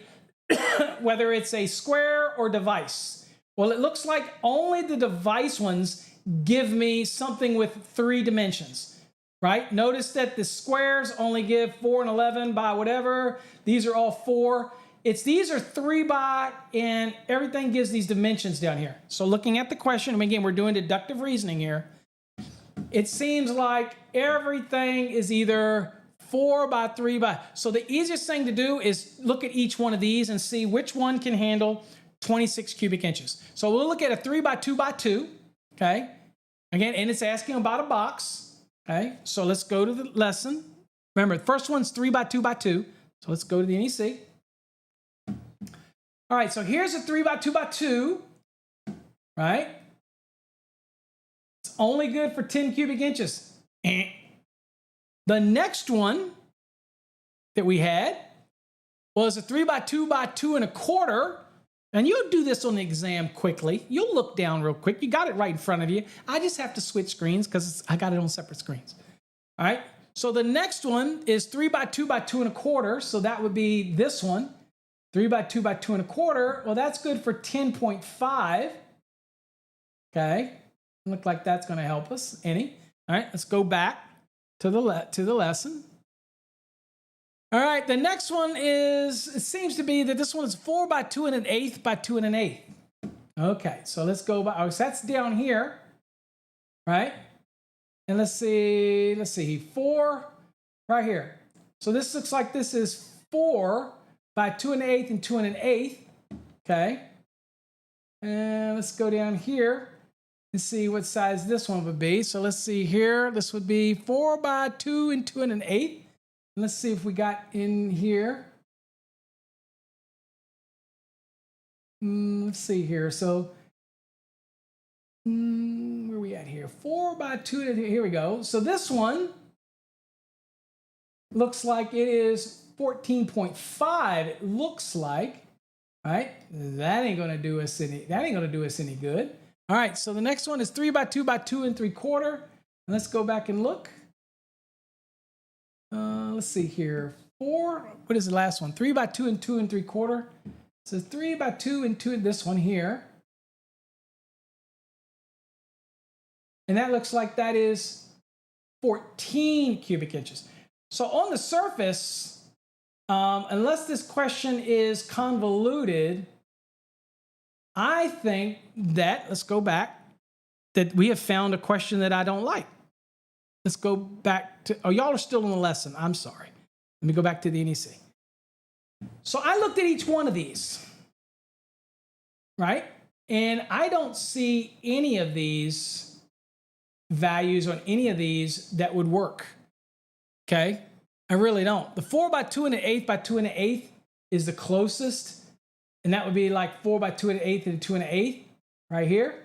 whether it's a square or device. Well, it looks like only the device ones give me something with 3 dimensions, right? Notice that the squares only give 4 and 11 by whatever. These are all 4. These are 3 by, and everything gives these dimensions down here. So looking at the question, and again, we're doing deductive reasoning here. It seems like everything is either 4 by 3 by. So the easiest thing to do is look at each one of these and see which one can handle 26 cubic inches. So we'll look at a 3 by 2 by 2, okay? Again, and it's asking about a box, okay? So let's go to the lesson. Remember, the first one's 3 by 2 by 2. So let's go to the NEC. All right, so here's a 3 by 2 by 2, right? It's only good for 10 cubic inches. The next one that we had was a 3 by 2 by 2 and a quarter. And you'll do this on the exam quickly. You'll look down real quick. You got it right in front of you. I just have to switch screens because I got it on separate screens. All right. So the next one is 3 by 2 by 2 and a quarter. So that would be this one. 3 by 2 by 2 and a quarter. Well, that's good for 10.5. Okay. Look like that's going to help us any. All right. Let's go back to the lesson. All right, the next one is, it seems to be that this one is 4 by 2 and an eighth by 2 and an eighth. Okay, so let's go by, so that's down here, right? And let's see, 4 right here. So this looks like this is 4 by 2 and an eighth and 2 and an eighth, okay? And let's go down here and see what size this one would be. So let's see here, this would be 4 by 2 and 2 and an eighth. Let's see if we got in here. Let's see here. So, where are we at here? 4 by 2. Here we go. So this one looks like it is 14.5. It looks like, right? That ain't gonna do us any. That ain't gonna do us any good. All right. So the next one is 3 by 2 by 2 and 3/4. And let's go back and look. Let's see here. 4, what is the last one? 3 by 2 and 2 and 3/4. So 3 by 2 and 2, this one here. And that looks like that is 14 cubic inches. So on the surface, unless this question is convoluted, I think that, let's go back, that we have found a question that I don't like. Let's go back to, oh, y'all are still in the lesson. I'm sorry. Let me go back to the NEC. So I looked at each one of these, right? And I don't see any of these values on any of these that would work. Okay, I really don't. The 4 by 2 1/8 by 2 1/8 is the closest, and that would be like 4 by 2 1/8 and 2 1/8 right here.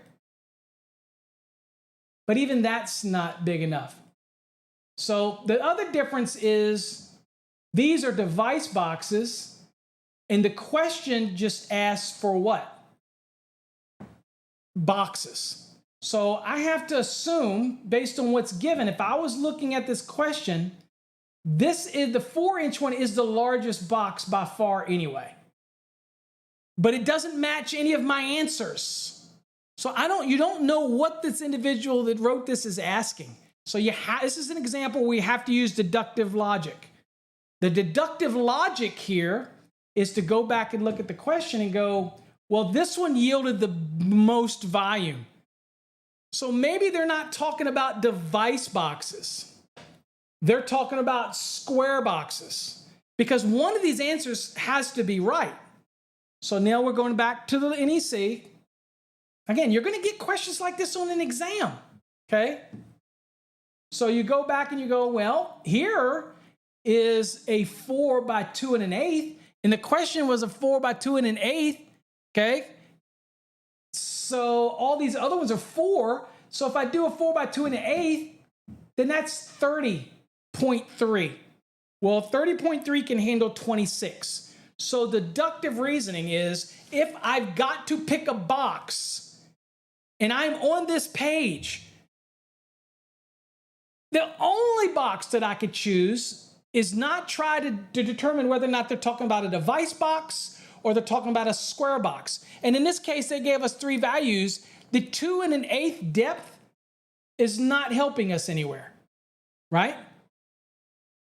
But even that's not big enough. So the other difference is these are device boxes, and the question just asks for what? Boxes. So I have to assume, based on what's given, if I was looking at this question, this is the 4-inch one is the largest box by far anyway. But it doesn't match any of my answers. So you don't know what this individual that wrote this is asking. So this is an example where you have to use deductive logic. The deductive logic here is to go back and look at the question and go, well, this one yielded the most volume. So maybe they're not talking about device boxes. They're talking about square boxes, because one of these answers has to be right. So now we're going back to the NEC. Again, you're going to get questions like this on an exam, okay? So you go back and you go, well, here is a 4 by 2 1/8, and the question was a 4 by 2 1/8, okay? So all these other ones are 4. So if I do a 4 by 2 1/8, then that's 30.3. Well, 30.3 can handle 26. So deductive reasoning is, if I've got to pick a box and I'm on this page, the only box that I could choose is not try to determine whether or not they're talking about a device box or they're talking about a square box. And in this case, they gave us 3 values. The 2 1/8 depth is not helping us anywhere, right?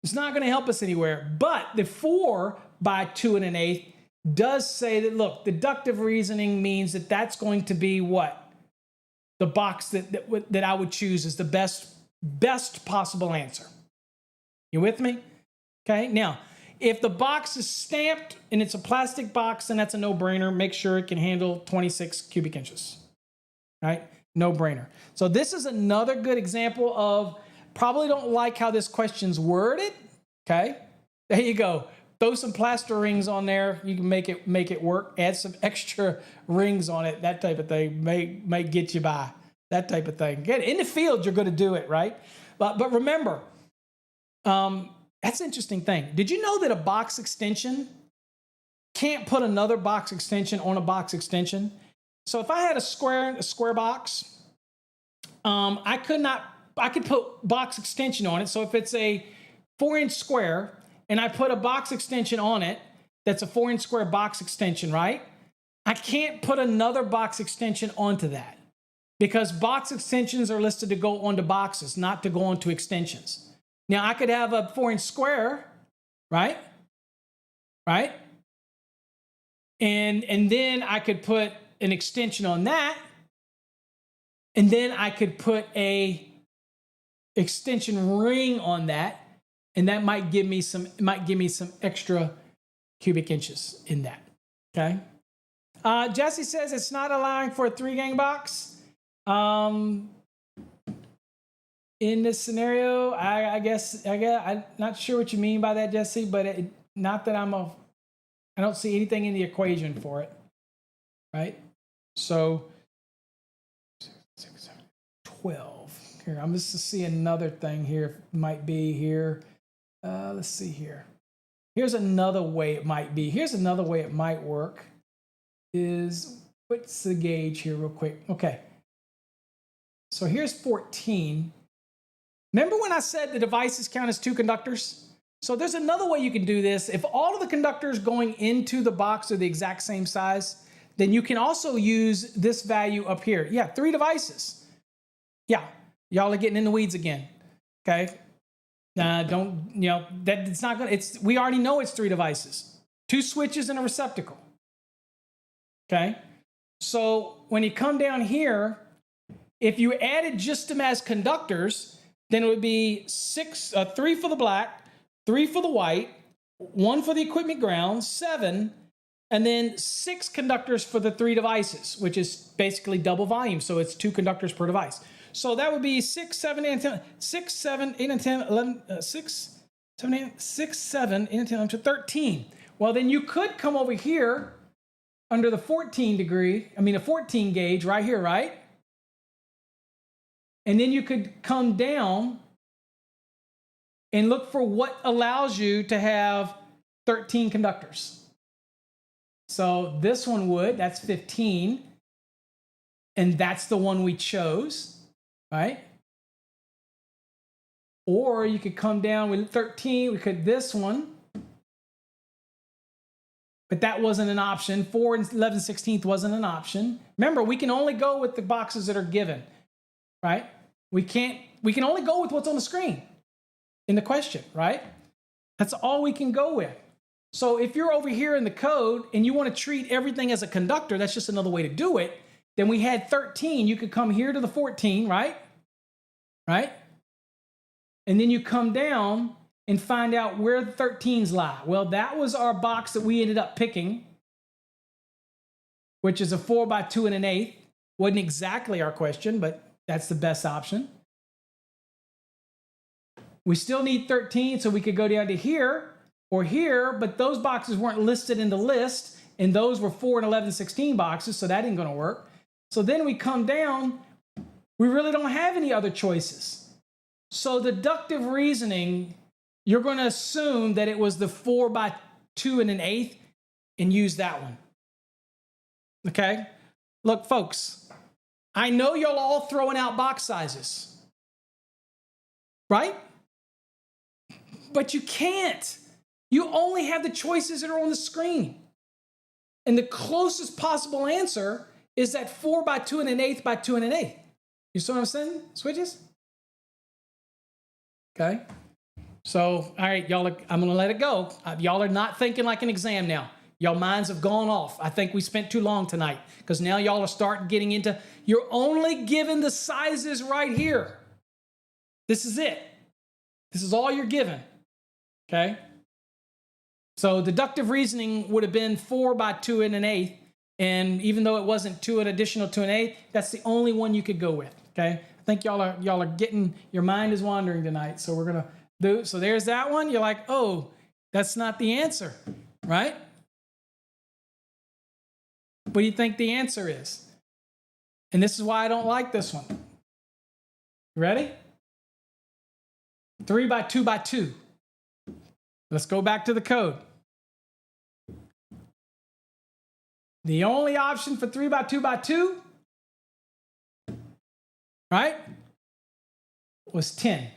It's not going to help us anywhere. But the 4 by 2 1/8 does say that, look, deductive reasoning means that that's going to be what? The box that I would choose is the best possible answer. You with me? Okay, now, if the box is stamped and it's a plastic box, then that's a no-brainer. Make sure it can handle 26 cubic inches, right? No-brainer. So this is another good example of, probably don't like how this question's worded, okay? There you go. Throw some plaster rings on there. You can make it work. Add some extra rings on it. That type of thing may get you by. That type of thing. Get in the field, you're going to do it, right? But remember, that's an interesting thing. Did you know that a box extension can't put another box extension on a box extension? So if I had a square box, I could put box extension on it. So if it's a 4-inch square and I put a box extension on it, that's a 4-inch square box extension, right? I can't put another box extension onto that, because box extensions are listed to go onto boxes, not to go onto extensions. Now, I could have a 4-inch square, right? Right? And then I could put an extension on that, and then I could put a extension ring on that, and that might give me some extra cubic inches in that. Okay. Jesse says it's not allowing for a 3-gang box. In this scenario, I guess I'm not sure what you mean by that, Jesse, but not that I don't see anything in the equation for it, right? So 12. Here, I'm just to see another thing here. Might be here. Let's see here. Here's another way it might be. Here's another way it might work. What's the gauge here real quick? Okay. So here's 14. Remember when I said the devices count as 2 conductors? So there's another way you can do this. If all of the conductors going into the box are the exact same size, then you can also use this value up here. Yeah, 3 devices. Yeah, y'all are getting in the weeds again. Okay. It's not gonna, we already know it's 3 devices, 2 switches and a receptacle. Okay. So when you come down here, if you added just them as conductors, then it would be 3 for the black, 3 for the white, 1 for the equipment ground, 7, and then 6 conductors for the 3 devices, which is basically double volume. So it's 2 conductors per device. So that would be 6, 7, 8, and 10, 6, 7, 8, and 10, 11, 6, 7, 8, 6, 7, 8, and 10, 11, 13. Well, then you could come over here under the 14 gauge right here, right? And then you could come down and look for what allows you to have 13 conductors. So this one would, that's 15. And that's the one we chose, right? Or you could come down with 13, we could this one. But that wasn't an option. 4 and 11/16 wasn't an option. Remember, we can only go with the boxes that are given, right? We can only go with what's on the screen in the question, right? That's all we can go with. So if you're over here in the code and you want to treat everything as a conductor, that's just another way to do it. Then we had 13. You could come here to the 14, right? Right? And then you come down and find out where the 13s lie. Well, that was our box that we ended up picking, which is a 4 by 2 and an 1/8. Wasn't exactly our question, but that's the best option. We still need 13, so we could go down to here or here, but those boxes weren't listed in the list, and those were 4 and 11/16 boxes, so that ain't gonna work. So then we come down, we really don't have any other choices. So deductive reasoning, you're going to assume that it was the 4 by 2 and an 1/8 and use that one. Okay? Look, folks, I know y'all all throwing out box sizes, right? But you can't. You only have the choices that are on the screen. And the closest possible answer is that 4 by 2 and an 1/8 by 2 and an 1/8. You see what I'm saying? Switches? Okay. So, all right, y'all, I'm going to let it go. Y'all are not thinking like an exam now. Y'all minds have gone off. I think we spent too long tonight because now y'all are starting getting into, you're only given the sizes right here. This is it. This is all you're given. Okay. So deductive reasoning would have been 4 by 2 and an 1/8. And even though it wasn't 2 an additional 2 and 1/8, that's the only one you could go with. Okay. I think y'all are getting, your mind is wandering tonight. So we're going to do, so there's that one. You're like, oh, that's not the answer, right? What do you think the answer is? And this is why I don't like this one. You ready? 3 by 2 by 2. Let's go back to the code. The only option for 3 by 2 by 2, right, was 10.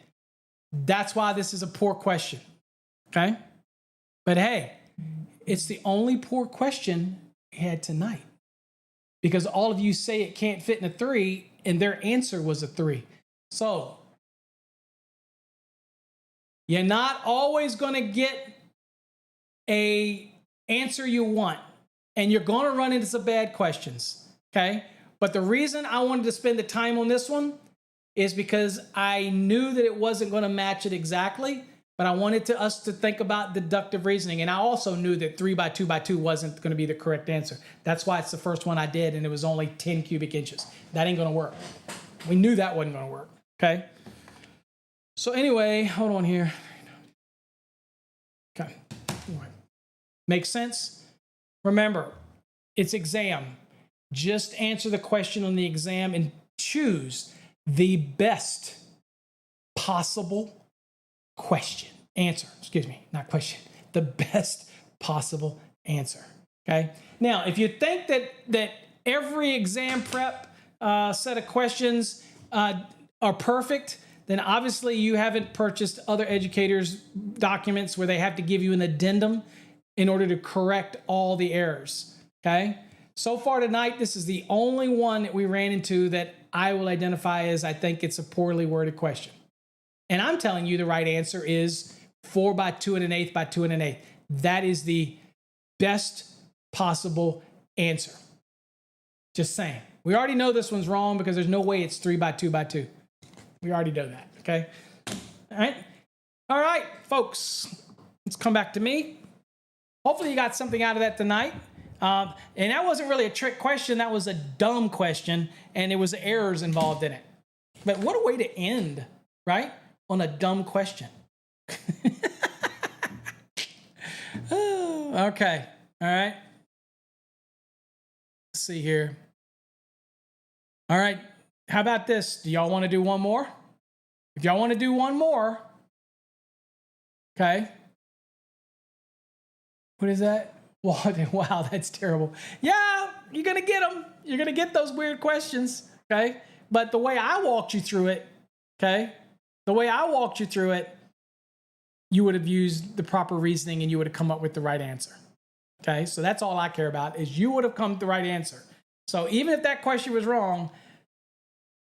That's why this is a poor question, okay? But hey, it's the only poor question we had tonight because all of you say it can't fit in a 3 and their answer was a 3. So you're not always going to get a answer you want, and you're going to run into some bad questions, okay? But the reason I wanted to spend the time on this one is because I knew that it wasn't going to match it exactly, but I wanted us to think about deductive reasoning. And I also knew that 3 by 2 by 2 wasn't going to be the correct answer. That's why it's the first one I did, and it was only 10 cubic inches. That ain't going to work. We knew that wasn't going to work, okay? So anyway, hold on here. Okay. Makes sense? Remember, it's exam. Just answer the question on the exam and choose the best possible answer. Excuse me, not question. The best possible answer. Okay. Now, if you think that every exam prep set of questions are perfect, then obviously you haven't purchased other educators' documents where they have to give you an addendum in order to correct all the errors. Okay. So far tonight, this is the only one that we ran into that I will identify as I think it's a poorly worded question. And I'm telling you the right answer is 4 by 2 and an 1/8 by 2 and an 1/8. That is the best possible answer. Just saying. We already know this one's wrong because there's no way it's 3 by 2 by 2. We already know that, okay? All right? All right, folks. Let's come back to me. Hopefully you got something out of that tonight. And that wasn't really a trick question. That was a dumb question, and there was errors involved in it. But what a way to end, right? On a dumb question. Okay. All right. Let's see here. All right. How about this? Do y'all want to do one more? If y'all want to do one more, okay. What is that? Wow, that's terrible. Yeah, you're going to get them. You're going to get those weird questions, okay? But the way I walked you through it, okay? The way I walked you through it, you would have used the proper reasoning and you would have come up with the right answer, okay? So that's all I care about is you would have come to the right answer. So even if that question was wrong,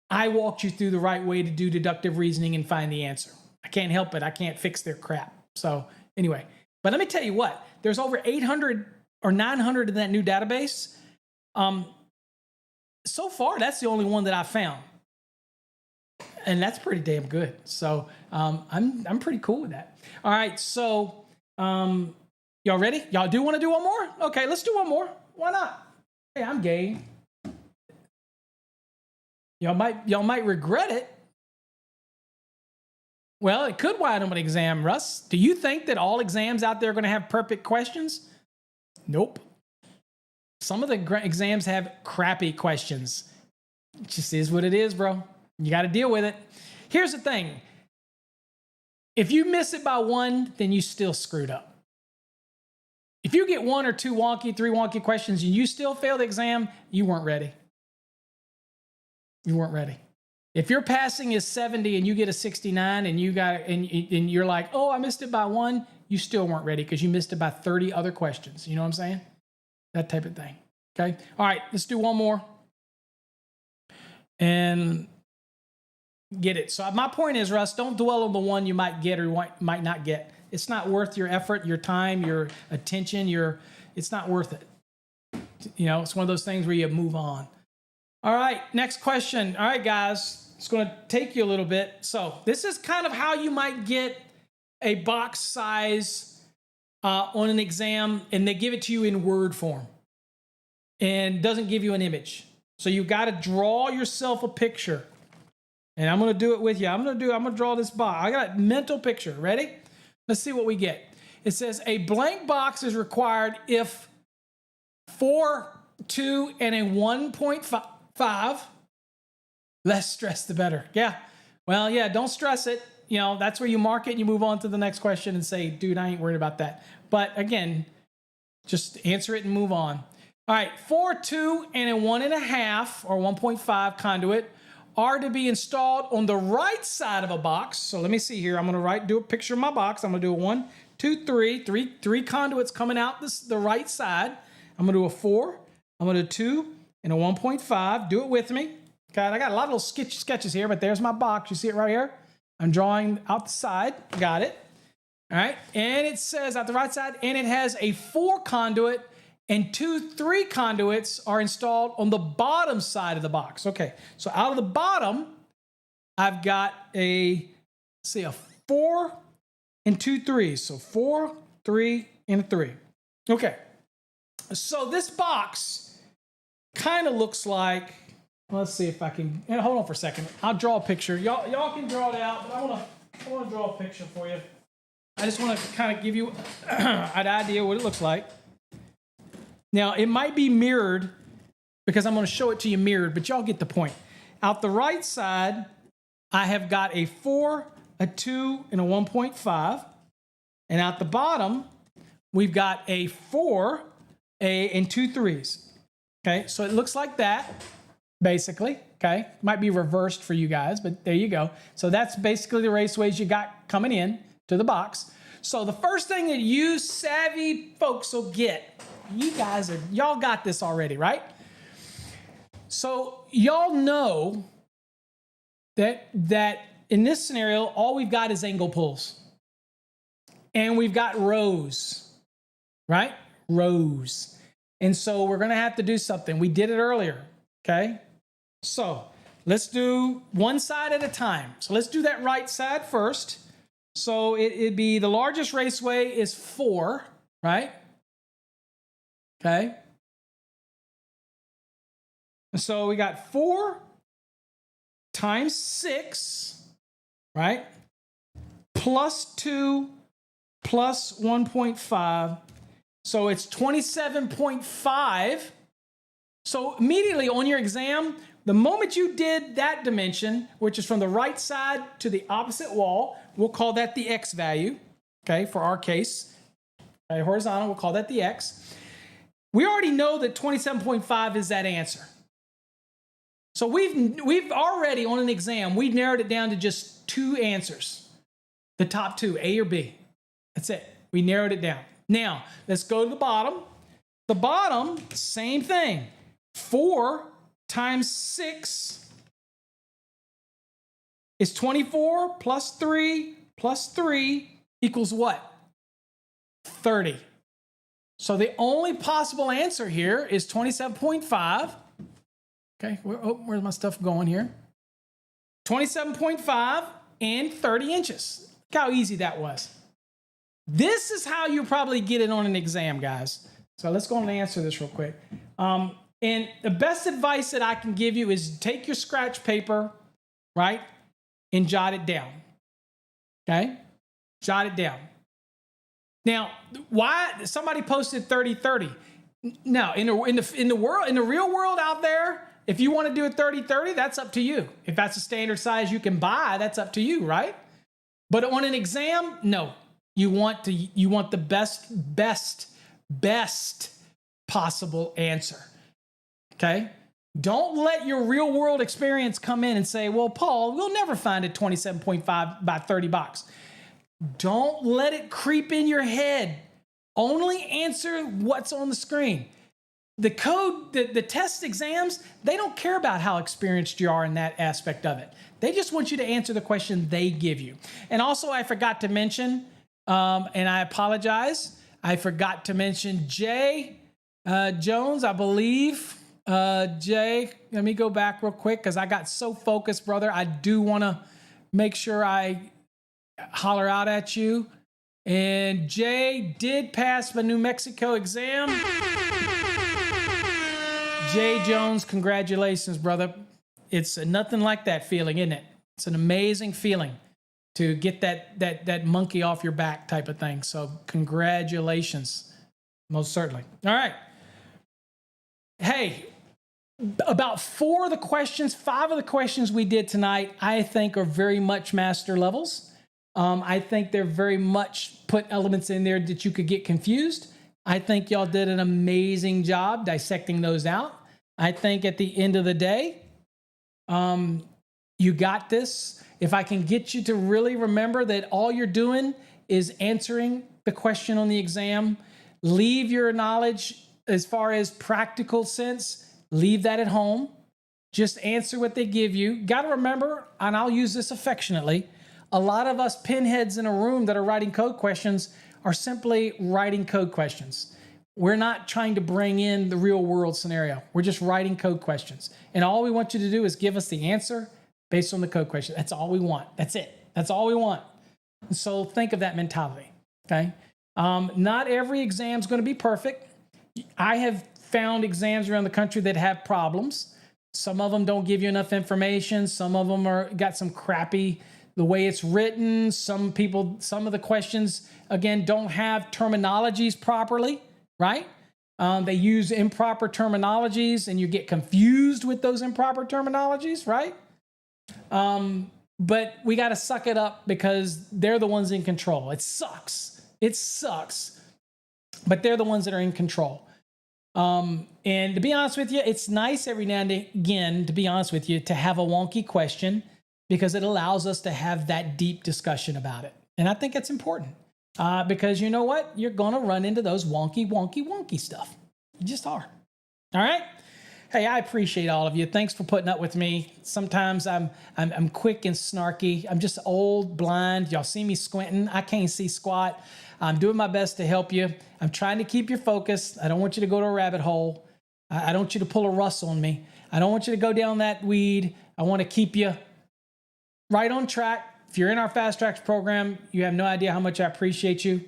I walked you through the right way to do deductive reasoning and find the answer. I can't help it. I can't fix their crap. So anyway, but let me tell you what, there's over 800 or 900 in that new database. So far, that's the only one that I found. And that's pretty damn good. So I'm pretty cool with that. All right, so y'all ready? Y'all do want to do one more? Okay, let's do one more. Why not? Hey, I'm game. Y'all might regret it. Well, it could wind up an exam, Russ. Do you think that all exams out there are going to have perfect questions? Nope. Some of the exams have crappy questions. It just is what it is, bro. You got to deal with it. Here's the thing. If you miss it by one, then you still screwed up. If you get one or two wonky, three wonky questions and you still fail the exam, you weren't ready. You weren't ready. If your passing is 70 and you get a 69 and and you're like, oh, I missed it by one, you still weren't ready because you missed it by 30 other questions. You know what I'm saying? That type of thing. Okay. All right. Let's do one more. And get it. So my point is, Russ, don't dwell on the one you might get or might not get. It's not worth your effort, your time, your attention. It's not worth it. You know, it's one of those things where you move on. All right. Next question. All right, guys. It's going to take you a little bit. So this is kind of how you might get a box size on an exam, and they give it to you in word form and doesn't give you an image. So you got to draw yourself a picture. And I'm going to do it with you. I'm going to draw this box. I got a mental picture. Ready? Let's see what we get. It says a blank box is required if 4, 2, and a 1.5. Less stress, the better. Yeah. Well, yeah, don't stress it. You know, that's where you mark it and you move on to the next question and say, dude, I ain't worried about that. But again, just answer it and move on. All right, 4, 2, and a 1.5 or 1.5 conduit are to be installed on the right side of a box. So let me see here. I'm going to do a picture of my box. I'm going to do a 1, 2, 3, three conduits coming out the right side. I'm going to do a 4. I'm going to do 2 and a 1.5. Do it with me. Okay, I got a lot of little sketches here, but there's my box. You see it right here? I'm drawing out the side. Got it. All right. And it says out the right side, and it has a 4 conduit and 2, 3 conduits are installed on the bottom side of the box. Okay. So out of the bottom, I've got a 4 and 2 3s. So 4, 3, and a 3. Okay. So this box kind of looks like, let's see if I can, and hold on for a second. I'll draw a picture. Y'all can draw it out, but I want to draw a picture for you. I just want to kind of give you an idea what it looks like. Now, it might be mirrored because I'm going to show it to you mirrored, but y'all get the point. Out the right side, I have got a 4, a 2, and a 1.5. And out the bottom, we've got a 4, and 2 3s. Okay, so it looks like that. Basically, okay? Might be reversed for you guys, but there you go. So that's basically the raceways you got coming in to the box. So the first thing that you savvy folks will get, y'all got this already, right? So y'all know that in this scenario, all we've got is angle pulls. And we've got rows, right? Rows. And so we're going to have to do something. We did it earlier, okay? So let's do one side at a time. So let's do that right side first. So it'd be the largest raceway is 4, right? Okay. And so we got 4 times 6, right? Plus 2 plus 1.5. So it's 27.5. So immediately on your exam, the moment you did that dimension, which is from the right side to the opposite wall, we'll call that the X value, okay, for our case. Okay, horizontal, we'll call that the X. We already know that 27.5 is that answer. So we've already, on an exam, we've narrowed it down to just 2 answers. The top 2, A or B. That's it. We narrowed it down. Now, let's go to the bottom. The bottom, same thing. 4 times 6 is 24 plus 3 equals what? 30. So the only possible answer here is 27.5. Okay, where's my stuff going here? 27.5 and 30 inches. Look how easy that was. This is how you probably get it on an exam, guys. So let's go and answer this real quick. And the best advice that I can give you is take your scratch paper, right, and jot it down. Okay? Jot it down. Now, why somebody posted 30-30? Now, in the real world out there, if you want to do a 30-30, that's up to you. If that's a standard size you can buy, that's up to you, right? But on an exam, no. You want the best possible answer. Okay? Don't let your real world experience come in and say, well, Paul, we'll never find a 27.5 by 30 box. Don't let it creep in your head. Only answer what's on the screen. The code, the test exams, they don't care about how experienced you are in that aspect of it. They just want you to answer the question they give you. And also, I forgot to mention, and I apologize, I forgot to mention Jay Jones, I believe. Jay, let me go back real quick because I got so focused, brother. I do want to make sure I holler out at you. And Jay did pass the New Mexico exam. Jay Jones, congratulations, brother. It's nothing like that feeling, isn't it? It's an amazing feeling to get that monkey off your back type of thing. So congratulations, most certainly. All right. Hey, about 5 of the questions we did tonight, I think are very much master levels. I think they're very much put elements in there that you could get confused. I think y'all did an amazing job dissecting those out. I think at the end of the day, you got this. If I can get you to really remember that all you're doing is answering the question on the exam, leave your knowledge as far as practical sense, leave that at home. Just answer what they give you. Got to remember, and I'll use this affectionately, a lot of us pinheads in a room that are writing code questions are simply writing code questions. We're not trying to bring in the real world scenario. We're just writing code questions. And all we want you to do is give us the answer based on the code question. That's all we want. That's it. That's all we want. And so think of that mentality, okay? Not every exam is going to be perfect. I have found exams around the country that have problems. Some of them don't give you enough information. Some of them got some crappy, the way it's written. Some of the questions, again, don't have terminologies properly, right? They use improper terminologies and you get confused with those improper terminologies, right? But we got to suck it up because they're the ones in control. It sucks. It sucks. But they're the ones that are in control. And to be honest with you, it's nice every now and again, to be honest with you, to have a wonky question because it allows us to have that deep discussion about it. And I think it's important because you know what? You're going to run into those wonky stuff. You just are. All right. Hey, I appreciate all of you. Thanks for putting up with me. Sometimes I'm quick and snarky. I'm just old, blind. Y'all see me squinting. I can't see squat. I'm doing my best to help you. I'm trying to keep you focused. I don't want you to go to a rabbit hole. I don't want you to pull a Russ on me. I don't want you to go down that weed. I want to keep you right on track. If you're in our Fast Tracks program, you have no idea how much I appreciate you.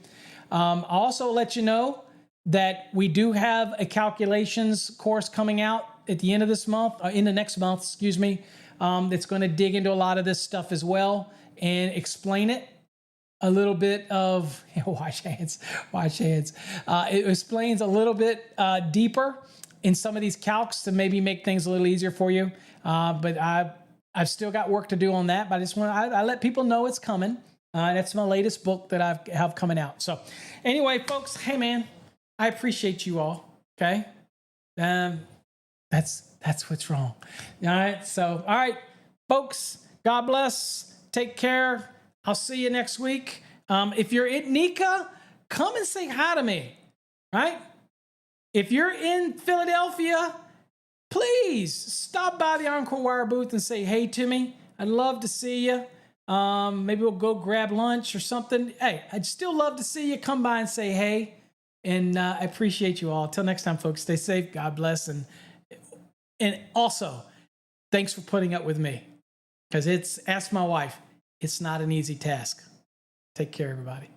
I'll also let you know that we do have a calculations course coming out at the end of this month, in the next month, excuse me. It's going to dig into a lot of this stuff as well and explain it. A little bit of watch hands. It explains a little bit deeper in some of these calcs to maybe make things a little easier for you. But I've still got work to do on that. But I let people know it's coming. That's my latest book that I have coming out. So anyway, folks, hey man, I appreciate you all. Okay, that's what's wrong. All right. So all right, folks. God bless. Take care. I'll see you next week. If you're in Nika, come and say hi to me, right? If you're in Philadelphia, please stop by the Encore Wire booth and say hey to me. I'd love to see you. Maybe we'll go grab lunch or something. Hey, I'd still love to see you. Come by and say hey. And I appreciate you all. Till next time, folks, stay safe. God bless. And also, thanks for putting up with me. Because ask my wife, it's not an easy task. Take care, everybody.